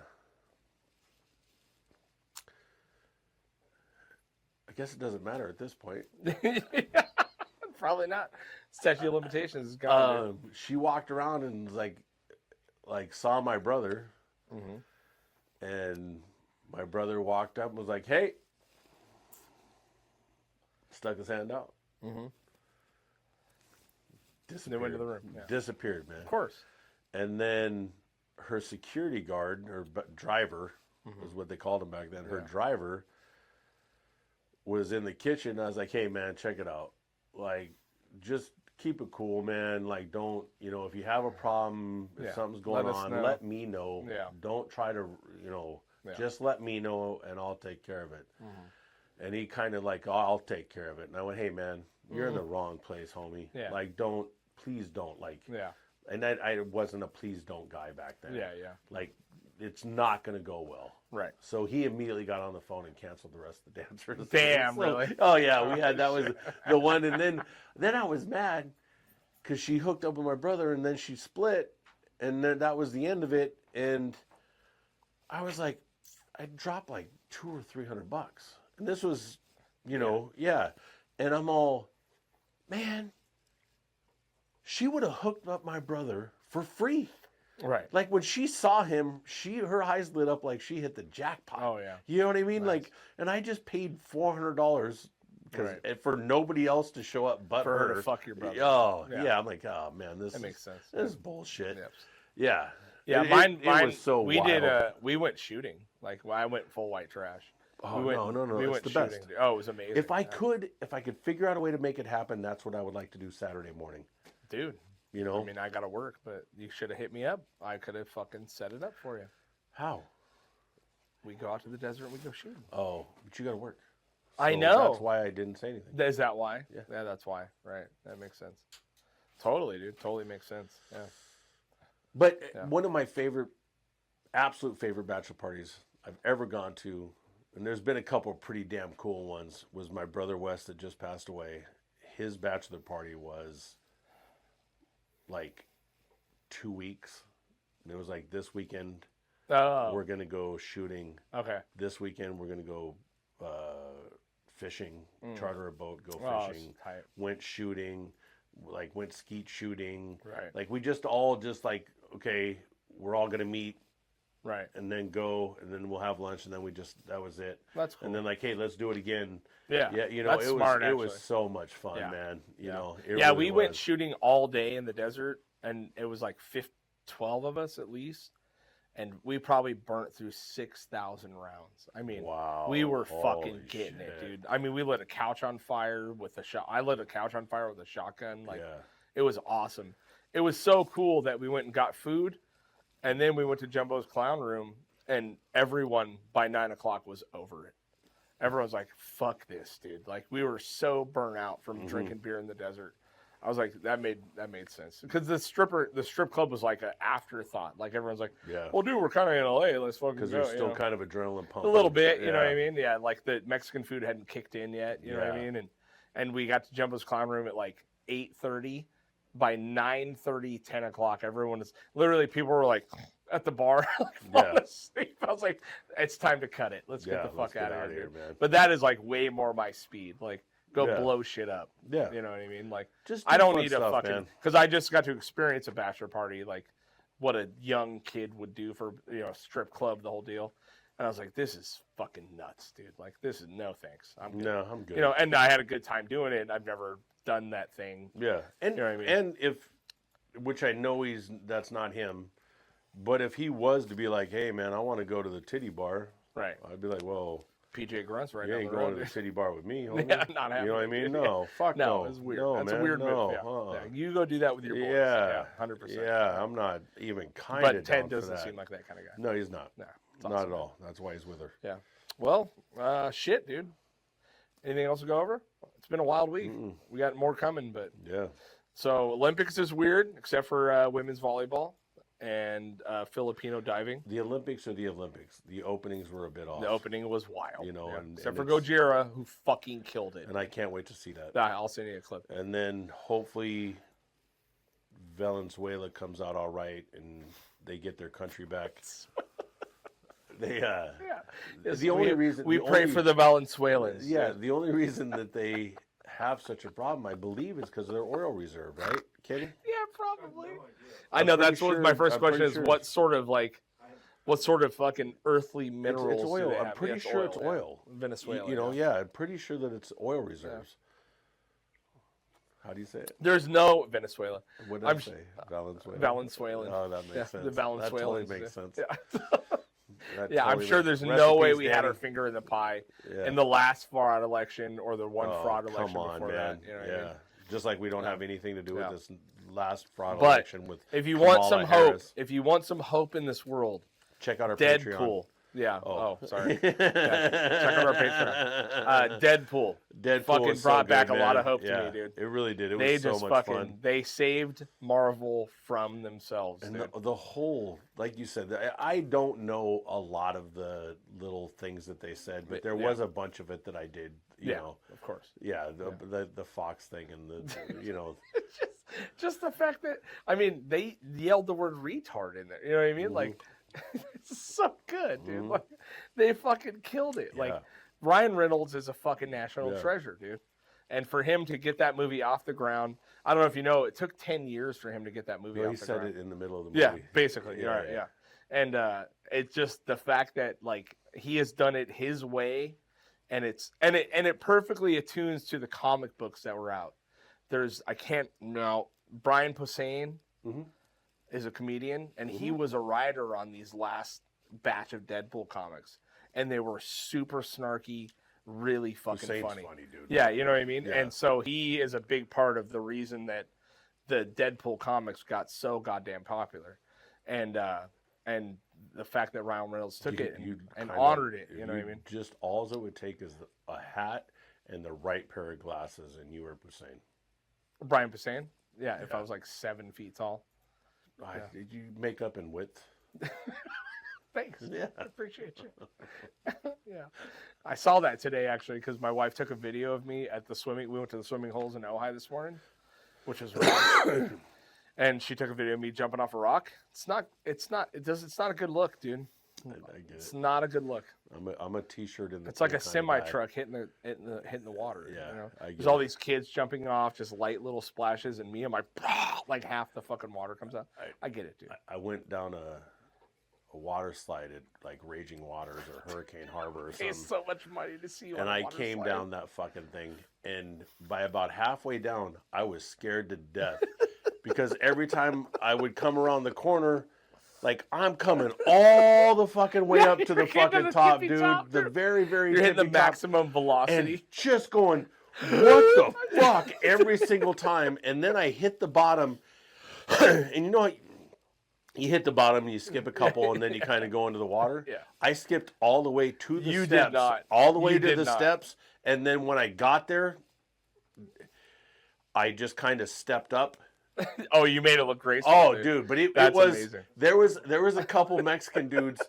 [SPEAKER 2] guess it doesn't matter at this point.
[SPEAKER 1] Probably not. Statute of limitations is gone.
[SPEAKER 2] She walked around and was like saw my brother, and my brother walked up and was like, "Hey," stuck his hand out.
[SPEAKER 1] They went to the room. Yeah.
[SPEAKER 2] Disappeared, man.
[SPEAKER 1] Of course.
[SPEAKER 2] And then her security guard, or driver, was what they called him back then. Her driver was in the kitchen. I was like, "Hey, man, check it out. Like, just keep it cool, man. Like, don't, you know, if you have a problem, if something's going on, let me know. Don't try to, you know, just let me know, and I'll take care of it." And he kind of like, "Oh, I'll take care of it." And I went, "Hey, man, you're in the wrong place, homie. Like, please don't, like." And I wasn't a please don't guy back then. Like, it's not going to go well. Right. So he immediately got on the phone and canceled the rest of the dancers.
[SPEAKER 1] Damn, really?
[SPEAKER 2] Oh, yeah. We had, that was the one. And then I was mad because she hooked up with my brother, and then she split, and then that was the end of it. And I was like, I dropped like $200 or $300. And this was, you know, And I'm all, man, she would have hooked up my brother for free.
[SPEAKER 1] Right.
[SPEAKER 2] Like, when she saw him, her eyes lit up like she hit the jackpot.
[SPEAKER 1] Oh, yeah.
[SPEAKER 2] You know what I mean? Nice. Like, and I just paid $400 for nobody else to show up but
[SPEAKER 1] for her to fuck your brother.
[SPEAKER 2] Oh, yeah. I'm like, oh, man, that
[SPEAKER 1] makes sense.
[SPEAKER 2] This is bullshit.
[SPEAKER 1] Yep.
[SPEAKER 2] Yeah.
[SPEAKER 1] Yeah,
[SPEAKER 2] mine was so
[SPEAKER 1] we
[SPEAKER 2] wild.
[SPEAKER 1] We went shooting. Like, I went full white trash.
[SPEAKER 2] Oh,
[SPEAKER 1] no.
[SPEAKER 2] We
[SPEAKER 1] went
[SPEAKER 2] the
[SPEAKER 1] shooting.
[SPEAKER 2] best.
[SPEAKER 1] Oh, it was amazing.
[SPEAKER 2] If I could figure out a way to make it happen, that's what I would like to do Saturday morning.
[SPEAKER 1] Dude.
[SPEAKER 2] You know?
[SPEAKER 1] I mean, I got to work, but you should have hit me up. I could have fucking set it up for you.
[SPEAKER 2] How?
[SPEAKER 1] We go out to the desert and we go shooting.
[SPEAKER 2] Oh, but you got to work. So
[SPEAKER 1] I know.
[SPEAKER 2] That's why I didn't say anything.
[SPEAKER 1] Is that why?
[SPEAKER 2] Yeah,
[SPEAKER 1] that's why. Right. That makes sense. Totally, dude. Totally makes sense. Yeah.
[SPEAKER 2] But one of my absolute favorite bachelor parties I've ever gone to, and there's been a couple of pretty damn cool ones, was my brother Wes that just passed away. His bachelor party was like 2 weeks. And it was like, this weekend we're going to go shooting.
[SPEAKER 1] Okay.
[SPEAKER 2] This weekend we're going to go fishing, charter a boat, go fishing.
[SPEAKER 1] Tight.
[SPEAKER 2] Went shooting, like went skeet shooting.
[SPEAKER 1] Right.
[SPEAKER 2] Like, we just all just like, okay, we're all going to meet.
[SPEAKER 1] Right.
[SPEAKER 2] And then go, and then we'll have lunch, and then that was it.
[SPEAKER 1] That's cool.
[SPEAKER 2] And then like, hey, let's do it again.
[SPEAKER 1] Yeah.
[SPEAKER 2] Yeah, you know,
[SPEAKER 1] that's smart,
[SPEAKER 2] it was so much fun, man. You know, it really
[SPEAKER 1] we went shooting all day in the desert, and it was like 12 of us at least, and we probably burnt through 6,000 rounds. I mean, we were fucking getting it, dude. I mean, we lit a couch on fire with a shot. I lit a couch on fire with a shotgun. Like, it was awesome. It was so cool that we went and got food, and then we went to Jumbo's Clown Room, and everyone by 9 o'clock was over it. Everyone's like, fuck this, dude. Like, we were so burnt out from drinking beer in the desert. I was like, that made sense. Because the strip club was like an afterthought. Like, everyone's like, well, dude, we're kind of in LA. Let's fucking go.
[SPEAKER 2] Because there's still kind of adrenaline pumping.
[SPEAKER 1] A little bit, you know what I mean? Yeah, like the Mexican food hadn't kicked in yet, you know what I mean? And we got to Jumbo's Clown Room at like 8:30, by 9:30, 10 o'clock, everyone is literally, people were like at the bar, like,
[SPEAKER 2] Yeah.
[SPEAKER 1] falling asleep. I was like, it's time to cut it. Let's get the
[SPEAKER 2] let's
[SPEAKER 1] fuck
[SPEAKER 2] get
[SPEAKER 1] out of here, dude.
[SPEAKER 2] man.
[SPEAKER 1] But that is like way more my speed. Like, go
[SPEAKER 2] Yeah.
[SPEAKER 1] blow shit up.
[SPEAKER 2] Yeah.
[SPEAKER 1] You know what I mean? Like,
[SPEAKER 2] Just
[SPEAKER 1] I
[SPEAKER 2] do
[SPEAKER 1] don't
[SPEAKER 2] fun
[SPEAKER 1] need a
[SPEAKER 2] stuff,
[SPEAKER 1] fucking,
[SPEAKER 2] man.
[SPEAKER 1] because I just got to experience a bachelor party, like what a young kid would do for, a strip club, the whole deal. And I was like, this is fucking nuts, dude. Like, this is no thanks. I'm good.
[SPEAKER 2] No, I'm good.
[SPEAKER 1] And I had a good time doing it. I've never done that thing.
[SPEAKER 2] Yeah, and
[SPEAKER 1] You know what I mean?
[SPEAKER 2] and which I know that's not him, but if he was to be like, hey man, I want to go to the titty bar,
[SPEAKER 1] Right.
[SPEAKER 2] I'd be like, well,
[SPEAKER 1] PJ Grunt's right
[SPEAKER 2] you
[SPEAKER 1] down
[SPEAKER 2] ain't
[SPEAKER 1] the
[SPEAKER 2] going
[SPEAKER 1] road.
[SPEAKER 2] to the titty bar with me, homie.
[SPEAKER 1] Yeah, not
[SPEAKER 2] You know what I
[SPEAKER 1] happening,
[SPEAKER 2] mean?
[SPEAKER 1] dude.
[SPEAKER 2] No, fuck no.
[SPEAKER 1] No, it's weird.
[SPEAKER 2] No,
[SPEAKER 1] That's
[SPEAKER 2] man,
[SPEAKER 1] a weird
[SPEAKER 2] no.
[SPEAKER 1] move. Yeah. You go do that with your boys.
[SPEAKER 2] Yeah,
[SPEAKER 1] 100%.
[SPEAKER 2] Yeah, I'm not even kind
[SPEAKER 1] But
[SPEAKER 2] of
[SPEAKER 1] Ted
[SPEAKER 2] down for
[SPEAKER 1] doesn't
[SPEAKER 2] that.
[SPEAKER 1] seem like that kind of guy.
[SPEAKER 2] No, he's not.
[SPEAKER 1] No, it's
[SPEAKER 2] Not
[SPEAKER 1] awesome,
[SPEAKER 2] at all. That's why he's with her.
[SPEAKER 1] Yeah. Well, shit, dude. Anything else to go over? It's been a wild week.
[SPEAKER 2] Mm-mm.
[SPEAKER 1] We got more coming, but
[SPEAKER 2] Yeah.
[SPEAKER 1] so Olympics is weird, except for women's volleyball and Filipino diving.
[SPEAKER 2] The Olympics are the Olympics. The openings were a bit off.
[SPEAKER 1] The opening was wild.
[SPEAKER 2] You know,
[SPEAKER 1] yeah.
[SPEAKER 2] and
[SPEAKER 1] except for
[SPEAKER 2] it's-
[SPEAKER 1] Gojira, who fucking killed it.
[SPEAKER 2] And I can't wait to see that.
[SPEAKER 1] I'll send you a clip.
[SPEAKER 2] And then hopefully Valenzuela comes out all right and they get their country back. They
[SPEAKER 1] Yeah.
[SPEAKER 2] the only reason
[SPEAKER 1] we
[SPEAKER 2] the
[SPEAKER 1] pray
[SPEAKER 2] only-
[SPEAKER 1] for the Valenzuelans.
[SPEAKER 2] Yeah, the only reason that they have such a problem, I believe, is because of their oil reserve, right, Kenny?
[SPEAKER 1] Yeah, probably.
[SPEAKER 3] No idea.
[SPEAKER 1] I know
[SPEAKER 2] I'm
[SPEAKER 1] that's
[SPEAKER 2] pretty
[SPEAKER 1] what my
[SPEAKER 2] sure-
[SPEAKER 1] first
[SPEAKER 2] I'm
[SPEAKER 1] question
[SPEAKER 2] pretty
[SPEAKER 1] is.
[SPEAKER 2] sure.
[SPEAKER 1] What sort of fucking earthly minerals?
[SPEAKER 2] It's
[SPEAKER 1] do
[SPEAKER 2] oil.
[SPEAKER 1] they
[SPEAKER 2] I'm
[SPEAKER 1] have?
[SPEAKER 2] pretty
[SPEAKER 1] Yeah,
[SPEAKER 2] sure it's
[SPEAKER 1] yeah.
[SPEAKER 2] oil.
[SPEAKER 1] Venezuela.
[SPEAKER 2] You know,
[SPEAKER 1] yeah.
[SPEAKER 2] yeah, I'm pretty sure that it's oil reserves. How do you say it?
[SPEAKER 1] There's no Venezuela.
[SPEAKER 2] What did
[SPEAKER 1] I'm
[SPEAKER 2] I say? Valenzuela.
[SPEAKER 1] Valenzuelan.
[SPEAKER 2] Oh, that makes
[SPEAKER 1] Yeah,
[SPEAKER 2] sense.
[SPEAKER 1] the Valenzuelans.
[SPEAKER 2] That totally makes sense.
[SPEAKER 1] Yeah.
[SPEAKER 2] That
[SPEAKER 1] Yeah, I'm
[SPEAKER 2] totally
[SPEAKER 1] sure
[SPEAKER 2] makes-
[SPEAKER 1] there's
[SPEAKER 2] Rest
[SPEAKER 1] no
[SPEAKER 2] in
[SPEAKER 1] way
[SPEAKER 2] peace,
[SPEAKER 1] we had our
[SPEAKER 2] Danny.
[SPEAKER 1] finger in the pie
[SPEAKER 2] Yeah.
[SPEAKER 1] in the last fraud election or the one
[SPEAKER 2] Oh,
[SPEAKER 1] fraud election
[SPEAKER 2] come on,
[SPEAKER 1] before
[SPEAKER 2] man.
[SPEAKER 1] that. You know what
[SPEAKER 2] yeah.
[SPEAKER 1] I mean?
[SPEAKER 2] Just like we don't have anything to do
[SPEAKER 1] Yeah.
[SPEAKER 2] with this last fraud
[SPEAKER 1] But
[SPEAKER 2] election with
[SPEAKER 1] If you want
[SPEAKER 2] Kamala
[SPEAKER 1] some
[SPEAKER 2] Harris.
[SPEAKER 1] hope in this world,
[SPEAKER 2] Check out our Patreon.
[SPEAKER 1] Deadpool. Yeah. Oh, sorry.
[SPEAKER 2] Check
[SPEAKER 1] out our Patreon. Deadpool.
[SPEAKER 2] Deadpool
[SPEAKER 1] fucking
[SPEAKER 2] was so
[SPEAKER 1] brought back
[SPEAKER 2] good,
[SPEAKER 1] a lot
[SPEAKER 2] man.
[SPEAKER 1] of hope to
[SPEAKER 2] Yeah,
[SPEAKER 1] me, dude.
[SPEAKER 2] It really did. It
[SPEAKER 1] They
[SPEAKER 2] was so
[SPEAKER 1] just
[SPEAKER 2] much
[SPEAKER 1] fucking
[SPEAKER 2] fun.
[SPEAKER 1] they saved Marvel from themselves.
[SPEAKER 2] And
[SPEAKER 1] dude.
[SPEAKER 2] the whole, like you said, I don't know a lot of the little things that they said, but there
[SPEAKER 1] Yeah.
[SPEAKER 2] was a bunch of it that I did, you know.
[SPEAKER 1] of course.
[SPEAKER 2] Yeah, the Fox thing and the, you know.
[SPEAKER 1] Just the fact that they yelled the word retard in there. You know what I mean?
[SPEAKER 2] Mhm.
[SPEAKER 1] Like, it's so good, dude.
[SPEAKER 2] Mhm.
[SPEAKER 1] Like, they fucking killed it. Like,
[SPEAKER 2] Yeah.
[SPEAKER 1] Ryan Reynolds is a fucking national
[SPEAKER 2] Yeah.
[SPEAKER 1] treasure, dude. And for him to get that movie off the ground, I don't know if you know, it took 10 years for him to get that movie
[SPEAKER 2] Well,
[SPEAKER 1] off
[SPEAKER 2] he
[SPEAKER 1] the
[SPEAKER 2] said
[SPEAKER 1] ground.
[SPEAKER 2] it in the middle of the movie.
[SPEAKER 1] Yeah, basically.
[SPEAKER 2] Yeah,
[SPEAKER 1] Yeah,
[SPEAKER 2] yeah.
[SPEAKER 1] And it's just the fact that like he has done it his way, and it perfectly attunes to the comic books that were out. Brian Posehn
[SPEAKER 2] Mhm.
[SPEAKER 1] is a comedian, and he
[SPEAKER 2] Mhm.
[SPEAKER 1] was a writer on these last batch of Deadpool comics, and they were super snarky, really fucking
[SPEAKER 2] Hussein's
[SPEAKER 1] funny.
[SPEAKER 2] dude.
[SPEAKER 1] Yeah, you know what I mean?
[SPEAKER 2] Yeah.
[SPEAKER 1] And so he is a big part of the reason that the Deadpool comics got so goddamn popular. And the fact that Ryan Reynolds took it and
[SPEAKER 2] kinda-
[SPEAKER 1] honored it, you know what I mean?
[SPEAKER 2] Just all it would take is a hat and the right pair of glasses, and you were Hussein.
[SPEAKER 1] Brian Posehn? Yeah, if I
[SPEAKER 2] Yeah.
[SPEAKER 1] was like 7 feet tall. Yeah.
[SPEAKER 2] Did you make up in width?
[SPEAKER 1] Thanks.
[SPEAKER 2] Yeah.
[SPEAKER 1] I appreciate you. Yeah. I saw that today actually because my wife took a video of me at the swimming. We went to the swimming holes in Ojai this morning, which was rad. And she took a video of me jumping off a rock. It's not a good look, dude.
[SPEAKER 2] I get
[SPEAKER 1] It's
[SPEAKER 2] it.
[SPEAKER 1] not a good look.
[SPEAKER 2] I'm a t-shirt in the.
[SPEAKER 1] It's like a
[SPEAKER 2] kinda
[SPEAKER 1] semi
[SPEAKER 2] guy.
[SPEAKER 1] truck hitting the water.
[SPEAKER 2] Yeah,
[SPEAKER 1] You know?
[SPEAKER 2] I get
[SPEAKER 1] There's all
[SPEAKER 2] it.
[SPEAKER 1] these kids jumping off, just light little splashes, and me and my like half the fucking water comes out. I get it, dude.
[SPEAKER 2] I went down a water slide at like Raging Waters or Hurricane Harbor or
[SPEAKER 1] It's
[SPEAKER 2] something.
[SPEAKER 1] so much money to see you on
[SPEAKER 2] And
[SPEAKER 1] a
[SPEAKER 2] I
[SPEAKER 1] water
[SPEAKER 2] came
[SPEAKER 1] slide.
[SPEAKER 2] down that fucking thing, and by about halfway down, I was scared to death because every time I would come around the corner, like I'm coming all the fucking way up to the
[SPEAKER 1] You're getting to
[SPEAKER 2] fucking
[SPEAKER 1] the
[SPEAKER 2] top,
[SPEAKER 1] tippy
[SPEAKER 2] dude.
[SPEAKER 1] top,
[SPEAKER 2] The
[SPEAKER 1] dude.
[SPEAKER 2] very, very
[SPEAKER 1] You're hitting the
[SPEAKER 2] tippy top,
[SPEAKER 1] maximum velocity.
[SPEAKER 2] and just going, what the fuck, every single time. And then I hit the bottom, and you know what? You hit the bottom, and you skip a couple, and then you kind of go into the water.
[SPEAKER 1] Yeah.
[SPEAKER 2] I skipped all the way to the
[SPEAKER 1] You
[SPEAKER 2] steps.
[SPEAKER 1] did not.
[SPEAKER 2] All the way
[SPEAKER 1] You
[SPEAKER 2] to
[SPEAKER 1] did
[SPEAKER 2] the
[SPEAKER 1] not.
[SPEAKER 2] steps, and then when I got there, I just kind of stepped up.
[SPEAKER 1] Oh, you made it look graceful.
[SPEAKER 2] Oh, dude, but it
[SPEAKER 1] That's
[SPEAKER 2] was
[SPEAKER 1] amazing.
[SPEAKER 2] there was a couple Mexican dudes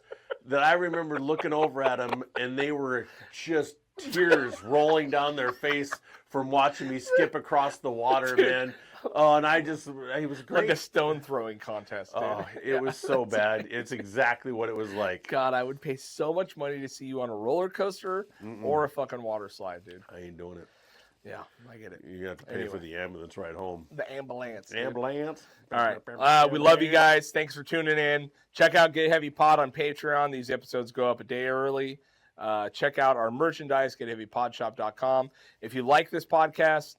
[SPEAKER 2] that I remember looking over at them, and they were just tears rolling down their face from watching me skip across the water, man. Oh, and it was great.
[SPEAKER 1] Like a stone throwing contest, dude.
[SPEAKER 2] Oh, it was so bad. It's exactly what it was like.
[SPEAKER 1] God, I would pay so much money to see you on a roller coaster or a fucking water slide, dude.
[SPEAKER 2] I ain't doing it.
[SPEAKER 1] Yeah, I get it.
[SPEAKER 2] You have to pay for the ambulance ride home.
[SPEAKER 1] The ambulance. Dude.
[SPEAKER 2] Ambulance.
[SPEAKER 1] All right. We love you guys. Thanks for tuning in. Check out Get Heavy Pod on Patreon. These episodes go up a day early. Check out our merchandise, getheavypodshop.com. If you like this podcast,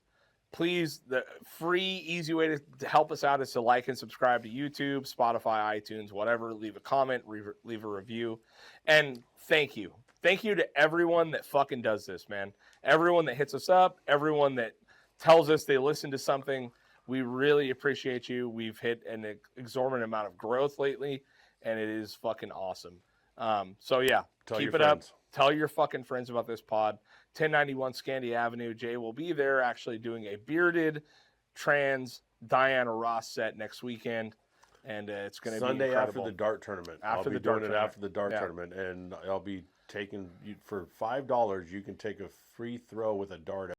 [SPEAKER 1] please, the free, easy way to help us out is to like and subscribe to YouTube, Spotify, iTunes, whatever. Leave a comment, leave a review. And thank you. Thank you to everyone that fucking does this, man. Everyone that hits us up, everyone that tells us they listen to something. We really appreciate you. We've hit an exorbitant amount of growth lately, and it is fucking awesome. So, yeah, keep it up. Tell your fucking friends about this pod. 1091 Scandia Avenue. Jay will be there actually doing a bearded trans Diana Ross set next weekend. And it's going to be
[SPEAKER 2] Sunday
[SPEAKER 1] incredible.
[SPEAKER 2] after the dart tournament.
[SPEAKER 1] After
[SPEAKER 2] I'll
[SPEAKER 1] the
[SPEAKER 2] be
[SPEAKER 1] dart
[SPEAKER 2] doing it
[SPEAKER 1] tournament.
[SPEAKER 2] after the dart tournament. And I'll be taking, for $5, you can take a free throw with a dart